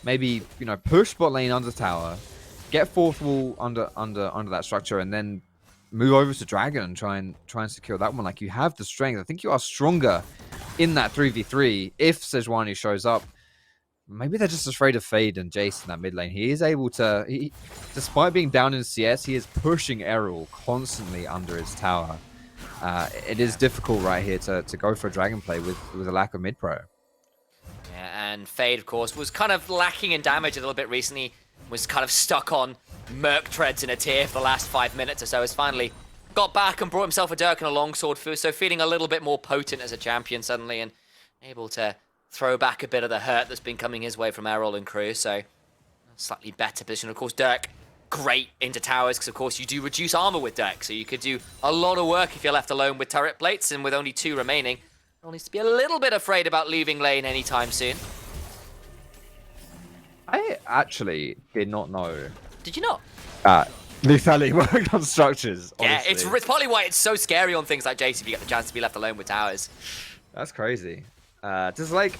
maybe, you know, push bot lane under tower, get fourth wall under that structure, and then move over to Dragon and try and secure that one. Like, you have the strength. I think you are stronger in that 3v3 if Sejuani shows up. Maybe they're just afraid of Fade and Jace in that mid lane. He is able to, despite being down in CS, he is pushing Errol constantly under his tower. It is difficult right here to go for a Dragon play with a lack of mid pro. Yeah, and Fade, of course, was kind of lacking in damage a little bit recently. Was kind of stuck on Merc Treads in a tier for the last 5 minutes or so. Has finally got back and brought himself a Dirk and a longsword, so feeling a little bit more potent as a champion suddenly, and able to throw back a bit of the hurt that's been coming his way from Errol and crew. So slightly better position. Of course, Dirk, great into towers, because of course you do reduce armor with Dirk, so you could do a lot of work if you're left alone with turret plates, and with only 2 remaining, one needs to be a little bit afraid about leaving lane anytime soon. I actually did not know Did you not? lethality worked on structures. Yeah, honestly. it's probably why it's so scary on things like Jace if you get the chance to be left alone with towers. That's crazy. Just like,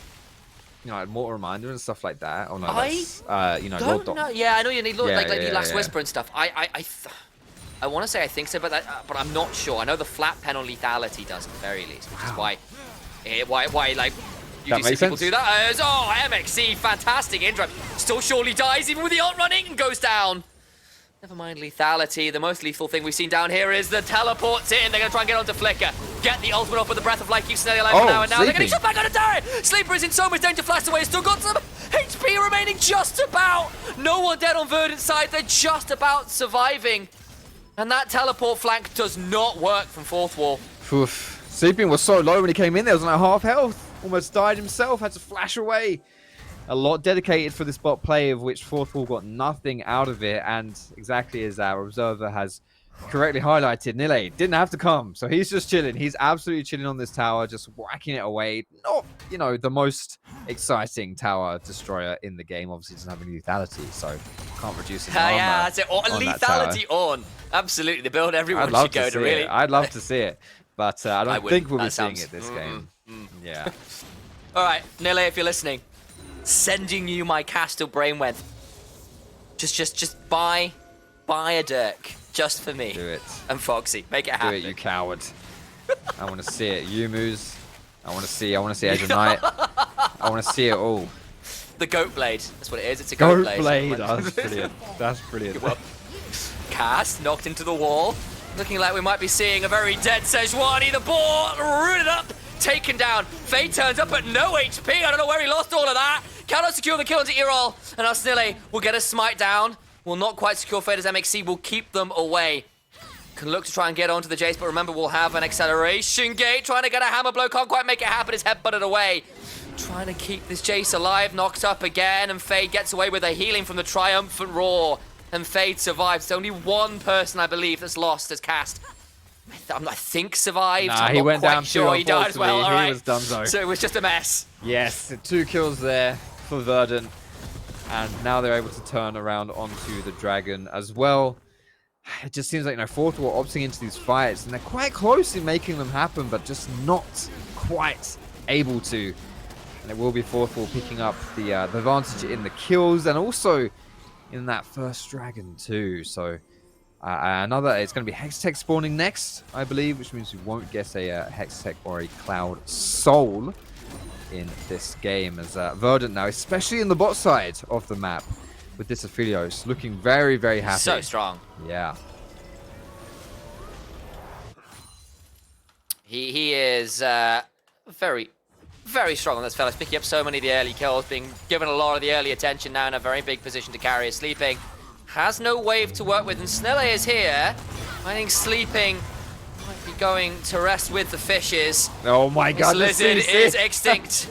you know, Mortal Reminder and stuff like that. Oh no, I that's you know, Lord Don't know. Yeah, I know you need Yeah, like yeah, Last yeah. Whisper and stuff. I want to say I think so, but I'm not sure. I know the flat pen on lethality does at the very least, which is why like you That do see makes people sense. do that. Oh, MXC, fantastic interrupt. Still surely dies even with the ult running and goes down. Never mind lethality. The most lethal thing we've seen down here is the teleports in. They're going to try and get onto Flicker. Get the ultimate off with the Breath of Life. Keep Snelly alive for now and now. They're going to Sleeping. shot back on a turret. Sleeper is in so much danger. Flashed away. Still got some HP remaining just about. No one dead on Verdant's side. They're just about surviving. And that teleport flank does not work from fourth wall. Oof. Sleeping was so low when he came in there. It was like half health. Almost died himself. Had to flash away. A lot dedicated for this bot play, of which fourth wall got nothing out of it. And exactly as our observer has correctly highlighted, Nile didn't have to come. So he's just chilling. He's absolutely chilling on this tower, just whacking it away. Not, you know, the most exciting tower destroyer in the game. Obviously doesn't have any lethality, so can't reduce any armor. Yeah, that's it. Or on that tower. lethality on. Absolutely. The build everyone I'd love should go to to, see really. it. I'd love to see it. But I don't wouldn't. think we'll be That seeing sounds- it this game. Yeah. All right, Nile, if you're listening, sending you my Castle Brainwent. Just buy a Dirk just for me. Do it. And Foxy, make it Do happen. it, you coward. I want to see it. Yumus. I want to see Edge of Night. I want to see it all. The Goat Blade. That's what it is. It's a Goat Goat Blade. Blade. Oh, that's brilliant. That's brilliant. Well, Cast knocked into the wall. Looking like we might be seeing a very dead Sejuani. The ball rooted up, taken down. Faye turns up at no HP. I don't know where he lost all of that. Cannot secure the kill into Erol. And our Snille will get a smite down. Will not quite secure Fade as MXC will keep them away. Can look to try and get onto the Jace, but remember we'll have an acceleration gate. Trying to get a hammer blow. Can't quite make it happen. His head butted away. Trying to keep this Jace alive. Knocked up again. And Fade gets away with a healing from the triumphant roar. And Fade survives. There's only one person, I believe, that's lost as Cast. I think survived. Nah, I'm he not went quite down sure too, he died as well. unfortunately. All He right. was donezo. So it was just a mess. Yes, 2 kills there for Verdant. And now they're able to turn around onto the Dragon as well. It just seems like, Fourth Wall opting into these fights, and they're quite close in making them happen, but just not quite able to. And it will be Fourth Wall picking up the advantage in the kills, and also in that first Dragon too. So it's going to be Hextech spawning next, I believe, which means we won't get a Hextech or a Cloud Soul in this game, as Verdant now, especially in the bot side of the map, with this Aphelios, looking very, very happy. So strong. Yeah. He is very, very strong on this fellas, picking up so many of the early kills, being given a lot of the early attention now in a very big position to carry. Sleeping has no wave to work with, and Snelle is here. I think Sleeping might be going to rest with the fishes. Oh my god, this lizard is extinct.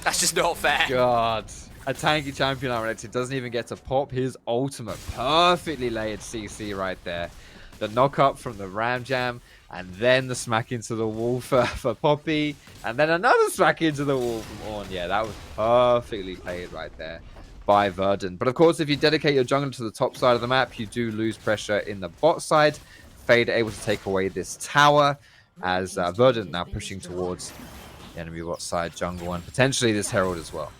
That's just not fair. God. A tanky champion Unrelated doesn't even get to pop his ultimate. Perfectly layered CC right there. The knock up from the Ram Jam, and then the smack into the wall for Poppy, and then another smack into the wall from Ornn. Yeah, that was perfectly played right there by Verdant. But of course, if you dedicate your jungle to the top side of the map, you do lose pressure in the bot side. Fade able to take away this tower, as Verdant now pushing towards the enemy bot side jungle, and potentially this Herald as well.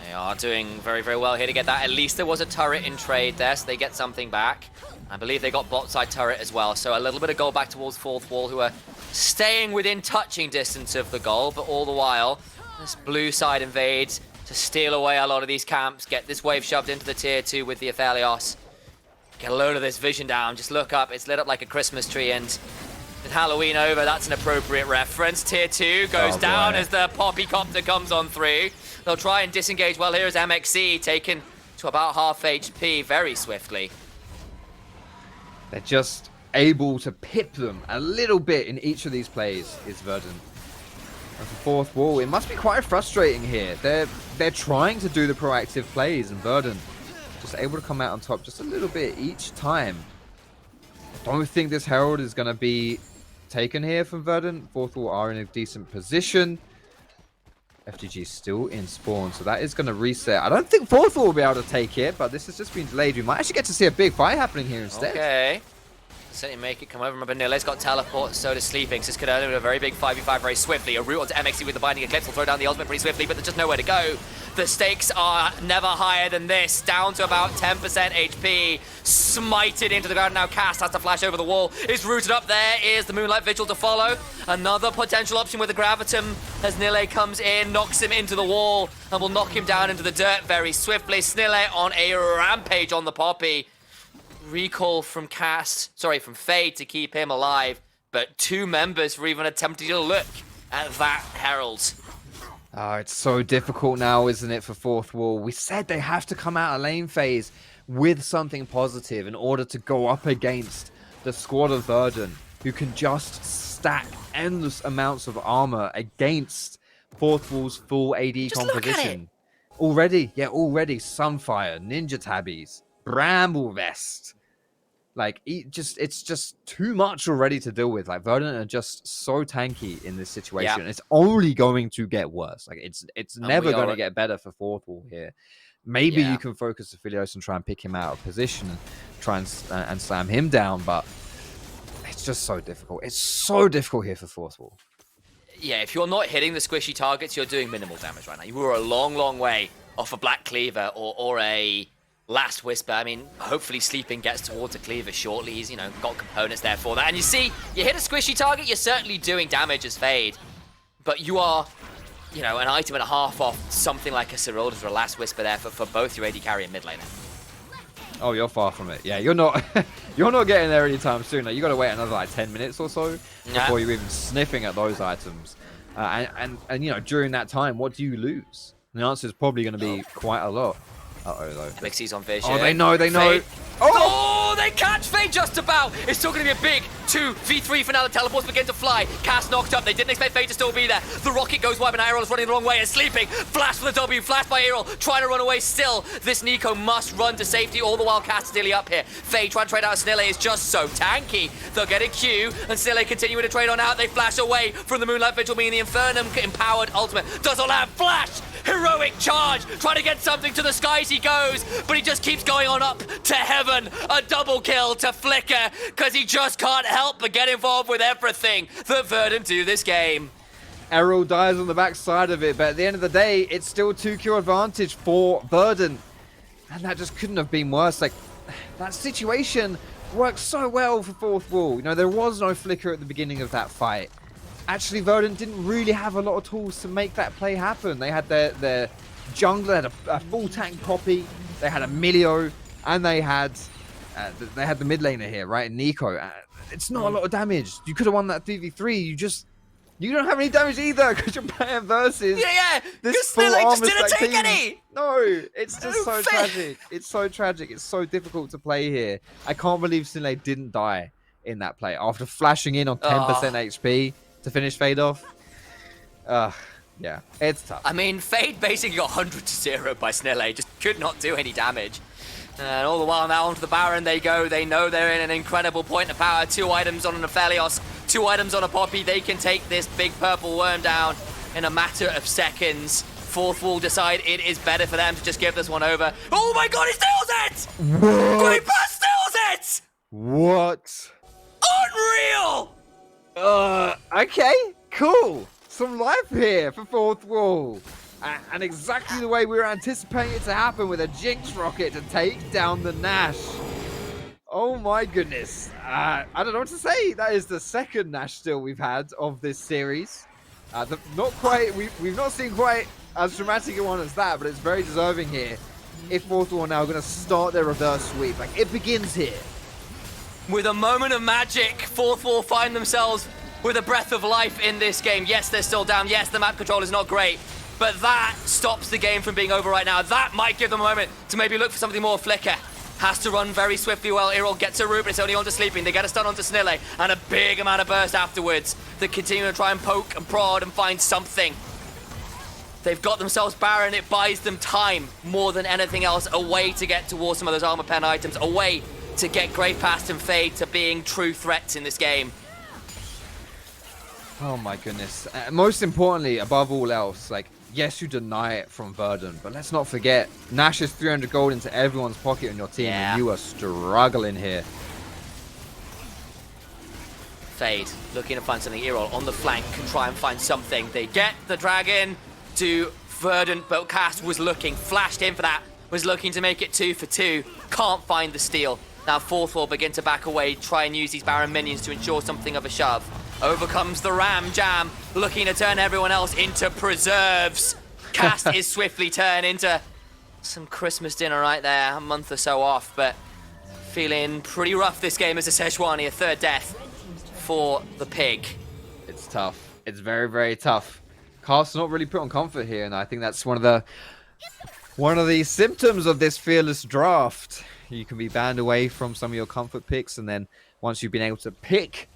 They are doing very, very well here to get that. At least there was a turret in trade there, so they get something back. I believe they got bot side turret as well, so a little bit of goal back towards Fourth Wall, who are staying within touching distance of the goal, but all the while, this blue side invades to steal away a lot of these camps, get this wave shoved into the tier 2 with the Aphelios. Get a load of this vision down, just look up, it's lit up like a Christmas tree, and with Halloween over, that's an appropriate reference. Tier 2 goes down as the Poppy Copter comes on through. They'll try and disengage. Well, here's MXC taken to about half HP very swiftly. They're just able to pip them a little bit in each of these plays, is Verdant. And for Fourth Wall, it must be quite frustrating here. They're trying to do the proactive plays, and Verdant just able to come out on top just a little bit each time. I don't think this Herald is going to be taken here from Verdant. Fourth Wall are in a decent position. FGG still in spawn, so that is going to reset. I don't think Fourth Wall will be able to take it, but this has just been delayed. We might actually get to see a big fight happening here instead. Okay. Certainly make it come over. Remember, Nile's got teleport, so does Sleeping. So this could earn a very big 5v5 very swiftly. A route onto MXC with the Binding Eclipse will throw down the ultimate pretty swiftly, but there's just nowhere to go. The stakes are never higher than this. Down to about 10% HP. Smited into the ground. Now Cast has to flash over the wall. Is rooted up there. Is the Moonlight Vigil to follow. Another potential option with the Gravitum as Nile comes in, knocks him into the wall, and will knock him down into the dirt very swiftly. Snille on a rampage on the Poppy. Recall from from Fade to keep him alive, but 2 members for even attempting to look at that Herald. Oh, it's so difficult now, isn't it, for Fourth Wall? We said they have to come out of lane phase with something positive in order to go up against the squad of Verdant, who can just stack endless amounts of armor against Fourth Wall's full AD composition. Already Sunfire, Ninja Tabbies, Bramble Vest. Like, it's just too much already to deal with. Like, Verdant are just so tanky in this situation. It's only going to get worse. Like, it's never going to get better for Fourth Wall here. Maybe you can focus Aphelios and try and pick him out of position and try and slam him down, but it's just so difficult. It's so difficult here for Fourth Wall. Yeah, if you're not hitting the squishy targets, you're doing minimal damage right now. You were a long, long way off a Black Cleaver or a Last Whisper. I mean, hopefully Sleeping gets towards a Cleaver shortly. He's, got components there for that. And you see, you hit a squishy target, you're certainly doing damage as Fade. But you are, an item and a half off something like a Ceruldes or a Last Whisper there for both your AD carry and mid laner. Oh, you're far from it. Yeah, you're not you're not getting there anytime soon. Like, you got to wait another 10 minutes or so before you're even sniffing at those items. And during that time, what do you lose? The answer is probably going to be quite a lot. Uh-oh, though. Mixi's on vision. Oh, they know. Oh, they catch Fade just about. It's still going to be a big 2v3 for now. The teleports begin to fly. Cass knocked up. They didn't expect Fade to still be there. The rocket goes wide, and Aerol is running the wrong way and sleeping. Flash for the W. Flash by Aerol. Trying to run away still. This Nico must run to safety. All the while Cass is nearly up here. Fade trying to trade out Snille is just so tanky. They'll get a Q, and Snille continuing to trade on out. They flash away from the Moonlight Vigil, meaning the Infernum empowered ultimate doesn't land. Flash! Heroic charge! Trying to get something to the skies he goes, but he just keeps going on up to heaven. A double kill to Flicker, because he just can't help but get involved with everything that Verdant do this game. Errol dies on the backside of it, but at the end of the day, it's still 2Q advantage for Verdant. And that just couldn't have been worse. Like, that situation worked so well for Fourth Wall. You know, there was no Flicker at the beginning of that fight. Actually, Verdant didn't really have a lot of tools to make that play happen. They had their jungler, had a full tank Poppy, they had a Milio, and they had the mid laner here, right? Nico. It's not a lot of damage. You could have won that 3v3. You don't have any damage either because you're playing versus this full armor stack team. Any. No, it's just so tragic. It's so tragic. It's so difficult to play here. I can't believe Snille didn't die in that play after flashing in on 10% HP to finish Fade off. Yeah, it's tough. I mean, Fade basically got 100-0 by Snille. Just could not do any damage. And all the while now onto the Baron they go. They know they're in an incredible point of power. 2 items on an Aphelios, 2 items on a Poppy. They can take this big purple worm down in a matter of seconds. Fourth Wall decide it is better for them to just give this one over. Oh my god, he steals it! What? Great Pass steals it! What? Unreal! Okay, cool. Some life here for Fourth Wall. And exactly the way we were anticipating it to happen with a Jinx rocket to take down the Nash. Oh my goodness. I don't know what to say. That is the second Nash steal we've had of this series. We've not seen quite as dramatic a one as that, but it's very deserving here. If Fourth Wall are now going to start their reverse sweep, like it begins here. With a moment of magic, Fourth Wall find themselves with a breath of life in this game. Yes, they're still down. Yes, the map control is not great. But that stops the game from being over right now. That might give them a moment to maybe look for something more. Flicker has to run very swiftly while Aerol gets a root, but it's only onto sleeping. They get a stun onto Snille and a big amount of burst afterwards. They continue to try and poke and prod and find something. They've got themselves Baron. It buys them time more than anything else. A way to get towards some of those armor pen items. A way to get Great Past and Fade to being true threats in this game. Oh my goodness. Most importantly, above all else, like, yes, you deny it from Verdant, but let's not forget, Nash is 300 gold into everyone's pocket on your team, and you are struggling here. Fade looking to find something. Aerol on the flank can try and find something. They get the dragon to Verdant, but Cast was looking, flashed in for that, was looking to make it 2 for 2. Can't find the steal. Now Fourth Wall begin to back away, try and use these Baron minions to ensure something of a shove. Overcomes the Ram Jam, looking to turn everyone else into preserves. Cast is swiftly turned into some Christmas dinner right there, a month or so off, but feeling pretty rough this game as a Sejuani, a third death for the pig. It's tough. It's very, very tough. Cast's not really put on comfort here, and I think that's one of the symptoms of this fearless draft. You can be banned away from some of your comfort picks, and then once you've been able to pick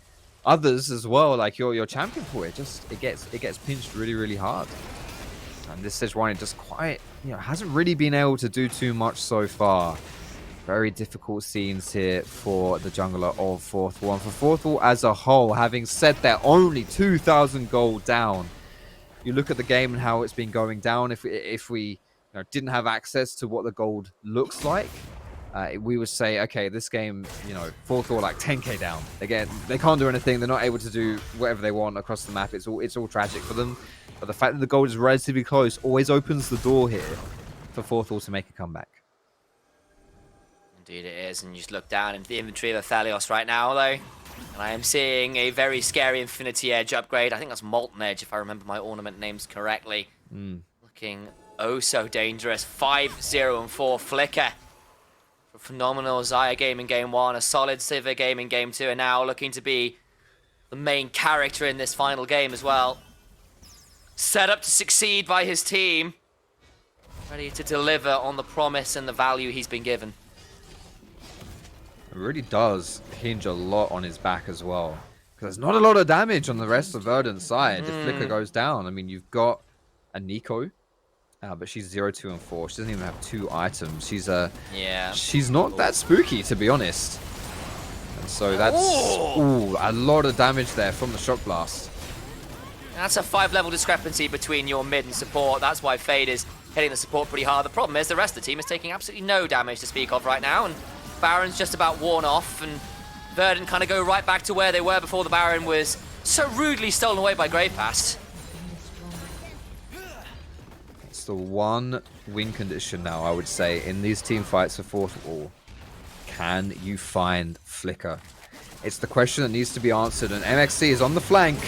others as well, like your champion pool, it gets pinched really, really hard. And this Sejuani just quite, hasn't really been able to do too much so far. Very difficult scenes here for the jungler of Fourth Wall. And for Fourth Wall as a whole, having said they're only 2,000 gold down, you look at the game and how it's been going down. If we didn't have access to what the gold looks like, we would say, okay, this game, Fourth Wall like 10k down. Again, they can't do anything. They're not able to do whatever they want across the map. It's all tragic for them. But the fact that the gold is relatively close always opens the door here for Fourth Wall to make a comeback. Indeed it is, and you just look down into the inventory of Aphelios right now, though. And I am seeing a very scary Infinity Edge upgrade. I think that's Molten Edge, if I remember my ornament names correctly. Looking oh so dangerous. 5-0-4 Flicker. A phenomenal Xayah game in game 1, a solid Sivir game in game 2, and now looking to be the main character in this final game as well. Set up to succeed by his team. Ready to deliver on the promise and the value he's been given. It really does hinge a lot on his back as well. Because there's not a lot of damage on the rest of Verdant's side. If Flicker goes down, I mean, you've got a Nico, but she's 0, 2, and 4. She doesn't even have 2 items. She's she's not that spooky, to be honest. And so that's a lot of damage there from the Shock Blast. That's a 5-level discrepancy between your mid and support. That's why Fade is hitting the support pretty hard. The problem is the rest of the team is taking absolutely no damage to speak of right now, and Baron's just about worn off, and Verdant kind of go right back to where they were before the Baron was so rudely stolen away by Grave Past. It's the one win condition now, I would say, in these team fights for fourth wall. Can you find Flicker? It's the question that needs to be answered, and MXC is on the flank.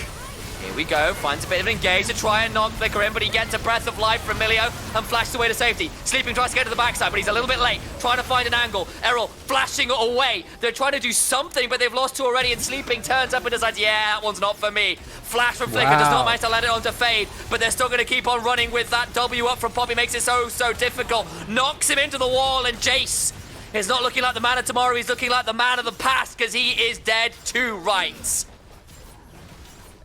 Here we go, finds a bit of an engage to try and knock Flicker in, but he gets a breath of life from Milio and flashes away to safety. Sleeping tries to get to the backside, but he's a little bit late, trying to find an angle. Errol flashing away. They're trying to do something, but they've lost 2 already, and Sleeping turns up and decides, yeah, that one's not for me. Flash from Flicker does not manage to let it onto Fade, but they're still going to keep on running with that W up from Poppy. Makes it so difficult. Knocks him into the wall, and Jace is not looking like the man of tomorrow. He's looking like the man of the past, because he is dead to rights.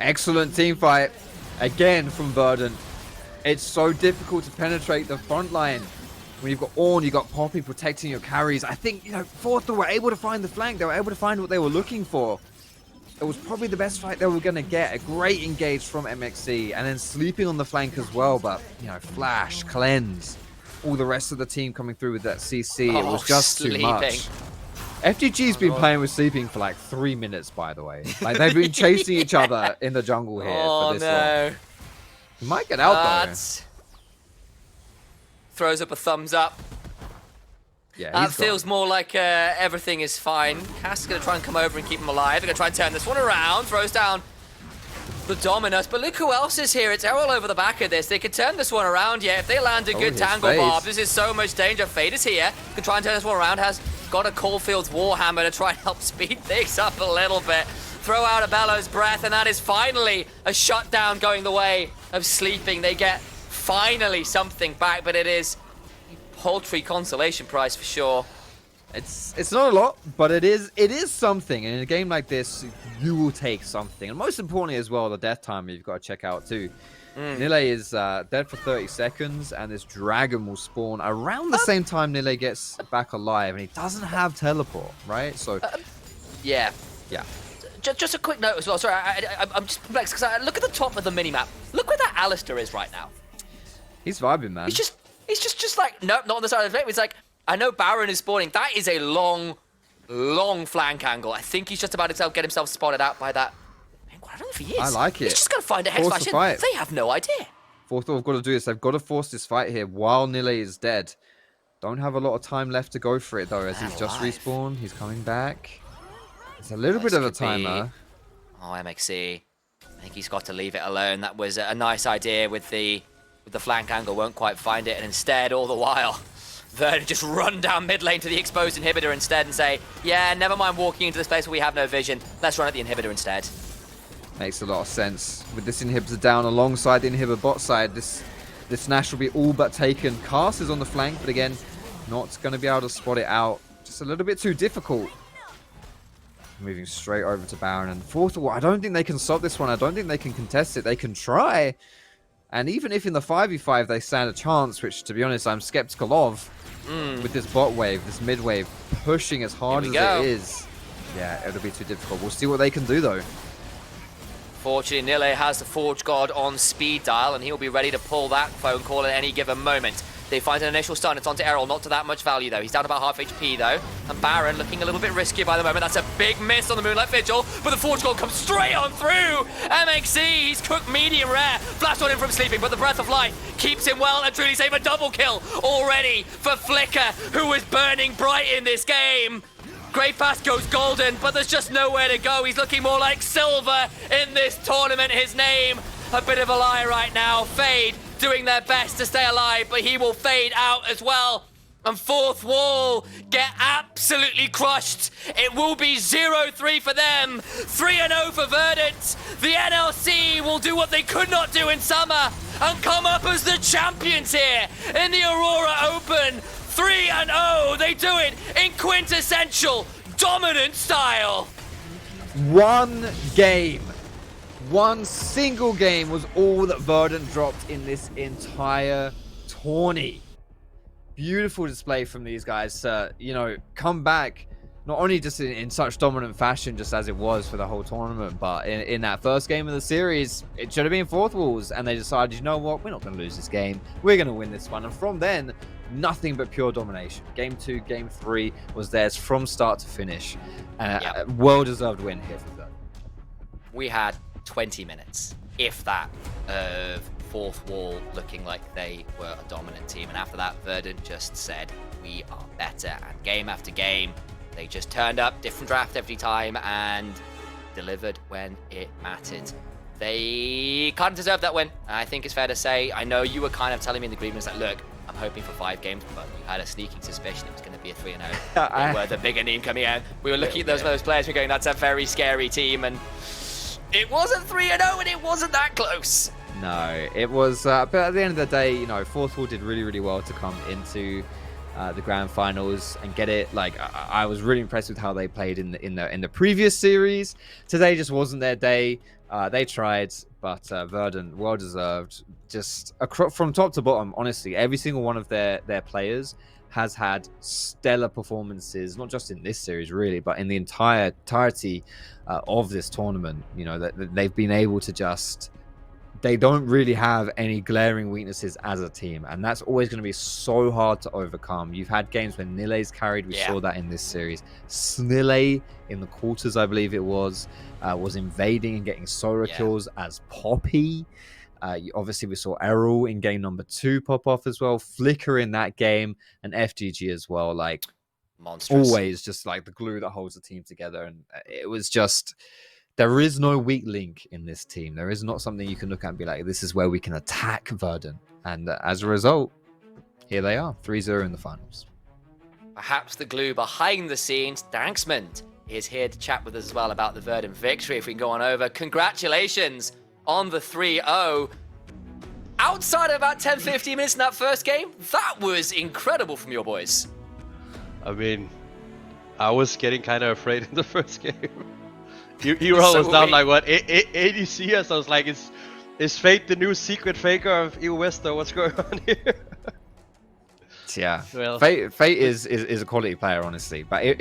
Excellent team fight. Again from Verdant. It's so difficult to penetrate the front line. When you've got Ornn, you've got Poppy protecting your carries. I think, you know, Fourth were able to find the flank. They were able to find what they were looking for. It was probably the best fight they were going to get. A great engage from MXC. And then sleeping on the flank as well. But, you know, Flash, Cleanse, all the rest of the team coming through with that CC. It was just too much. FGG's been playing with Sleeping for like 3 minutes, by the way. Like, they've been chasing each other in the jungle here for this one. He might get out, though. Throws up a thumbs up. Yeah, That feels more like everything is fine. Cass is going to try and come over and keep him alive. They're going to try and turn this one around. Throws down the Dominus. But look who else is here. It's Errol over the back of this. They could turn this one around, yeah. If they land a good tangle barb, this is so much danger. Fade is here. Can try and turn this one around. Has got a Caulfield's Warhammer to try and help speed things up a little bit. Throw out a Bellows Breath, and that is finally a shutdown going the way of Sleeping. They get finally something back, but it is a paltry consolation prize for sure. It's not a lot, but it is something. And in a game like this, you will take something. And most importantly as well, the death timer you've got to check out too. Nile is dead for 30 seconds, and this dragon will spawn around the same time Nile gets back alive, and he doesn't have teleport, right? So, yeah. Just a quick note as well. Sorry, I'm just perplexed because I look at the top of the minimap. Look where that Alistair is right now. He's vibing, man. He's just like, nope, not on the side of the flame. It's like, I know Baron is spawning. That is a long flank angle. I think he's just about to get himself spotted out by that. I don't know if he is. I like it. He's just going to find a hex flash in. They have no idea. Fourth what we've got to do is they've got to force this fight here while Nile is dead. Don't have a lot of time left to go for it, though, as he's just respawned. He's coming back. It's a little bit of a timer. Oh, MXC. I think he's got to leave it alone. That was a nice idea with the flank angle. Won't quite find it. And instead, all the while, Verdant just run down mid lane to the exposed inhibitor instead and say, yeah, never mind walking into this place where we have no vision. Let's run at the inhibitor instead. Makes a lot of sense. With this inhibitor down alongside the inhibitor bot side, this Nash will be all but taken. Cast is on the flank, but again, not going to be able to spot it out. Just a little bit too difficult. Moving straight over to Baron. And Fourth Wall, I don't think they can stop this one. I don't think they can contest it. They can try. And even if in the 5v5 they stand a chance, which to be honest, I'm skeptical of, with this bot wave, this mid wave, pushing as hard as it is. Yeah, it'll be too difficult. We'll see what they can do though. Fortunately, Nile has the Forge God on speed dial, and he'll be ready to pull that phone call at any given moment. They find an initial stun. It's onto Errol, not to that much value, though. He's down about half HP, though. And Baron looking a little bit risky by the moment. That's a big miss on the Moonlight Vigil, but the Forge God comes straight on through. MXC, he's cooked medium rare. Flash on him from Sleeping, but the Breath of Life keeps him well and truly safe. A double kill already for Flicker, who was burning bright in this game. Grave Past goes golden, but there's just nowhere to go. He's looking more like silver in this tournament. His name, a bit of a lie right now. Fade doing their best to stay alive, but he will fade out as well. And Fourth Wall get absolutely crushed. It will be 0-3 for them, 3-0 for Verdant. The NLC will do what they could not do in summer and come up as the champions here in the Aurora Open. 3-0, they do it in quintessential Dominant style! One game. One single game was all that Verdant dropped in this entire tourney. Beautiful display from these guys to, you know, come back not only just in such dominant fashion just as it was for the whole tournament, but in that first game of the series, it should have been fourth walls, and they decided, you know what, we're not going to lose this game. We're going to win this one. And from then, nothing but pure domination. Game 2, Game 3 was theirs from start to finish. Well-deserved win here for them. We had 20 minutes, if that, of fourth wall looking like they were a dominant team. And after that, Verdant just said, we are better. And game after game, they just turned up, different draft every time, and delivered when it mattered. They kind of deserved that win, I think it's fair to say. I know you were kind of telling me in the agreements that, look, I'm hoping for 5 games, but you had a sneaking suspicion it was going to be a 3-0. They were the bigger name coming out. We were looking at those players, we were going, that's a very scary team, and it wasn't 3-0, and it wasn't that close. No, it was, but at the end of the day, you know, fourth wall did really, really well to come into the grand finals and get it. Like, I was really impressed with how they played in the previous series. Today just wasn't their day. They tried, but Verdant, well deserved. Just from top to bottom, honestly, every single one of their players has had stellar performances, not just in this series really, but in the entirety of this tournament. You know, that they've been able to just. They don't really have any glaring weaknesses as a team, and that's always going to be so hard to overcome. You've had games when Nile's carried, we saw that in this series. Snille in the quarters, I believe it was invading and getting solo kills as Poppy. Obviously, we saw Errol in game number 2 pop off as well, Flicker in that game, and FGG as well. Like, monstrous. Always just like the glue that holds the team together, and it was just... There is no weak link in this team. There is not something you can look at and be like, this is where we can attack Verdant. And as a result, here they are, 3-0 in the finals. Perhaps the glue behind the scenes, Danksmond, is here to chat with us as well about the Verdant victory. If we can go on over, congratulations on the 3-0. Outside of about 10-15 minutes in that first game, that was incredible from your boys. I mean, I was getting kind of afraid in the first game. Hero was down like what 80 CS. I was like, is Fate the new secret faker of EU West, or what's going on here? Yeah, well, Fate is a quality player, honestly. But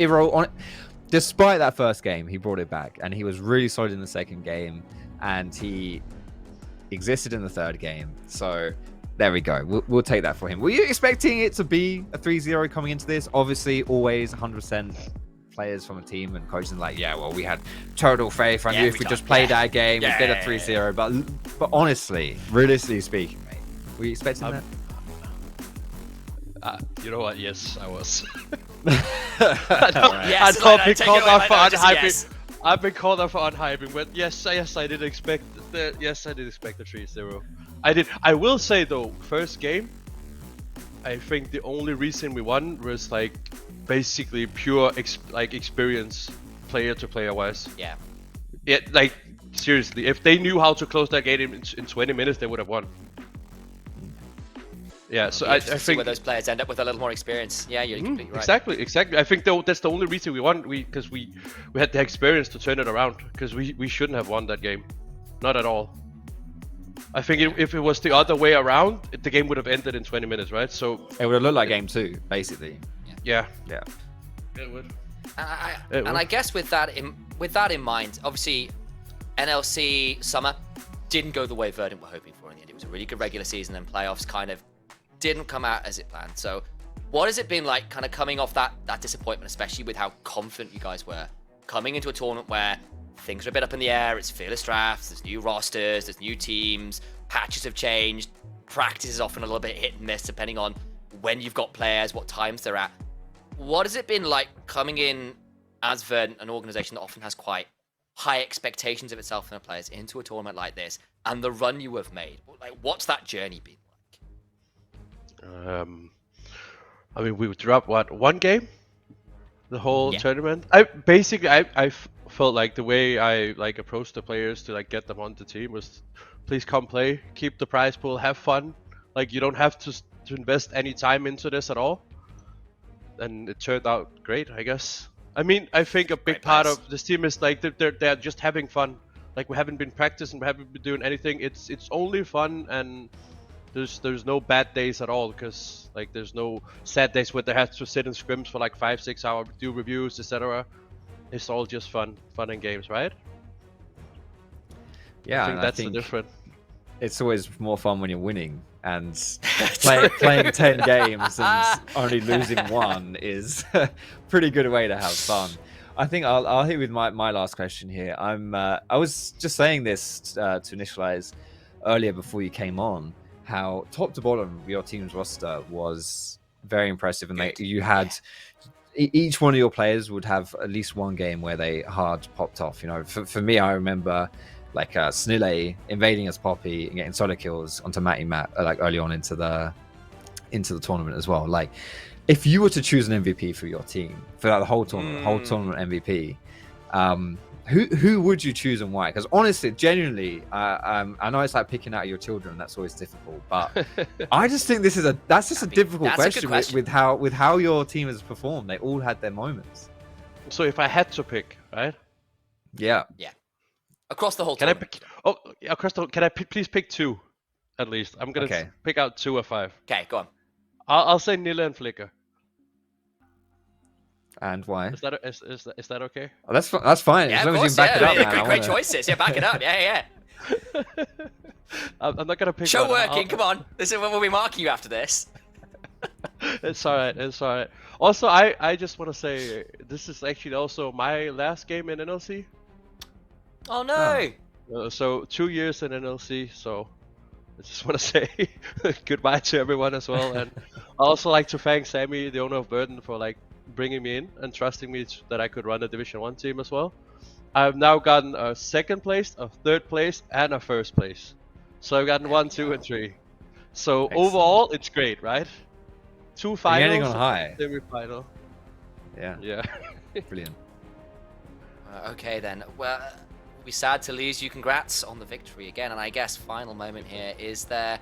despite that first game, he brought it back, and he was really solid in the second game, and he existed in the third game. So there we go. We'll take that for him. Were you expecting it to be a 3-0 coming into this? Obviously, always 100%. Players from a team and coaches and like, yeah, well, we had total faith. I knew if we just played our game, we'd get a 3-0. But honestly, realistically speaking, mate, were you expecting that? You know what? Yes, I was. I've been called out for unhyping, but yes, I did expect the 3-0. I will say though, first game, I think the only reason we won was like basically pure experience, player to player wise. Yeah, like seriously, if they knew how to close that game in 20 minutes, they would have won. Yeah, so I think where those players end up with a little more experience. Yeah, you're completely right. Exactly. I think that's the only reason we won. Because we had the experience to turn it around. Because we shouldn't have won that game, not at all. I think if it was the other way around, the game would have ended in 20 minutes, right? So it would have looked like game 2, basically. Yeah. It would. And I guess with that in mind, obviously, NLC summer didn't go the way Verdant were hoping for in the end. It was a really good regular season, and playoffs kind of didn't come out as it planned. So, what has it been like, kind of coming off that disappointment, especially with how confident you guys were coming into a tournament where things are a bit up in the air? It's fearless drafts, there's new rosters, there's new teams, patches have changed, practice is often a little bit hit and miss depending on when you've got players, what times they're at. What has it been like coming in as Verdant, an organization that often has quite high expectations of itself and their players, into a tournament like this, and the run you have made? Like, what's that journey been like? I mean, we dropped one game, the whole tournament. I felt like the way I like approached the players to like get them on the team was, please come play, keep the prize pool, have fun. Like, you don't have to invest any time into this at all. And it turned out great, I guess. I mean, I think a big Great part pass. of this team is like they're just having fun. Like we haven't been practicing, we haven't been doing anything. It's only fun, and there's no bad days at all, because like there's no sad days where they have to sit in scrims for like 5-6 hours, do reviews, etc. It's all just fun and games, right? Yeah, I think and that's the difference. it's always more fun when you're winning, and playing 10 games and only losing one is a pretty good way to have fun. I think I'll hit with my last question here. I was just saying this to initialize earlier before you came on, how top to bottom your team's roster was very impressive, and you had each one of your players would have at least one game where they hard popped off. You know, for me, I remember like Snille invading as Poppy and getting solo kills onto Matty Matt like early on into the tournament as well. Like, if you were to choose an MVP for your team for the whole tournament, MVP, who would you choose and why? Because honestly, genuinely, I know it's like picking out your children. That's always difficult, but I just think that's just a difficult question, with how your team has performed. They all had their moments. So if I had to pick, right? Yeah. Across the whole Can tournament. I pick? Oh, yeah, can I please pick 2, at least? I'm gonna pick out 2 or 5. Okay, go on. I'll say Nilla and Flicker. And why? Is that okay? Oh, that's fine. Yeah, as of long course, as you back it up, man. Great choices. Yeah, back it up. Yeah. I'm not gonna pick. Show one. working. Come on. This is what we'll be marking you after this. It's alright. Also, I just want to say this is actually also my last game in NLC. Oh no. So 2 years in NLC. So I just want to say goodbye to everyone as well, and I also like to thank Sammy, the owner of Verdant, for like bringing me in and trusting me that I could run a Division 1 team as well. I've now gotten a 2nd place, a 3rd place, and a 1st place. So I've gotten 1, 2, and 3. So overall, it's great, right? 2 finals, ending on high. Semi-final. Yeah. Brilliant. Okay then. Well, we'll be sad to lose you. Congrats on the victory again. And I guess final moment here is there.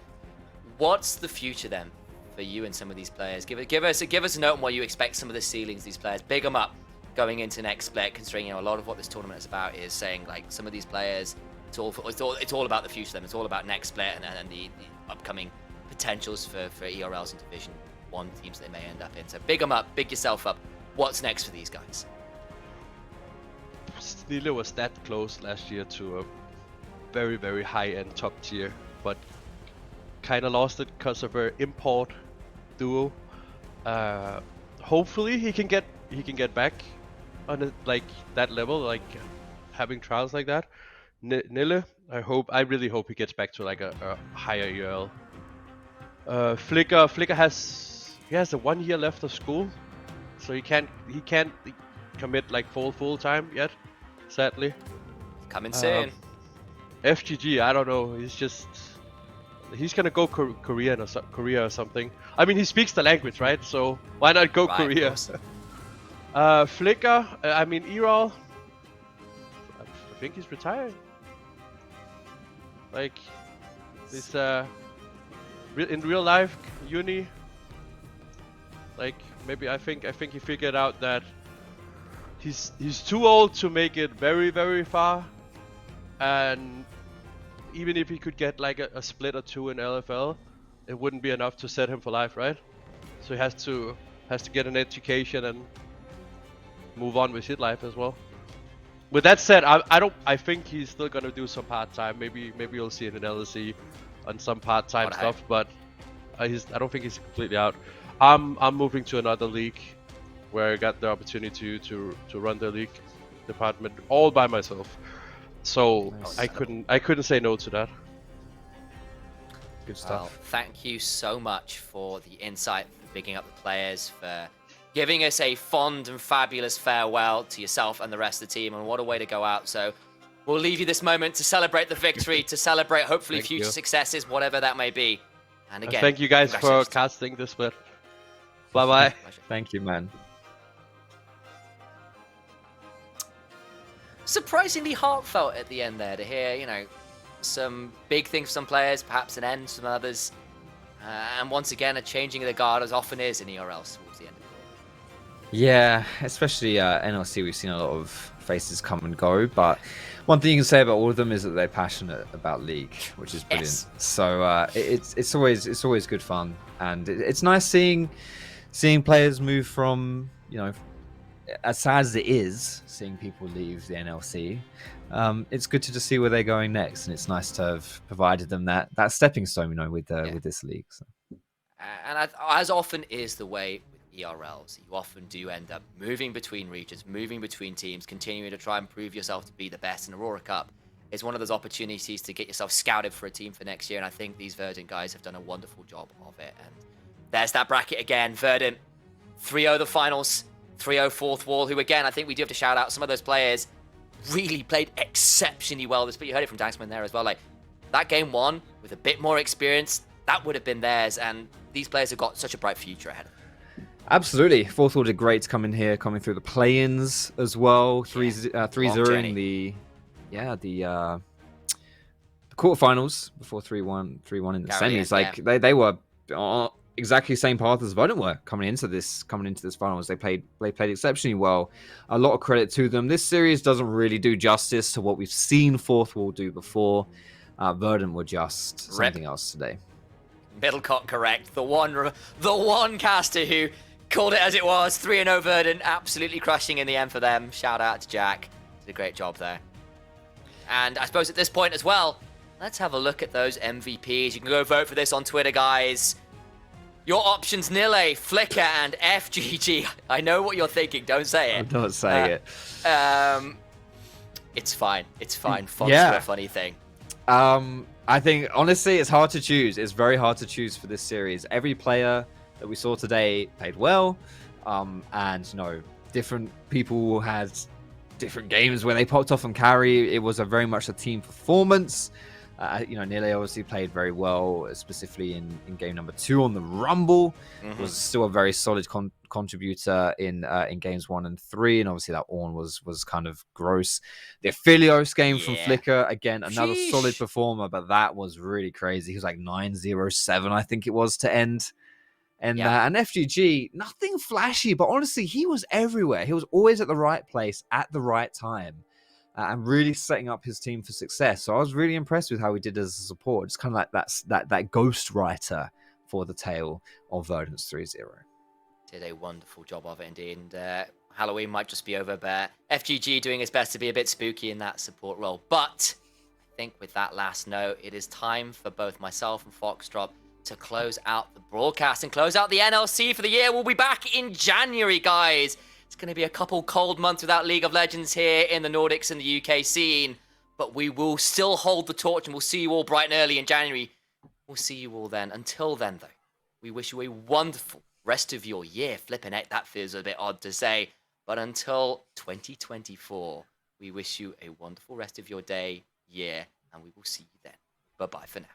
What's the future then for you and some of these players? Give us a note on what you expect some of the ceilings of these players. Big them up going into next split, considering a lot of what this tournament is about is saying like some of these players. It's all about the future. Them. It's all about next split and the upcoming potentials for ERLs and Division 1 teams they may end up in. So big them up, big yourself up. What's next for these guys? Snille was that close last year to a very, very high-end top tier, but kind of lost it because of her import duo. Hopefully he can get back on like that level, like having trials like that. Nille, I really hope he gets back to like a higher EL. Flicker has 1 year left of school, so he can't commit like full time yet, sadly. Coming soon. FGG, I don't know. He's gonna go Korea or something. I mean, he speaks the language, right? So why not go Korea? Flicker, I mean Erol. I think he's retiring. Like, this in real life, uni. Like maybe I think he figured out that he's too old to make it very, very far, and even if he could get like a split or 2 in LFL, it wouldn't be enough to set him for life, right? So he has to get an education and move on with his life as well. With that said, I think he's still gonna do some part-time. Maybe you'll see it in NLC on some part-time stuff, but I don't think he's completely out. I'm moving to another league where I got the opportunity to run the league department all by myself. So nice. I couldn't say no to that. Good stuff. Well, thank you so much for the insight, for picking up the players, for giving us a fond and fabulous farewell to yourself and the rest of the team. And what a way to go out. So we'll leave you this moment to celebrate the victory, to celebrate hopefully future successes, whatever that may be. And again, thank you guys for casting this split. Bye bye. Thank you, man. Surprisingly heartfelt at the end there to hear, some big things for some players, perhaps an end for others, and once again a changing of the guard as often is in ERLs towards the end of the year. Yeah, especially NLC, we've seen a lot of faces come and go, but one thing you can say about all of them is that they're passionate about League, which is brilliant. Yes. So it's always good fun, and it's nice seeing players move from, you know, as sad as it is seeing people leave the NLC. It's good to just see where they're going next, and it's nice to have provided them that stepping stone, you know, with this league. So. And as often is the way with ERLs, you often do end up moving between regions, moving between teams, continuing to try and prove yourself to be the best. And Aurora Cup is one of those opportunities to get yourself scouted for a team for next year. And I think these Verdant guys have done a wonderful job of it. And there's that bracket again. Verdant, 3-0 the finals, 3-0 fourth wall, who again, I think we do have to shout out some of those players really played exceptionally well. But you heard it from Daxman there as well. Like that game one with a bit more experience, that would have been theirs. And these players have got such a bright future ahead of them. Absolutely. Fourth Wall did great to come in here, coming through the play-ins as well. 3-0 in the quarterfinals before 3-1 in the semis. Like they were exactly the same path as Verdant were coming into this finals. They played exceptionally well. A lot of credit to them. This series doesn't really do justice to what we've seen Fourth Wall do before. Verdant were just something else today. Middlecott correct. The one caster who called it as it was. 3-0 Verdant, absolutely crushing in the end for them. Shout out to Jack. Did a great job there. And I suppose at this point as well, let's have a look at those MVPs. You can go vote for this on Twitter, guys. Your options, Nile, Flicker, and FGG. I know what you're thinking. Don't say it. Don't say it. It's fine. It's fine. Fonts are a funny thing. I think, honestly, it's hard to choose. It's very hard to choose for this series. Every player that we saw today played well. And, you know, different people had different games where they popped off and carry. It was very much a team performance. You know, Nile obviously played very well, specifically in game number 2 on the Rumble. Was still a very solid contributor in games 1 and 3, and obviously that Ornn was kind of gross. The Aphelios game from Flicker, again, another solid performer, but that was really crazy. He was like 9-0-7, I think it was, to end. And FGG, nothing flashy, but honestly, he was everywhere. He was always at the right place at the right time. And really setting up his team for success. So I was really impressed with how he did as a support. It's kind of like that ghost writer for the tale of Verdant's 3-0. Did a wonderful job of it indeed. And Halloween might just be over, but FGG doing his best to be a bit spooky in that support role. But I think with that last note, it is time for both myself and Foxdrop to close out the broadcast and close out the NLC for the year. We'll be back in January, guys. It's going to be a couple cold months without League of Legends here in the Nordics and the UK scene, but we will still hold the torch and we'll see you all bright and early in January. We'll see you all then. Until then, though, we wish you a wonderful rest of your year. Flipping it, that feels a bit odd to say, but until 2024, we wish you a wonderful rest of your day, year, and we will see you then. Bye-bye for now.